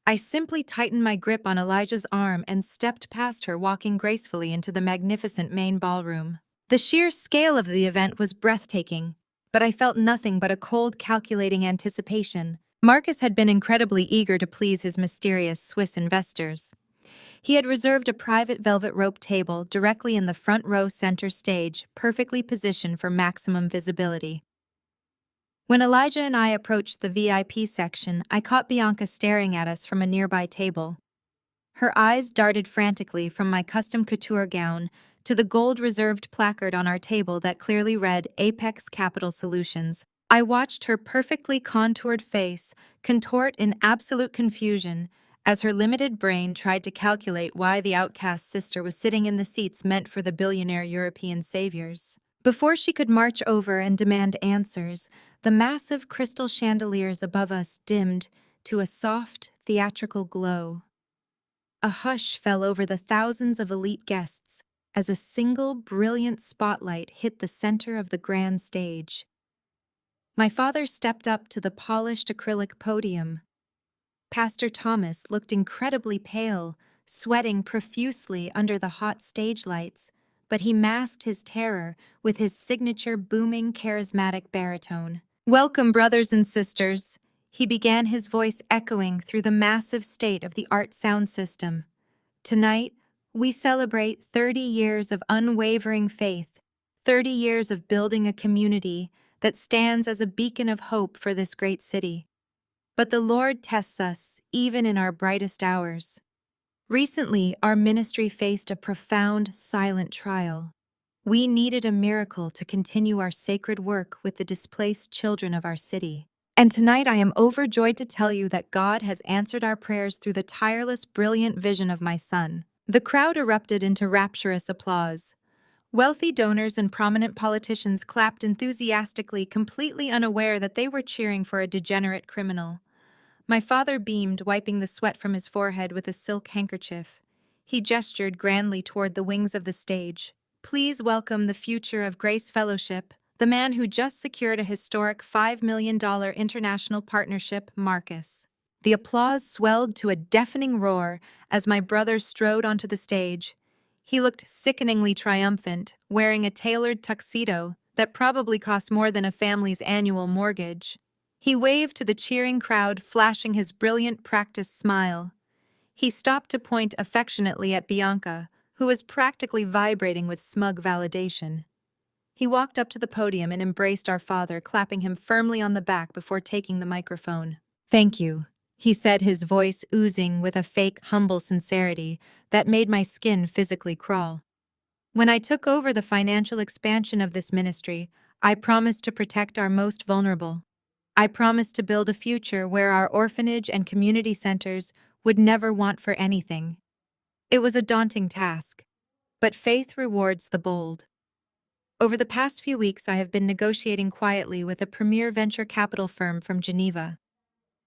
I simply tightened my grip on Elijah's arm and stepped past her, walking gracefully into the magnificent main ballroom. The sheer scale of the event was breathtaking, but I felt nothing but a cold, calculating anticipation. Marcus had been incredibly eager to please his mysterious Swiss investors. He had reserved a private velvet rope table directly in the front row center stage, perfectly positioned for maximum visibility. When Elijah and I approached the VIP section, I caught Bianca staring at us from a nearby table. Her eyes darted frantically from my custom couture gown to the gold-reserved placard on our table that clearly read Apex Capital Solutions. I watched her perfectly contoured face contort in absolute confusion as her limited brain tried to calculate why the outcast sister was sitting in the seats meant for the billionaire European saviors. Before she could march over and demand answers, the massive crystal chandeliers above us dimmed to a soft, theatrical glow. A hush fell over the thousands of elite guests as a single brilliant spotlight hit the center of the grand stage. My father stepped up to the polished acrylic podium. Pastor Thomas looked incredibly pale, sweating profusely under the hot stage lights, but he masked his terror with his signature booming, charismatic baritone. "Welcome, brothers and sisters," he began, his voice echoing through the massive state-of-the-art sound system. "Tonight, we celebrate 30 years of unwavering faith, 30 years of building a community that stands as a beacon of hope for this great city. But the Lord tests us even in our brightest hours. Recently, our ministry faced a profound, silent trial. We needed a miracle to continue our sacred work with the displaced children of our city. And tonight I am overjoyed to tell you that God has answered our prayers through the tireless, brilliant vision of my son." The crowd erupted into rapturous applause. Wealthy donors and prominent politicians clapped enthusiastically, completely unaware that they were cheering for a degenerate criminal. My father beamed, wiping the sweat from his forehead with a silk handkerchief. He gestured grandly toward the wings of the stage. "Please welcome the future of Grace Fellowship, the man who just secured a historic $5 million international partnership, Marcus." The applause swelled to a deafening roar as my brother strode onto the stage. He looked sickeningly triumphant, wearing a tailored tuxedo that probably cost more than a family's annual mortgage. He waved to the cheering crowd, flashing his brilliant, practiced smile. He stopped to point affectionately at Bianca, who was practically vibrating with smug validation. He walked up to the podium and embraced our father, clapping him firmly on the back before taking the microphone. "Thank you," he said, his voice oozing with a fake, humble sincerity that made my skin physically crawl. "When I took over the financial expansion of this ministry, I promised to protect our most vulnerable. I promised to build a future where our orphanage and community centers would never want for anything. It was a daunting task, but faith rewards the bold. Over the past few weeks, I have been negotiating quietly with a premier venture capital firm from Geneva.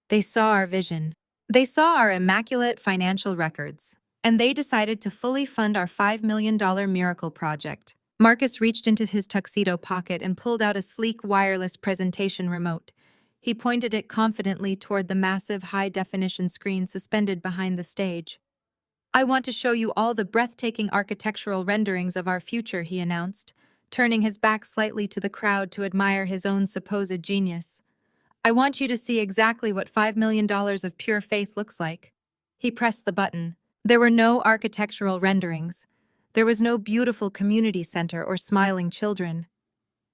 They saw our vision. They saw our immaculate financial records, and they decided to fully fund our $5 million miracle project." Marcus reached into his tuxedo pocket and pulled out a sleek wireless presentation remote. He pointed it confidently toward the massive high-definition screen suspended behind the stage. "I want to show you all the breathtaking architectural renderings of our future," he announced, turning his back slightly to the crowd to admire his own supposed genius. "I want you to see exactly what $5 million of pure faith looks like." He pressed the button. There were no architectural renderings. There was no beautiful community center or smiling children.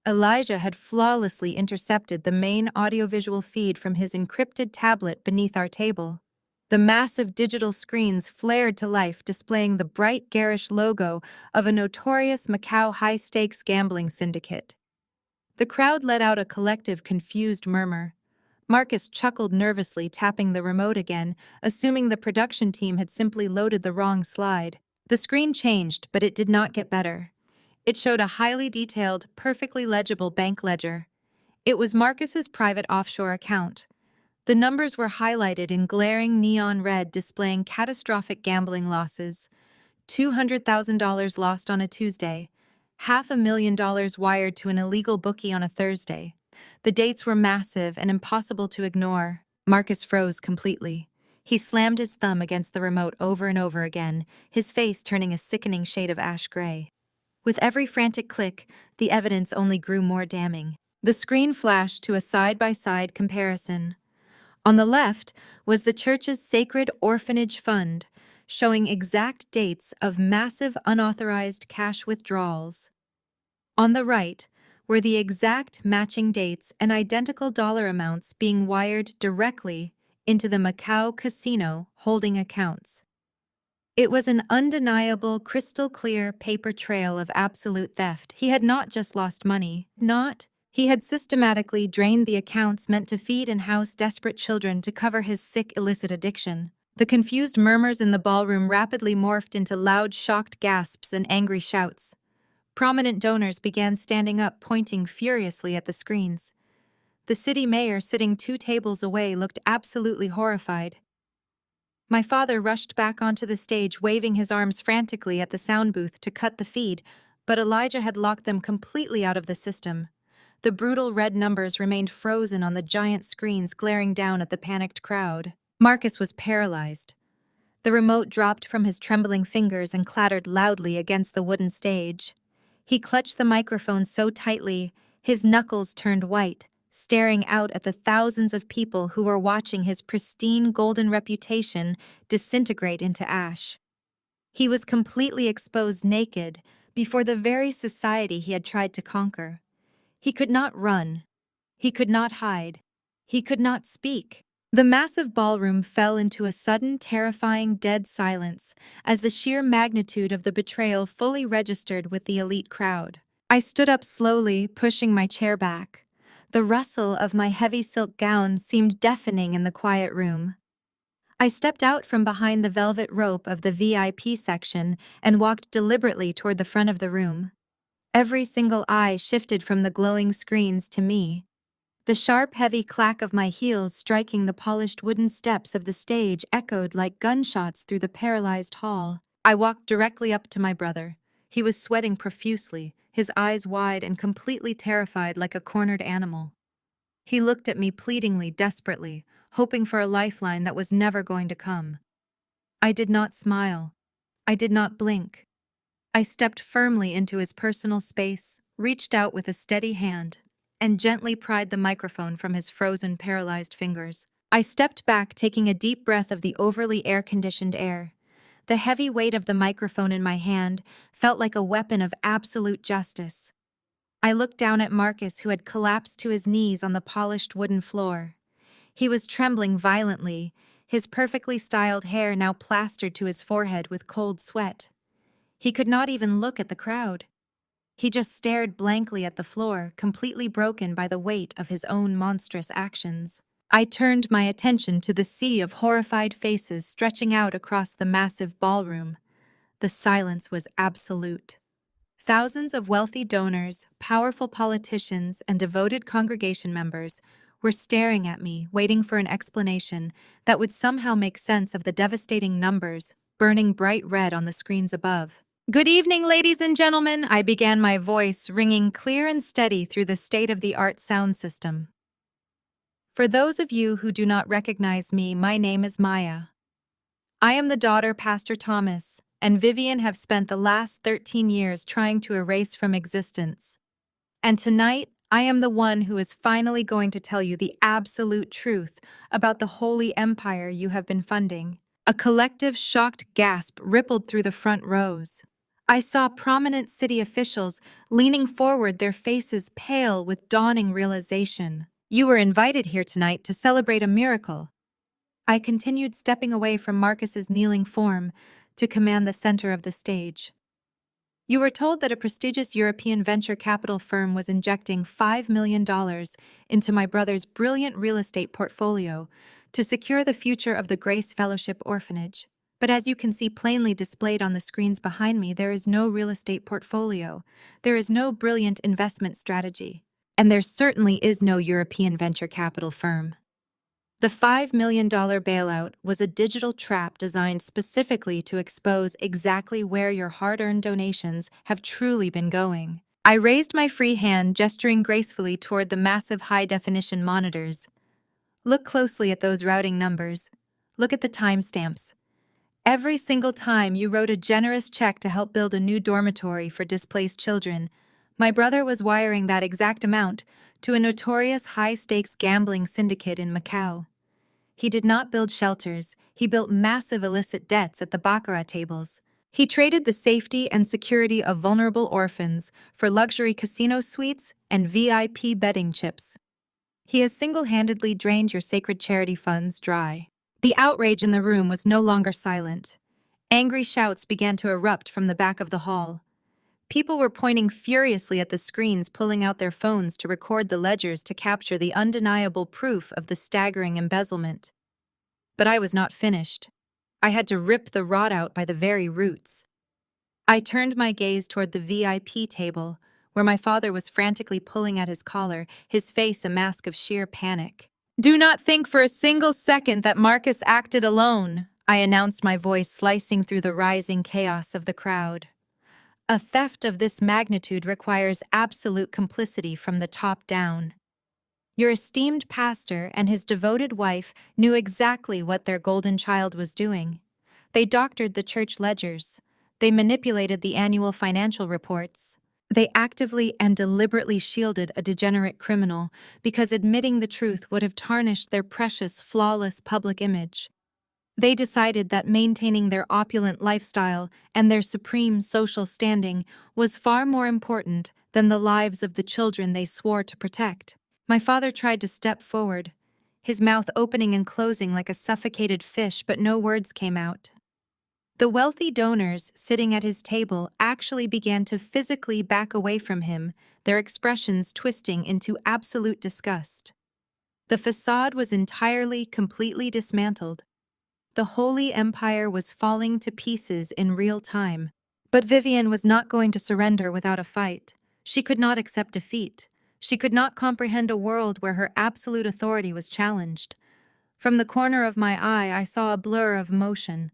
Elijah had flawlessly intercepted the main audiovisual feed from his encrypted tablet beneath our table. The massive digital screens flared to life, displaying the bright, garish logo of a notorious Macau high-stakes gambling syndicate. The crowd let out a collective, confused murmur. Marcus chuckled nervously, tapping the remote again, assuming the production team had simply loaded the wrong slide. The screen changed, but it did not get better. It showed a highly detailed, perfectly legible bank ledger. It was Marcus's private offshore account. The numbers were highlighted in glaring neon red, displaying catastrophic gambling losses. $200,000 lost on a Tuesday. $500,000 wired to an illegal bookie on a Thursday. The dates were massive and impossible to ignore. Marcus froze completely. He slammed his thumb against the remote over and over again, his face turning a sickening shade of ash gray. With every frantic click, the evidence only grew more damning. The screen flashed to a side-by-side comparison. On the left was the church's Sacred Orphanage Fund, showing exact dates of massive unauthorized cash withdrawals. On the right were the exact matching dates and identical dollar amounts being wired directly into the Macau casino holding accounts. It was an undeniable, crystal-clear paper trail of absolute theft. He had not just lost money, he had systematically drained the accounts meant to feed and house desperate children to cover his sick, illicit addiction. The confused murmurs in the ballroom rapidly morphed into loud, shocked gasps and angry shouts. Prominent donors began standing up, pointing furiously at the screens. The city mayor, sitting 2 tables away, looked absolutely horrified. My father rushed back onto the stage, waving his arms frantically at the sound booth to cut the feed, but Elijah had locked them completely out of the system. The brutal red numbers remained frozen on the giant screens, glaring down at the panicked crowd. Marcus was paralyzed. The remote dropped from his trembling fingers and clattered loudly against the wooden stage. He clutched the microphone so tightly, his knuckles turned white, staring out at the thousands of people who were watching his pristine golden reputation disintegrate into ash. He was completely exposed, naked, before the very society he had tried to conquer. He could not run. He could not hide. He could not speak. The massive ballroom fell into a sudden, terrifying, dead silence as the sheer magnitude of the betrayal fully registered with the elite crowd. I stood up slowly, pushing my chair back. The rustle of my heavy silk gown seemed deafening in the quiet room. I stepped out from behind the velvet rope of the VIP section and walked deliberately toward the front of the room. Every single eye shifted from the glowing screens to me. The sharp, heavy clack of my heels striking the polished wooden steps of the stage echoed like gunshots through the paralyzed hall. I walked directly up to my brother. He was sweating profusely, his eyes wide and completely terrified like a cornered animal. He looked at me pleadingly, desperately, hoping for a lifeline that was never going to come. I did not smile. I did not blink. I stepped firmly into his personal space, reached out with a steady hand, and gently pried the microphone from his frozen, paralyzed fingers. I stepped back, taking a deep breath of the overly air-conditioned air. The heavy weight of the microphone in my hand felt like a weapon of absolute justice. I looked down at Marcus, who had collapsed to his knees on the polished wooden floor. He was trembling violently, his perfectly styled hair now plastered to his forehead with cold sweat. He could not even look at the crowd. He just stared blankly at the floor, completely broken by the weight of his own monstrous actions. I turned my attention to the sea of horrified faces stretching out across the massive ballroom. The silence was absolute. Thousands of wealthy donors, powerful politicians, and devoted congregation members were staring at me, waiting for an explanation that would somehow make sense of the devastating numbers burning bright red on the screens above. "Good evening, ladies and gentlemen," I began, my voice ringing clear and steady through the state-of-the-art sound system. "For those of you who do not recognize me, my name is Maya. I am the daughter Pastor Thomas and Vivian have spent the last 13 years trying to erase from existence. And tonight, I am the one who is finally going to tell you the absolute truth about the holy empire you have been funding." A collective shocked gasp rippled through the front rows. I saw prominent city officials leaning forward, their faces pale with dawning realization. "You were invited here tonight to celebrate a miracle." I continued, stepping away from Marcus's kneeling form to command the center of the stage. "You were told that a prestigious European venture capital firm was injecting $5 million into my brother's brilliant real estate portfolio to secure the future of the Grace Fellowship Orphanage. But as you can see plainly displayed on the screens behind me, there is no real estate portfolio. There is no brilliant investment strategy. And there certainly is no European venture capital firm. The $5 million bailout was a digital trap designed specifically to expose exactly where your hard-earned donations have truly been going. I raised my free hand, gesturing gracefully toward the massive high-definition monitors. Look closely at those routing numbers. Look at the timestamps. Every single time you wrote a generous check to help build a new dormitory for displaced children, my brother was wiring that exact amount to a notorious high-stakes gambling syndicate in Macau. He did not build shelters, he built massive illicit debts at the baccarat tables. He traded the safety and security of vulnerable orphans for luxury casino suites and VIP betting chips. He has single-handedly drained your sacred charity funds dry. The outrage in the room was no longer silent. Angry shouts began to erupt from the back of the hall. People were pointing furiously at the screens, pulling out their phones to record the ledgers to capture the undeniable proof of the staggering embezzlement. But I was not finished. I had to rip the rot out by the very roots. I turned my gaze toward the VIP table, where my father was frantically pulling at his collar, his face a mask of sheer panic. "Do not think for a single second that Marcus acted alone," I announced, my voice slicing through the rising chaos of the crowd. A theft of this magnitude requires absolute complicity from the top down. Your esteemed pastor and his devoted wife knew exactly what their golden child was doing. They doctored the church ledgers. They manipulated the annual financial reports. They actively and deliberately shielded a degenerate criminal because admitting the truth would have tarnished their precious, flawless public image. They decided that maintaining their opulent lifestyle and their supreme social standing was far more important than the lives of the children they swore to protect. My father tried to step forward, his mouth opening and closing like a suffocated fish, but no words came out. The wealthy donors sitting at his table actually began to physically back away from him, their expressions twisting into absolute disgust. The facade was entirely, completely dismantled. The Holy Empire was falling to pieces in real time. But Vivian was not going to surrender without a fight. She could not accept defeat. She could not comprehend a world where her absolute authority was challenged. From the corner of my eye, I saw a blur of motion.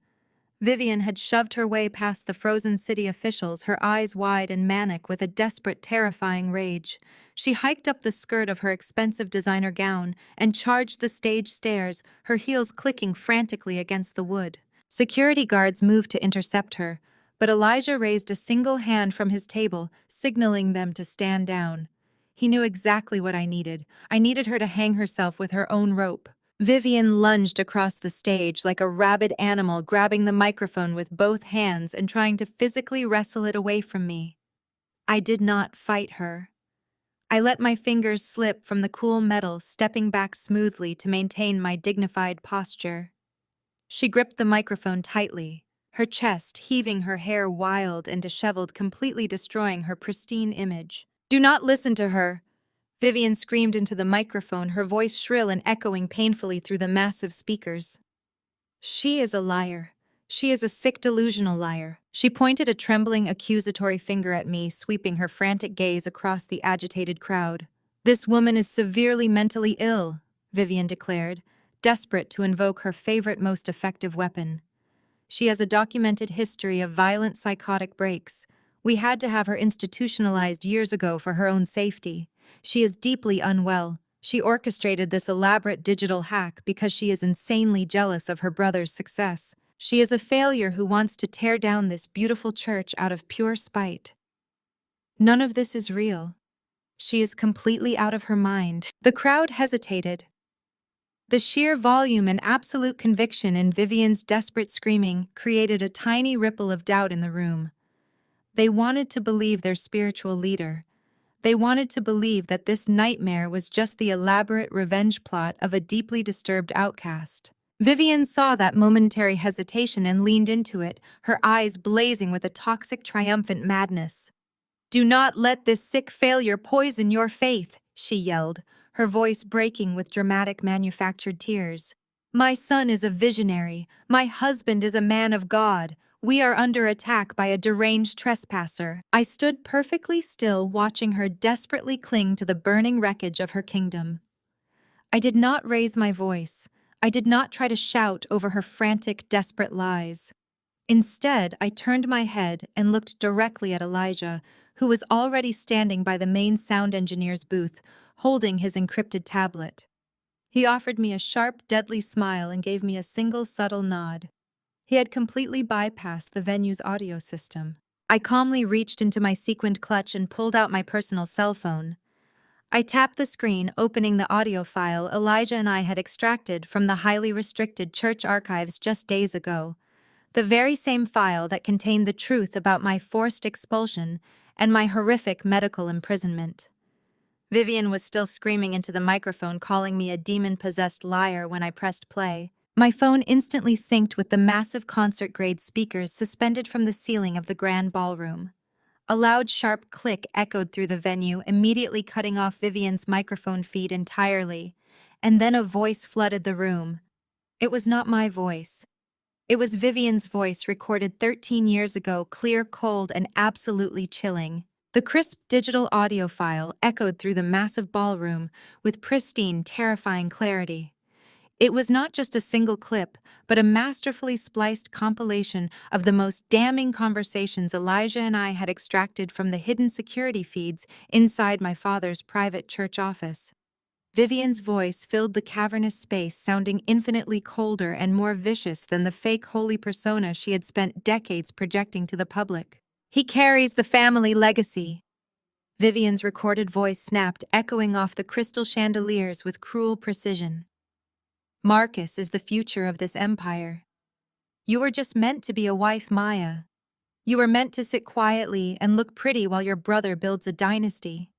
Vivian had shoved her way past the frozen city officials, her eyes wide and manic with a desperate, terrifying rage. She hiked up the skirt of her expensive designer gown and charged the stage stairs, her heels clicking frantically against the wood. Security guards moved to intercept her, but Elijah raised a single hand from his table, signaling them to stand down. He knew exactly what I needed. I needed her to hang herself with her own rope. Vivian lunged across the stage like a rabid animal, grabbing the microphone with both hands and trying to physically wrestle it away from me. I did not fight her. I let my fingers slip from the cool metal, stepping back smoothly to maintain my dignified posture. She gripped the microphone tightly, her chest heaving, her hair wild and disheveled, completely destroying her pristine image. "Do not listen to her!" Vivian screamed into the microphone, her voice shrill and echoing painfully through the massive speakers. "She is a liar. She is a sick, delusional liar." She pointed a trembling, accusatory finger at me, sweeping her frantic gaze across the agitated crowd. "This woman is severely mentally ill," Vivian declared, desperate to invoke her favorite, most effective weapon. "She has a documented history of violent psychotic breaks. We had to have her institutionalized years ago for her own safety. She is deeply unwell. She orchestrated this elaborate digital hack because she is insanely jealous of her brother's success. She is a failure who wants to tear down this beautiful church out of pure spite. None of this is real. She is completely out of her mind." The crowd hesitated. The sheer volume and absolute conviction in Vivian's desperate screaming created a tiny ripple of doubt in the room. They wanted to believe their spiritual leader. They wanted to believe that this nightmare was just the elaborate revenge plot of a deeply disturbed outcast. Vivian saw that momentary hesitation and leaned into it, her eyes blazing with a toxic, triumphant madness. "Do not let this sick failure poison your faith," she yelled, her voice breaking with dramatic manufactured tears. "My son is a visionary. My husband is a man of God. We are under attack by a deranged trespasser. I stood perfectly still, watching her desperately cling to the burning wreckage of her kingdom. I did not raise my voice. I did not try to shout over her frantic, desperate lies. Instead, I turned my head and looked directly at Elijah, who was already standing by the main sound engineer's booth, holding his encrypted tablet. He offered me a sharp, deadly smile and gave me a single subtle nod. He had completely bypassed the venue's audio system. I calmly reached into my sequined clutch and pulled out my personal cell phone. I tapped the screen, opening the audio file Elijah and I had extracted from the highly restricted church archives just days ago. The very same file that contained the truth about my forced expulsion and my horrific medical imprisonment. Vivian was still screaming into the microphone, calling me a demon-possessed liar when I pressed play. My phone instantly synced with the massive concert-grade speakers suspended from the ceiling of the grand ballroom. A loud, sharp click echoed through the venue, immediately cutting off Vivian's microphone feed entirely, and then a voice flooded the room. It was not my voice. It was Vivian's voice, recorded 13 years ago, clear, cold, and absolutely chilling. The crisp digital audio file echoed through the massive ballroom with pristine, terrifying clarity. It was not just a single clip, but a masterfully spliced compilation of the most damning conversations Elijah and I had extracted from the hidden security feeds inside my father's private church office. Vivian's voice filled the cavernous space, sounding infinitely colder and more vicious than the fake holy persona she had spent decades projecting to the public. "He carries the family legacy." Vivian's recorded voice snapped, echoing off the crystal chandeliers with cruel precision. "Marcus is the future of this empire. You were just meant to be a wife, Maya. You were meant to sit quietly and look pretty while your brother builds a dynasty.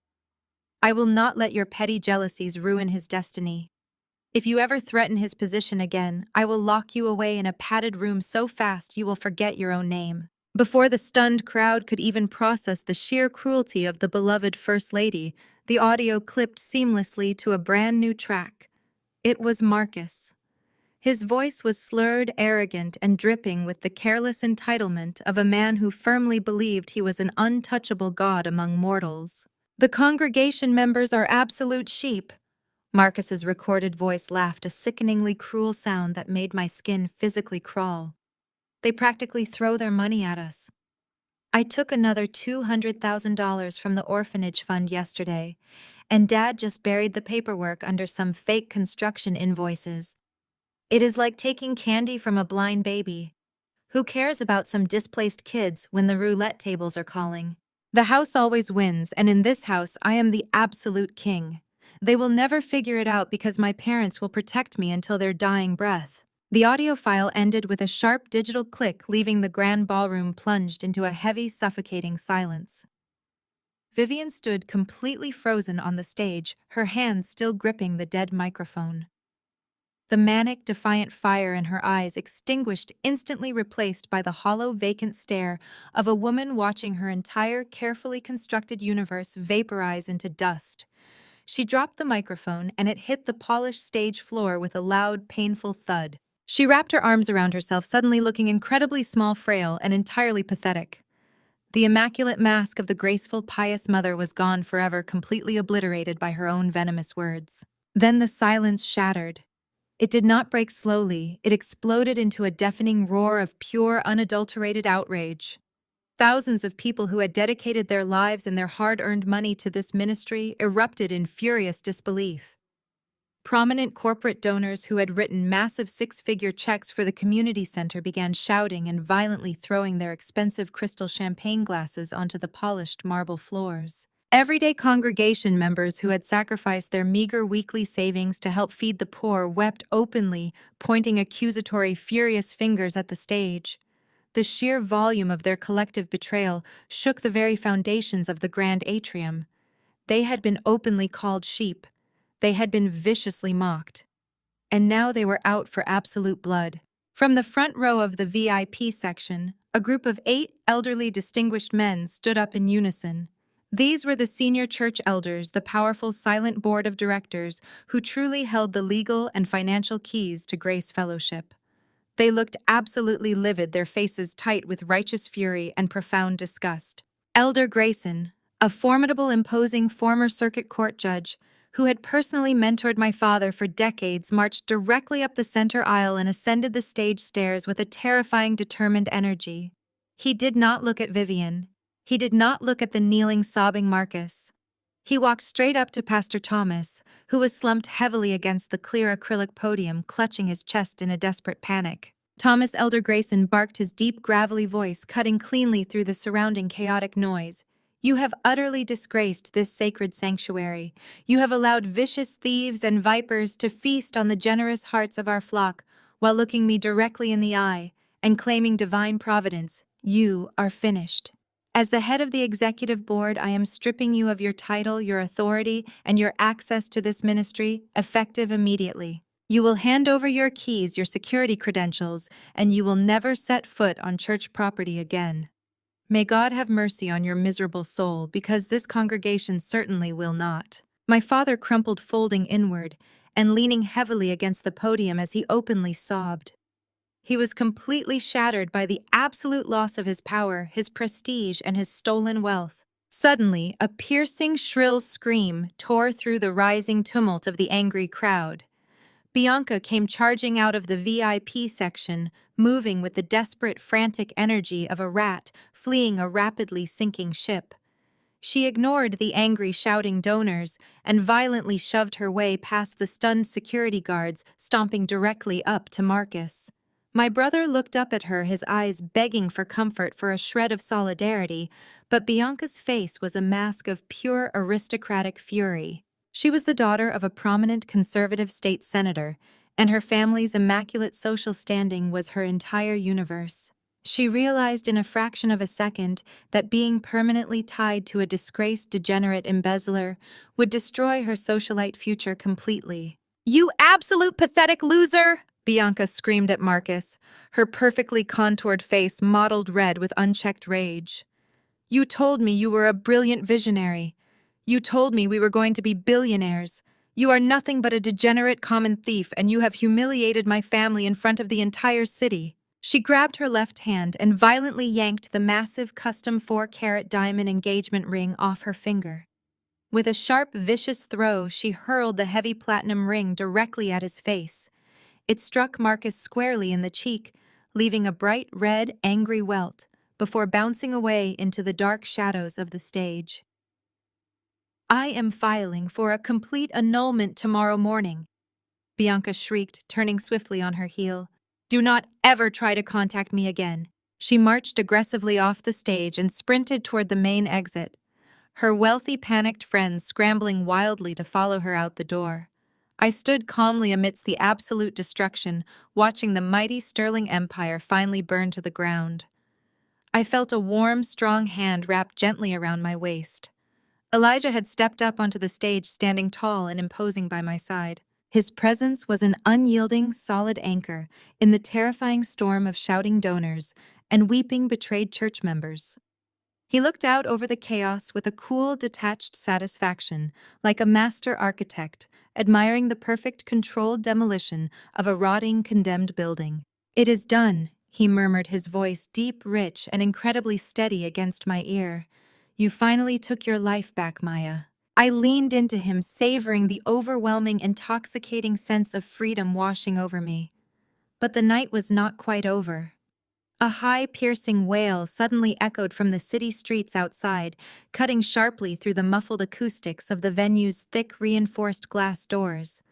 I will not let your petty jealousies ruin his destiny. If you ever threaten his position again, I will lock you away in a padded room so fast you will forget your own name." Before the stunned crowd could even process the sheer cruelty of the beloved First Lady, the audio clipped seamlessly to a brand new track. It was Marcus. His voice was slurred, arrogant, and dripping with the careless entitlement of a man who firmly believed he was an untouchable god among mortals. "The congregation members are absolute sheep." Marcus's recorded voice laughed, a sickeningly cruel sound that made my skin physically crawl. "They practically throw their money at us. I took another $200,000 from the orphanage fund yesterday, and Dad just buried the paperwork under some fake construction invoices. It is like taking candy from a blind baby. Who cares about some displaced kids when the roulette tables are calling? The house always wins, and in this house I am the absolute king. They will never figure it out because my parents will protect me until their dying breath." The audio file ended with a sharp digital click, leaving the grand ballroom plunged into a heavy, suffocating silence. Vivian stood completely frozen on the stage, her hands still gripping the dead microphone. The manic, defiant fire in her eyes extinguished, instantly replaced by the hollow, vacant stare of a woman watching her entire, carefully constructed universe vaporize into dust. She dropped the microphone, and it hit the polished stage floor with a loud, painful thud. She wrapped her arms around herself, suddenly looking incredibly small, frail, and entirely pathetic. The immaculate mask of the graceful, pious mother was gone forever, completely obliterated by her own venomous words. Then the silence shattered. It did not break slowly, it exploded into a deafening roar of pure, unadulterated outrage. Thousands of people who had dedicated their lives and their hard-earned money to this ministry erupted in furious disbelief. Prominent corporate donors who had written massive six-figure checks for the community center began shouting and violently throwing their expensive crystal champagne glasses onto the polished marble floors. Everyday congregation members who had sacrificed their meager weekly savings to help feed the poor wept openly, pointing accusatory, furious fingers at the stage. The sheer volume of their collective betrayal shook the very foundations of the grand atrium. They had been openly called sheep. They had been viciously mocked. And now they were out for absolute blood. From the front row of the VIP section, a group of 8 elderly, distinguished men stood up in unison. These were the senior church elders, the powerful, silent board of directors who truly held the legal and financial keys to Grace Fellowship. They looked absolutely livid, their faces tight with righteous fury and profound disgust. Elder Grayson, a formidable, imposing former circuit court judge who had personally mentored my father for decades, marched directly up the center aisle and ascended the stage stairs with a terrifying, determined energy. He did not look at Vivian. He did not look at the kneeling, sobbing Marcus. He walked straight up to Pastor Thomas, who was slumped heavily against the clear acrylic podium, clutching his chest in a desperate panic. Thomas Elder Grayson barked, his deep, gravelly voice cutting cleanly through the surrounding chaotic noise. "You have utterly disgraced this sacred sanctuary. You have allowed vicious thieves and vipers to feast on the generous hearts of our flock, while looking me directly in the eye and claiming divine providence. You are finished. As the head of the executive board, I am stripping you of your title, your authority, and your access to this ministry, effective immediately. You will hand over your keys, your security credentials, and you will never set foot on church property again. May God have mercy on your miserable soul, because this congregation certainly will not." My father crumpled, folding inward and leaning heavily against the podium as he openly sobbed. He was completely shattered by the absolute loss of his power, his prestige, and his stolen wealth. Suddenly, a piercing, shrill scream tore through the rising tumult of the angry crowd. Bianca came charging out of the VIP section, moving with the desperate, frantic energy of a rat fleeing a rapidly sinking ship. She ignored the angry, shouting donors and violently shoved her way past the stunned security guards, stomping directly up to Marcus. My brother looked up at her, his eyes begging for comfort, for a shred of solidarity, but Bianca's face was a mask of pure aristocratic fury. She was the daughter of a prominent conservative state senator, and her family's immaculate social standing was her entire universe. She realized in a fraction of a second that being permanently tied to a disgraced, degenerate embezzler would destroy her socialite future completely. "You absolute pathetic loser!" Bianca screamed at Marcus, her perfectly contoured face mottled red with unchecked rage. "You told me you were a brilliant visionary. You told me we were going to be billionaires. You are nothing but a degenerate common thief, and you have humiliated my family in front of the entire city." She grabbed her left hand and violently yanked the massive custom 4-carat diamond engagement ring off her finger. With a sharp, vicious throw, she hurled the heavy platinum ring directly at his face. It struck Marcus squarely in the cheek, leaving a bright red, angry welt, before bouncing away into the dark shadows of the stage. "I am filing for a complete annulment tomorrow morning," Bianca shrieked, turning swiftly on her heel. "Do not ever try to contact me again." She marched aggressively off the stage and sprinted toward the main exit, her wealthy, panicked friends scrambling wildly to follow her out the door. I stood calmly amidst the absolute destruction, watching the mighty Sterling Empire finally burn to the ground. I felt a warm, strong hand wrapped gently around my waist. Elijah had stepped up onto the stage, standing tall and imposing by my side. His presence was an unyielding, solid anchor in the terrifying storm of shouting donors and weeping, betrayed church members. He looked out over the chaos with a cool, detached satisfaction, like a master architect admiring the perfect, controlled demolition of a rotting, condemned building. "It is done," he murmured, his voice deep, rich, and incredibly steady against my ear. "You finally took your life back, Maya." I leaned into him, savoring the overwhelming, intoxicating sense of freedom washing over me. But the night was not quite over. A high, piercing wail suddenly echoed from the city streets outside, cutting sharply through the muffled acoustics of the venue's thick, reinforced glass doors.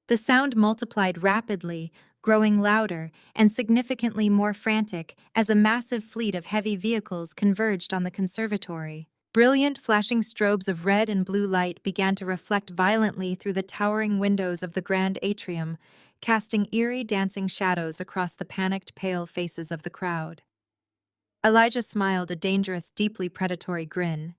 The sound multiplied rapidly, growing louder and significantly more frantic as a massive fleet of heavy vehicles converged on the conservatory. Brilliant, flashing strobes of red and blue light began to reflect violently through the towering windows of the grand atrium, casting eerie, dancing shadows across the panicked, pale faces of the crowd. Elijah smiled, a dangerous, deeply predatory grin.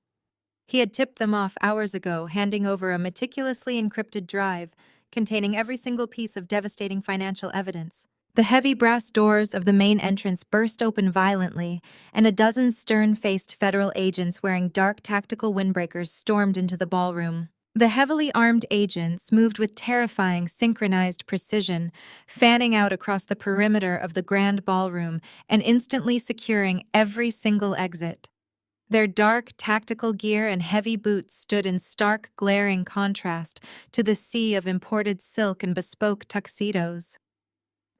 He had tipped them off hours ago, handing over a meticulously encrypted drive containing every single piece of devastating financial evidence. The heavy brass doors of the main entrance burst open violently, and a dozen stern-faced federal agents wearing dark tactical windbreakers stormed into the ballroom. The heavily armed agents moved with terrifying synchronized precision, fanning out across the perimeter of the grand ballroom and instantly securing every single exit. Their dark, tactical gear and heavy boots stood in stark, glaring contrast to the sea of imported silk and bespoke tuxedos.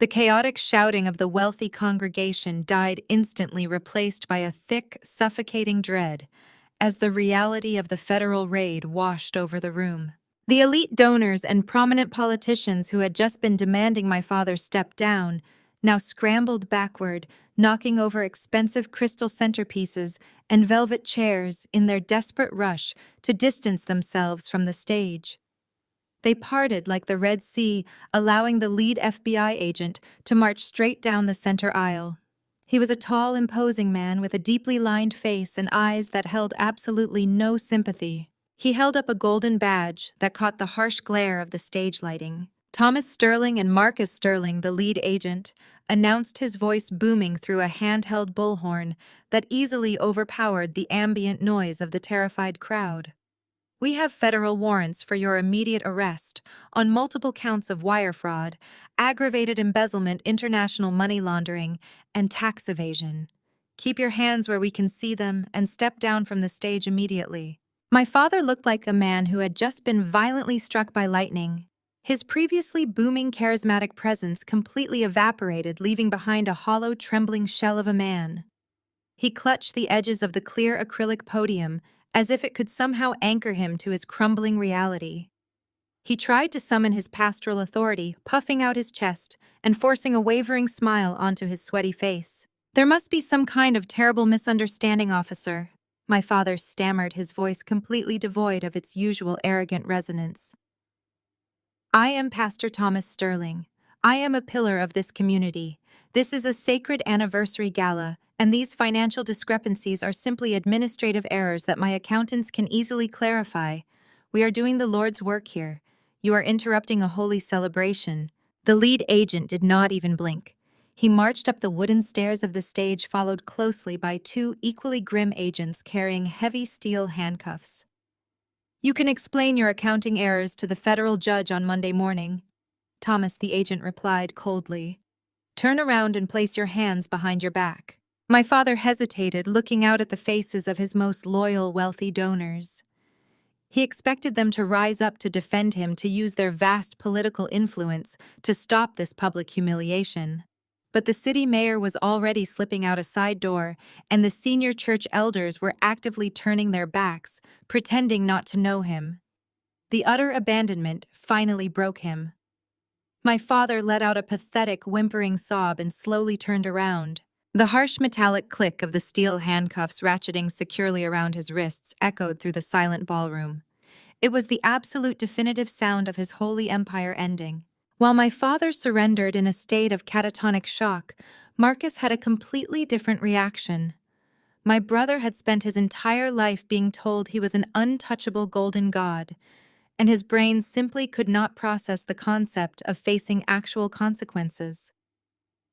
The chaotic shouting of the wealthy congregation died instantly, replaced by a thick, suffocating dread as the reality of the federal raid washed over the room. The elite donors and prominent politicians who had just been demanding my father step down now scrambled backward, knocking over expensive crystal centerpieces and velvet chairs in their desperate rush to distance themselves from the stage. They parted like the Red Sea, allowing the lead FBI agent to march straight down the center aisle. He was a tall, imposing man with a deeply lined face and eyes that held absolutely no sympathy. He held up a golden badge that caught the harsh glare of the stage lighting. Thomas Sterling and Marcus Sterling, the lead agent, announced, his voice booming through a handheld bullhorn that easily overpowered the ambient noise of the terrified crowd. "We have federal warrants for your immediate arrest on multiple counts of wire fraud, aggravated embezzlement, international money laundering, and tax evasion. Keep your hands where we can see them and step down from the stage immediately." My father looked like a man who had just been violently struck by lightning. His previously booming, charismatic presence completely evaporated, leaving behind a hollow, trembling shell of a man. He clutched the edges of the clear acrylic podium as if it could somehow anchor him to his crumbling reality. He tried to summon his pastoral authority, puffing out his chest and forcing a wavering smile onto his sweaty face. "There must be some kind of terrible misunderstanding, officer," my father stammered, his voice completely devoid of its usual arrogant resonance. "I am Pastor Thomas Sterling. I am a pillar of this community. This is a sacred anniversary gala, and these financial discrepancies are simply administrative errors that my accountants can easily clarify. We are doing the Lord's work here. You are interrupting a holy celebration." The lead agent did not even blink. He marched up the wooden stairs of the stage, followed closely by two equally grim agents carrying heavy steel handcuffs. "You can explain your accounting errors to the federal judge on Monday morning," Thomas the agent replied coldly. "Turn around and place your hands behind your back." My father hesitated, looking out at the faces of his most loyal, wealthy donors. He expected them to rise up to defend him, to use their vast political influence to stop this public humiliation. But the city mayor was already slipping out a side door, and the senior church elders were actively turning their backs, pretending not to know him. The utter abandonment finally broke him. My father let out a pathetic, whimpering sob and slowly turned around. The harsh metallic click of the steel handcuffs ratcheting securely around his wrists echoed through the silent ballroom. It was the absolute definitive sound of his holy empire ending. While my father surrendered in a state of catatonic shock, Marcus had a completely different reaction. My brother had spent his entire life being told he was an untouchable golden god, and his brain simply could not process the concept of facing actual consequences.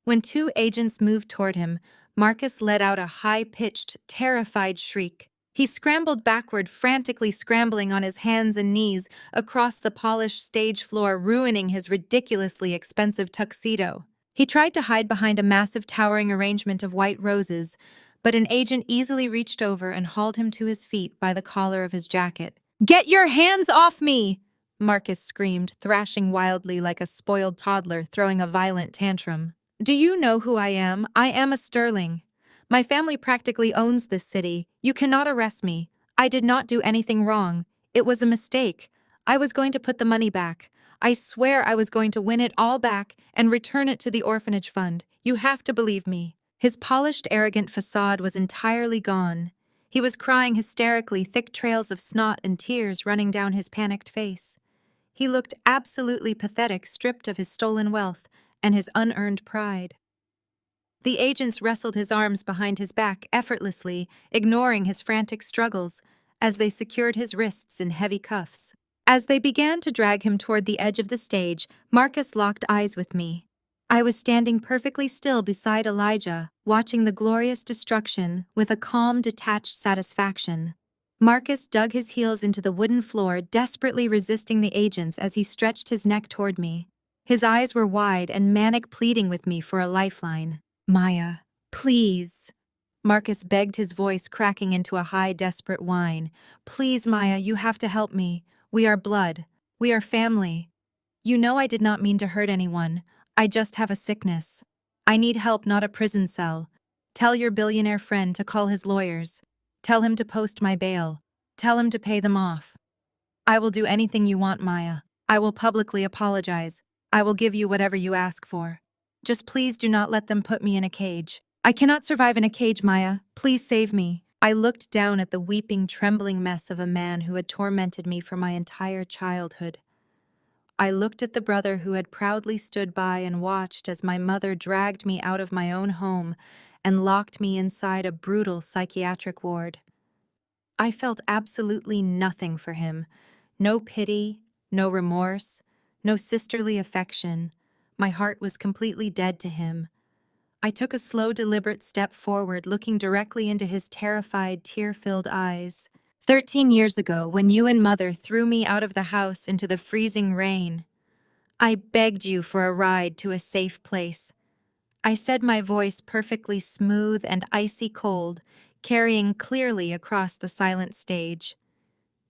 When two agents moved toward him, Marcus let out a high-pitched, terrified shriek. He scrambled backward, frantically scrambling on his hands and knees across the polished stage floor, ruining his ridiculously expensive tuxedo. He tried to hide behind a massive, towering arrangement of white roses, but an agent easily reached over and hauled him to his feet by the collar of his jacket. "Get your hands off me!" Marcus screamed, thrashing wildly like a spoiled toddler throwing a violent tantrum. "Do you know who I am? I am a Sterling. My family practically owns this city. You cannot arrest me. I did not do anything wrong. It was a mistake. I was going to put the money back. I swear I was going to win it all back and return it to the orphanage fund. You have to believe me." His polished, arrogant facade was entirely gone. He was crying hysterically, thick trails of snot and tears running down his panicked face. He looked absolutely pathetic, stripped of his stolen wealth and his unearned pride. The agents wrestled his arms behind his back effortlessly, ignoring his frantic struggles, as they secured his wrists in heavy cuffs. As they began to drag him toward the edge of the stage, Marcus locked eyes with me. I was standing perfectly still beside Elijah, watching the glorious destruction with a calm, detached satisfaction. Marcus dug his heels into the wooden floor, desperately resisting the agents as he stretched his neck toward me. His eyes were wide and manic, pleading with me for a lifeline. "Maya, please." Marcus begged, his voice cracking into a high, desperate whine. "Please, Maya, you have to help me. We are blood. We are family. You know I did not mean to hurt anyone. I just have a sickness. I need help, not a prison cell. Tell your billionaire friend to call his lawyers. Tell him to post my bail. Tell him to pay them off. I will do anything you want, Maya. I will publicly apologize. I will give you whatever you ask for. Just please do not let them put me in a cage. I cannot survive in a cage, Maya. Please save me." I looked down at the weeping, trembling mess of a man who had tormented me for my entire childhood. I looked at the brother who had proudly stood by and watched as my mother dragged me out of my own home and locked me inside a brutal psychiatric ward. I felt absolutely nothing for him. No pity, no remorse, no sisterly affection. My heart was completely dead to him. I took a slow, deliberate step forward, looking directly into his terrified, tear-filled eyes. 13 years ago, when you and Mother threw me out of the house into the freezing rain, I begged you for a ride to a safe place. I said, my voice perfectly smooth and icy cold, carrying clearly across the silent stage.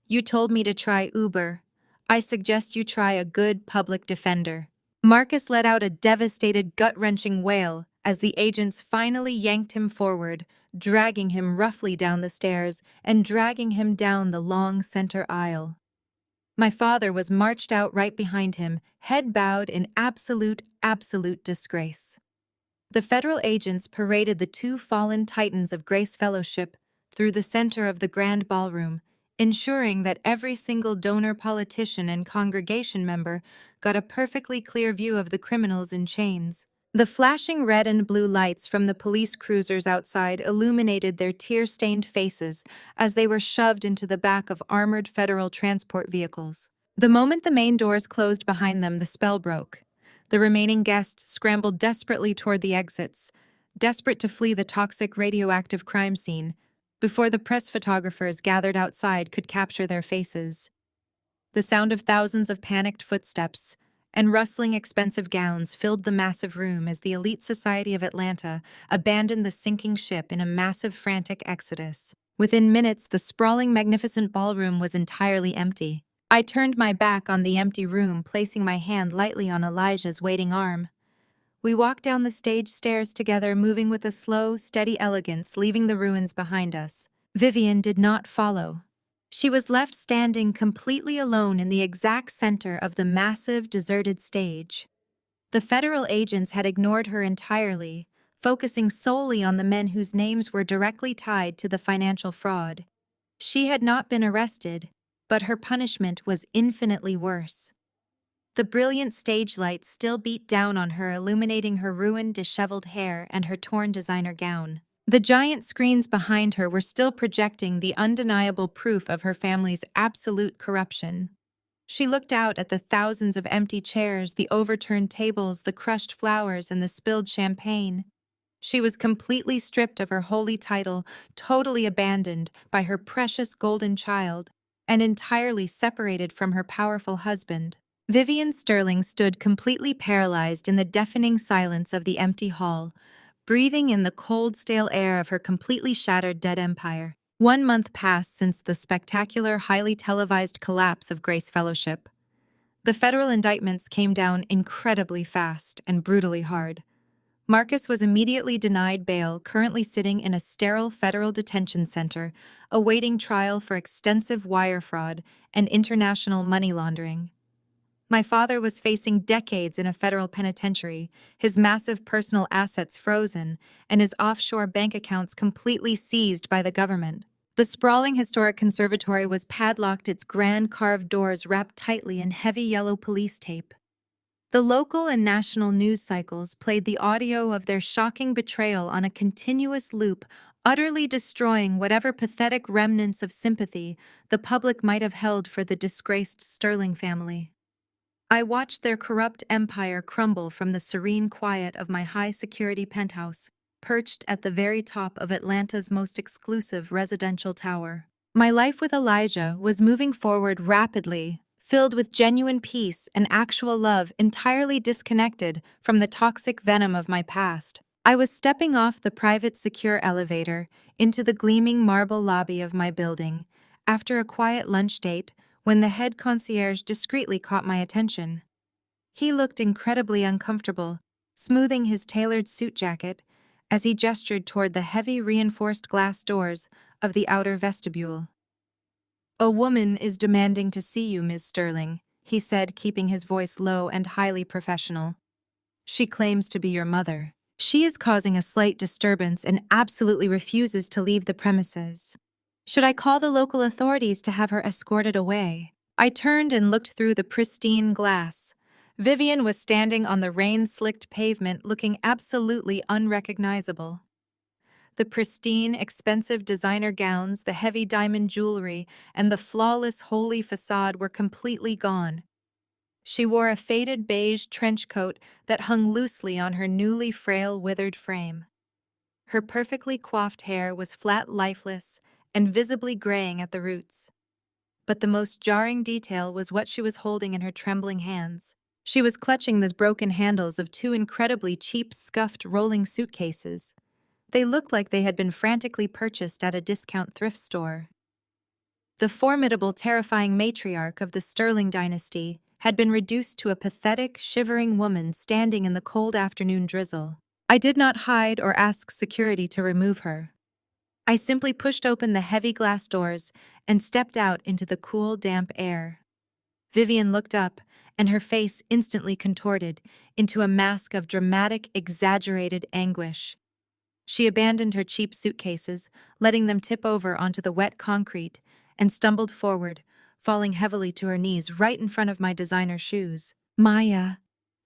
You told me to try Uber. I suggest you try a good public defender. Marcus let out a devastated, gut-wrenching wail as the agents finally yanked him forward, dragging him roughly down the stairs and dragging him down the long center aisle. My father was marched out right behind him, head bowed in absolute disgrace. The federal agents paraded the two fallen titans of Grace Fellowship through the center of the grand ballroom, ensuring that every single donor, politician, and congregation member got a perfectly clear view of the criminals in chains. The flashing red and blue lights from the police cruisers outside illuminated their tear-stained faces as they were shoved into the back of armored federal transport vehicles. The moment the main doors closed behind them, the spell broke. The remaining guests scrambled desperately toward the exits, desperate to flee the toxic radioactive crime scene, before the press photographers gathered outside could capture their faces. The sound of thousands of panicked footsteps and rustling expensive gowns filled the massive room as the elite society of Atlanta abandoned the sinking ship in a massive, frantic exodus. Within minutes, the sprawling, magnificent ballroom was entirely empty. I turned my back on the empty room, placing my hand lightly on Elijah's waiting arm. We walked down the stage stairs together, moving with a slow, steady elegance, leaving the ruins behind us. Vivian did not follow. She was left standing completely alone in the exact center of the massive, deserted stage. The federal agents had ignored her entirely, focusing solely on the men whose names were directly tied to the financial fraud. She had not been arrested, but her punishment was infinitely worse. The brilliant stage lights still beat down on her, illuminating her ruined, disheveled hair and her torn designer gown. The giant screens behind her were still projecting the undeniable proof of her family's absolute corruption. She looked out at the thousands of empty chairs, the overturned tables, the crushed flowers, and the spilled champagne. She was completely stripped of her holy title, totally abandoned by her precious golden child, and entirely separated from her powerful husband. Vivian Sterling stood completely paralyzed in the deafening silence of the empty hall, breathing in the cold, stale air of her completely shattered dead empire. 1 month passed since the spectacular, highly televised collapse of Grace Fellowship. The federal indictments came down incredibly fast and brutally hard. Marcus was immediately denied bail, currently sitting in a sterile federal detention center, awaiting trial for extensive wire fraud and international money laundering. My father was facing decades in a federal penitentiary, his massive personal assets frozen, and his offshore bank accounts completely seized by the government. The sprawling historic conservatory was padlocked, its grand carved doors wrapped tightly in heavy yellow police tape. The local and national news cycles played the audio of their shocking betrayal on a continuous loop, utterly destroying whatever pathetic remnants of sympathy the public might have held for the disgraced Sterling family. I watched their corrupt empire crumble from the serene quiet of my high-security penthouse, perched at the very top of Atlanta's most exclusive residential tower. My life with Elijah was moving forward rapidly, filled with genuine peace and actual love entirely disconnected from the toxic venom of my past. I was stepping off the private secure elevator into the gleaming marble lobby of my building after a quiet lunch date when the head concierge discreetly caught my attention. He looked incredibly uncomfortable, smoothing his tailored suit jacket as he gestured toward the heavy reinforced glass doors of the outer vestibule. "A woman is demanding to see you, Ms. Sterling," he said, keeping his voice low and highly professional. "She claims to be your mother. She is causing a slight disturbance and absolutely refuses to leave the premises. Should I call the local authorities to have her escorted away?" I turned and looked through the pristine glass. Vivian was standing on the rain-slicked pavement looking absolutely unrecognizable. The pristine, expensive designer gowns, the heavy diamond jewelry, and the flawless, holy facade were completely gone. She wore a faded beige trench coat that hung loosely on her newly frail, withered frame. Her perfectly coiffed hair was flat, lifeless, and visibly graying at the roots. But the most jarring detail was what she was holding in her trembling hands. She was clutching the broken handles of two incredibly cheap, scuffed rolling suitcases. They looked like they had been frantically purchased at a discount thrift store. The formidable, terrifying matriarch of the Sterling dynasty had been reduced to a pathetic, shivering woman standing in the cold afternoon drizzle. I did not hide or ask security to remove her. I simply pushed open the heavy glass doors and stepped out into the cool, damp air. Vivian looked up, and her face instantly contorted into a mask of dramatic, exaggerated anguish. She abandoned her cheap suitcases, letting them tip over onto the wet concrete, and stumbled forward, falling heavily to her knees right in front of my designer shoes. "Maya,"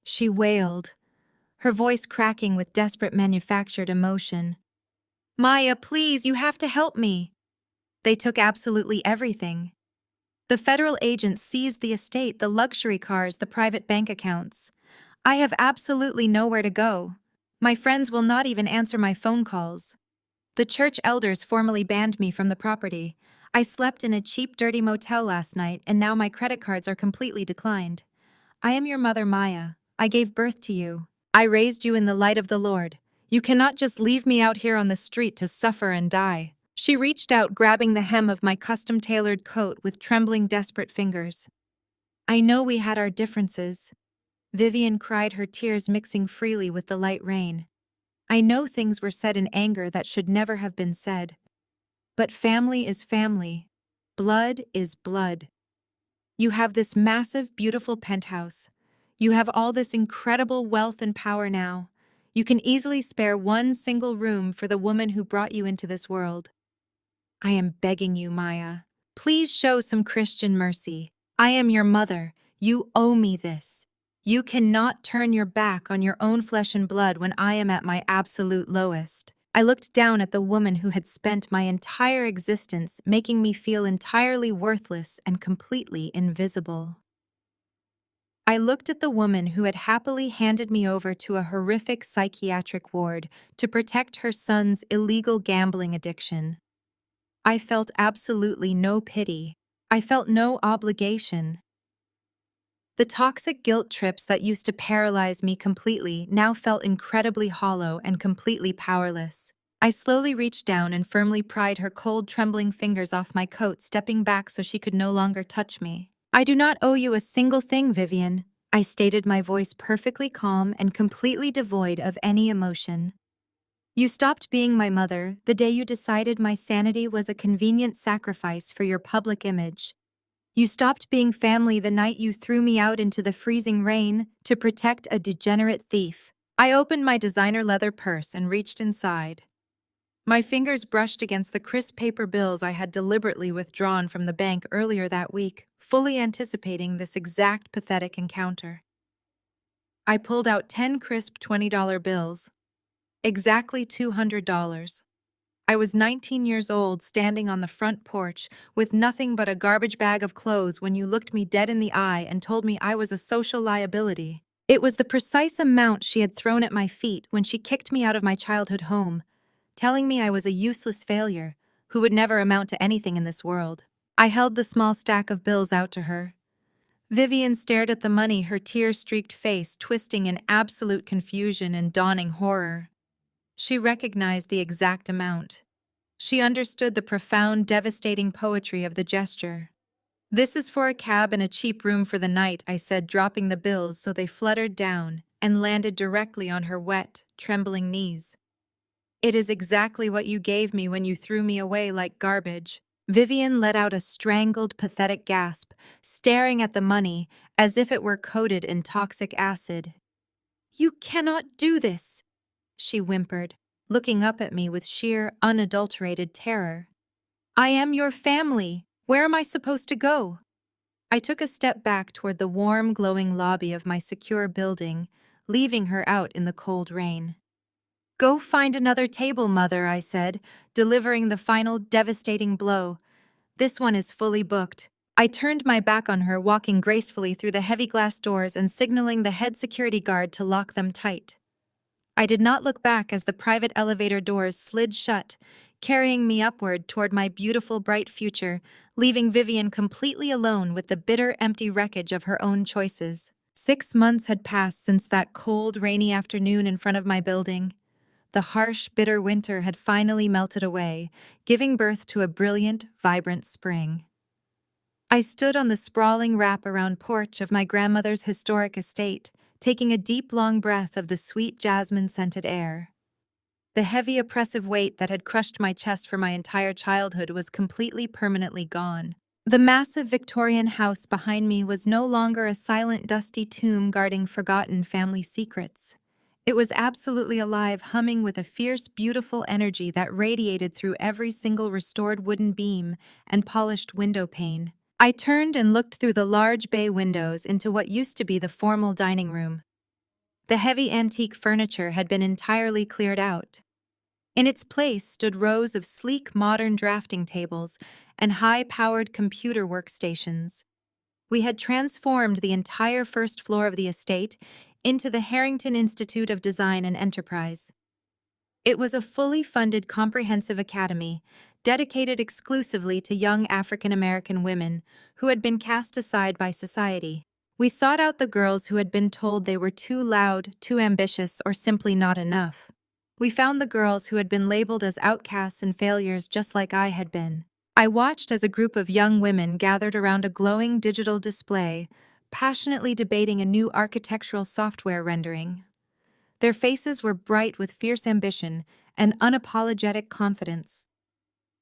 she wailed, her voice cracking with desperate manufactured emotion. "Maya, please, you have to help me." They took absolutely everything. The federal agents seized the estate, the luxury cars, the private bank accounts. I have absolutely nowhere to go. My friends will not even answer my phone calls. The church elders formally banned me from the property. I slept in a cheap, dirty motel last night, and now my credit cards are completely declined. I am your mother, Maya. I gave birth to you. I raised you in the light of the Lord. You cannot just leave me out here on the street to suffer and die." She reached out, grabbing the hem of my custom-tailored coat with trembling, desperate fingers. "I know we had our differences." Vivian cried, her tears mixing freely with the light rain. "I know things were said in anger that should never have been said. But family is family. Blood is blood. You have this massive, beautiful penthouse. You have all this incredible wealth and power now. You can easily spare one single room for the woman who brought you into this world. I am begging you, Maya. Please show some Christian mercy. I am your mother. You owe me this. You cannot turn your back on your own flesh and blood when I am at my absolute lowest." I looked down at the woman who had spent my entire existence making me feel entirely worthless and completely invisible. I looked at the woman who had happily handed me over to a horrific psychiatric ward to protect her son's illegal gambling addiction. I felt absolutely no pity. I felt no obligation. The toxic guilt trips that used to paralyze me completely now felt incredibly hollow and completely powerless. I slowly reached down and firmly pried her cold, trembling fingers off my coat, stepping back so she could no longer touch me. "I do not owe you a single thing, Vivian," I stated, my voice perfectly calm and completely devoid of any emotion. "You stopped being my mother the day you decided my sanity was a convenient sacrifice for your public image. You stopped being family the night you threw me out into the freezing rain to protect a degenerate thief." I opened my designer leather purse and reached inside. My fingers brushed against the crisp paper bills I had deliberately withdrawn from the bank earlier that week, fully anticipating this exact pathetic encounter. I pulled out 10 crisp $20 bills. Exactly $200. I was 19 years old, standing on the front porch with nothing but a garbage bag of clothes when you looked me dead in the eye and told me I was a social liability. It was the precise amount she had thrown at my feet when she kicked me out of my childhood home, telling me I was a useless failure who would never amount to anything in this world. I held the small stack of bills out to her. Vivian stared at the money, her tear-streaked face twisting in absolute confusion and dawning horror. She recognized the exact amount. She understood the profound, devastating poetry of the gesture. "This is for a cab and a cheap room for the night," I said, dropping the bills so they fluttered down and landed directly on her wet, trembling knees. "It is exactly what you gave me when you threw me away like garbage." Vivian let out a strangled, pathetic gasp, staring at the money as if it were coated in toxic acid. "You cannot do this," she whimpered, looking up at me with sheer, unadulterated terror. "I am your family. Where am I supposed to go?" I took a step back toward the warm, glowing lobby of my secure building, leaving her out in the cold rain. "Go find another table, Mother," I said, delivering the final devastating blow. "This one is fully booked." I turned my back on her, walking gracefully through the heavy glass doors and signaling the head security guard to lock them tight. I did not look back as the private elevator doors slid shut, carrying me upward toward my beautiful, bright future, leaving Vivian completely alone with the bitter, empty wreckage of her own choices. 6 months had passed since that cold, rainy afternoon in front of my building. The harsh, bitter winter had finally melted away, giving birth to a brilliant, vibrant spring. I stood on the sprawling wrap-around porch of my grandmother's historic estate, taking a deep, long breath of the sweet jasmine-scented air. The heavy, oppressive weight that had crushed my chest for my entire childhood was completely, permanently gone. The massive Victorian house behind me was no longer a silent, dusty tomb guarding forgotten family secrets. It was absolutely alive, humming with a fierce, beautiful energy that radiated through every single restored wooden beam and polished window pane. I turned and looked through the large bay windows into what used to be the formal dining room. The heavy antique furniture had been entirely cleared out. In its place stood rows of sleek, modern drafting tables and high-powered computer workstations. We had transformed the entire first floor of the estate into the Harrington Institute of Design and Enterprise. It was a fully funded comprehensive academy dedicated exclusively to young African-American women who had been cast aside by society. We sought out the girls who had been told they were too loud, too ambitious, or simply not enough. We found the girls who had been labeled as outcasts and failures just like I had been. I watched as a group of young women gathered around a glowing digital display, passionately debating a new architectural software rendering. Their faces were bright with fierce ambition and unapologetic confidence.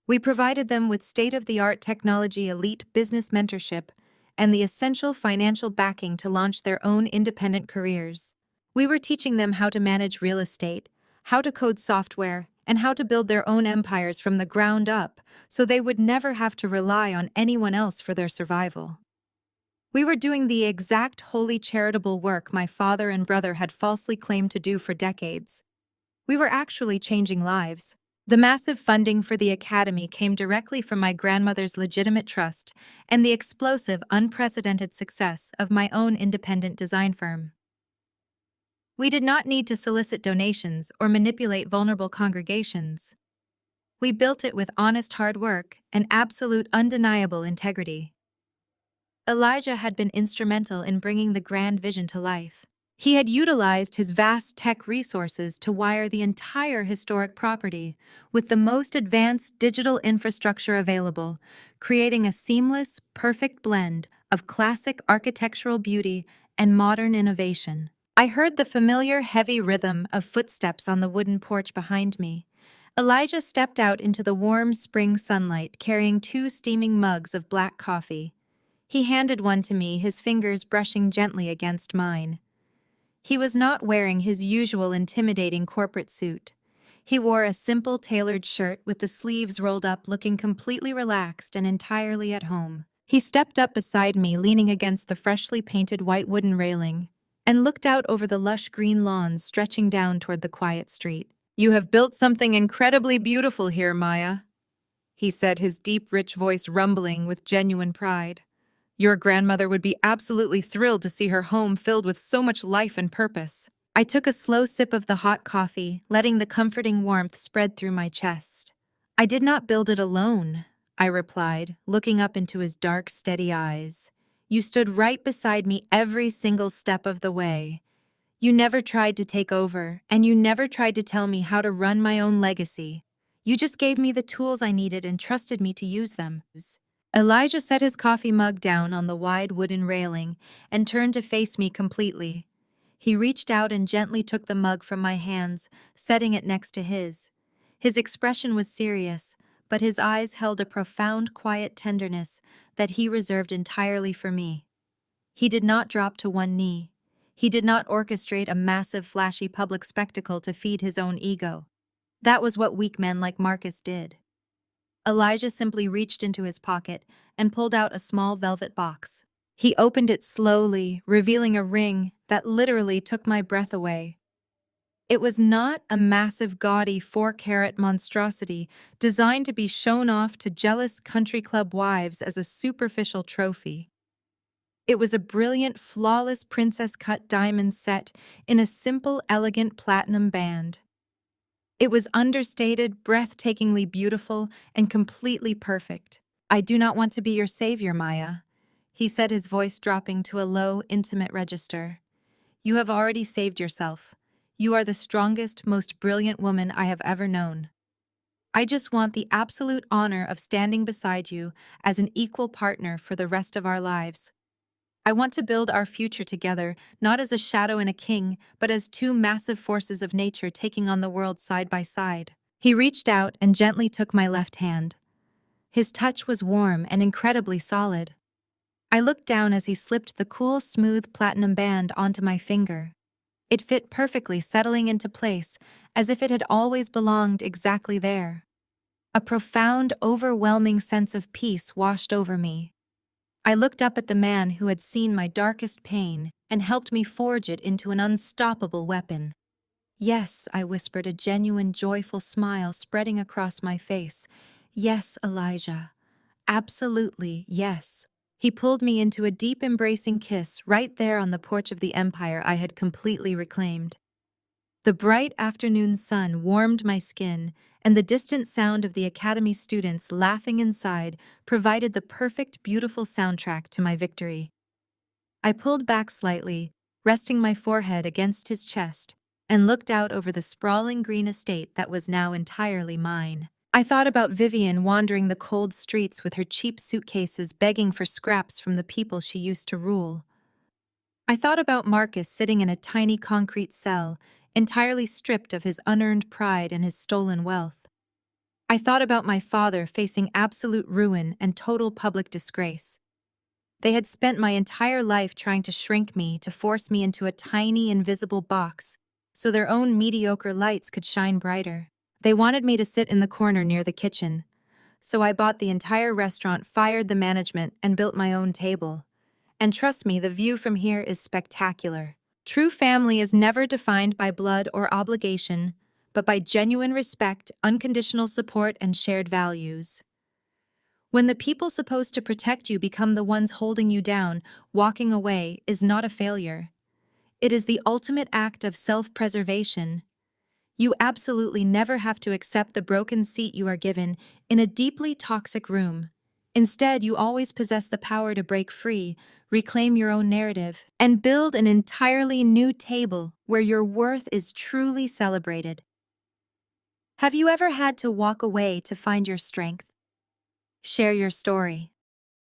We provided them with state-of-the-art technology, elite business mentorship, and the essential financial backing to launch their own independent careers. We were teaching them how to manage real estate, how to code software, and how to build their own empires from the ground up so they would never have to rely on anyone else for their survival. We were doing the exact holy charitable work my father and brother had falsely claimed to do for decades. We were actually changing lives. The massive funding for the academy came directly from my grandmother's legitimate trust and the explosive, unprecedented success of my own independent design firm. We did not need to solicit donations or manipulate vulnerable congregations. We built it with honest hard work and absolute undeniable integrity. Elijah had been instrumental in bringing the grand vision to life. He had utilized his vast tech resources to wire the entire historic property with the most advanced digital infrastructure available, creating a seamless, perfect blend of classic architectural beauty and modern innovation. I heard the familiar heavy rhythm of footsteps on the wooden porch behind me. Elijah stepped out into the warm spring sunlight carrying 2 steaming mugs of black coffee. He handed one to me, his fingers brushing gently against mine. He was not wearing his usual intimidating corporate suit. He wore a simple tailored shirt with the sleeves rolled up, looking completely relaxed and entirely at home. He stepped up beside me, leaning against the freshly painted white wooden railing, and looked out over the lush green lawns stretching down toward the quiet street. "You have built something incredibly beautiful here, Maya," he said, his deep, rich voice rumbling with genuine pride. "Your grandmother would be absolutely thrilled to see her home filled with so much life and purpose." I took a slow sip of the hot coffee, letting the comforting warmth spread through my chest. I did not build it alone, I replied, looking up into his dark, steady eyes. You stood right beside me every single step of the way. You never tried to take over, and you never tried to tell me how to run my own legacy. You just gave me the tools I needed and trusted me to use them. Elijah set his coffee mug down on the wide wooden railing and turned to face me completely. He reached out and gently took the mug from my hands, setting it next to his. His expression was serious, but his eyes held a profound, quiet tenderness that he reserved entirely for me. He did not drop to one knee. He did not orchestrate a massive, flashy public spectacle to feed his own ego. That was what weak men like Marcus did. Elijah simply reached into his pocket and pulled out a small velvet box. He opened it slowly, revealing a ring that literally took my breath away. It was not a massive, gaudy 4-carat monstrosity designed to be shown off to jealous country club wives as a superficial trophy. It was a brilliant, flawless princess-cut diamond set in a simple, elegant platinum band. It was understated, breathtakingly beautiful, and completely perfect. I do not want to be your savior, Maya, he said, his voice dropping to a low, intimate register. You have already saved yourself. You are the strongest, most brilliant woman I have ever known. I just want the absolute honor of standing beside you as an equal partner for the rest of our lives. I want to build our future together, not as a shadow and a king, but as two massive forces of nature taking on the world side by side. He reached out and gently took my left hand. His touch was warm and incredibly solid. I looked down as he slipped the cool, smooth platinum band onto my finger. It fit perfectly, settling into place, as if it had always belonged exactly there. A profound, overwhelming sense of peace washed over me. I looked up at the man who had seen my darkest pain and helped me forge it into an unstoppable weapon. Yes, I whispered, a genuine, joyful smile spreading across my face. Yes, Elijah. Absolutely, yes. He pulled me into a deep, embracing kiss right there on the porch of the empire I had completely reclaimed. The bright afternoon sun warmed my skin, and the distant sound of the academy students laughing inside provided the perfect, beautiful soundtrack to my victory. I pulled back slightly, resting my forehead against his chest, and looked out over the sprawling green estate that was now entirely mine. I thought about Vivian wandering the cold streets with her cheap suitcases begging for scraps from the people she used to rule. I thought about Marcus sitting in a tiny concrete cell, entirely stripped of his unearned pride and his stolen wealth. I thought about my father facing absolute ruin and total public disgrace. They had spent my entire life trying to shrink me, to force me into a tiny, invisible box, so their own mediocre lights could shine brighter. They wanted me to sit in the corner near the kitchen, so I bought the entire restaurant, fired the management, and built my own table. And trust me, the view from here is spectacular. True family is never defined by blood or obligation, but by genuine respect, unconditional support, and shared values. When the people supposed to protect you become the ones holding you down, walking away is not a failure. It is the ultimate act of self-preservation. You absolutely never have to accept the broken seat you are given in a deeply toxic room. Instead, you always possess the power to break free, reclaim your own narrative, and build an entirely new table where your worth is truly celebrated. Have you ever had to walk away to find your strength? Share your story.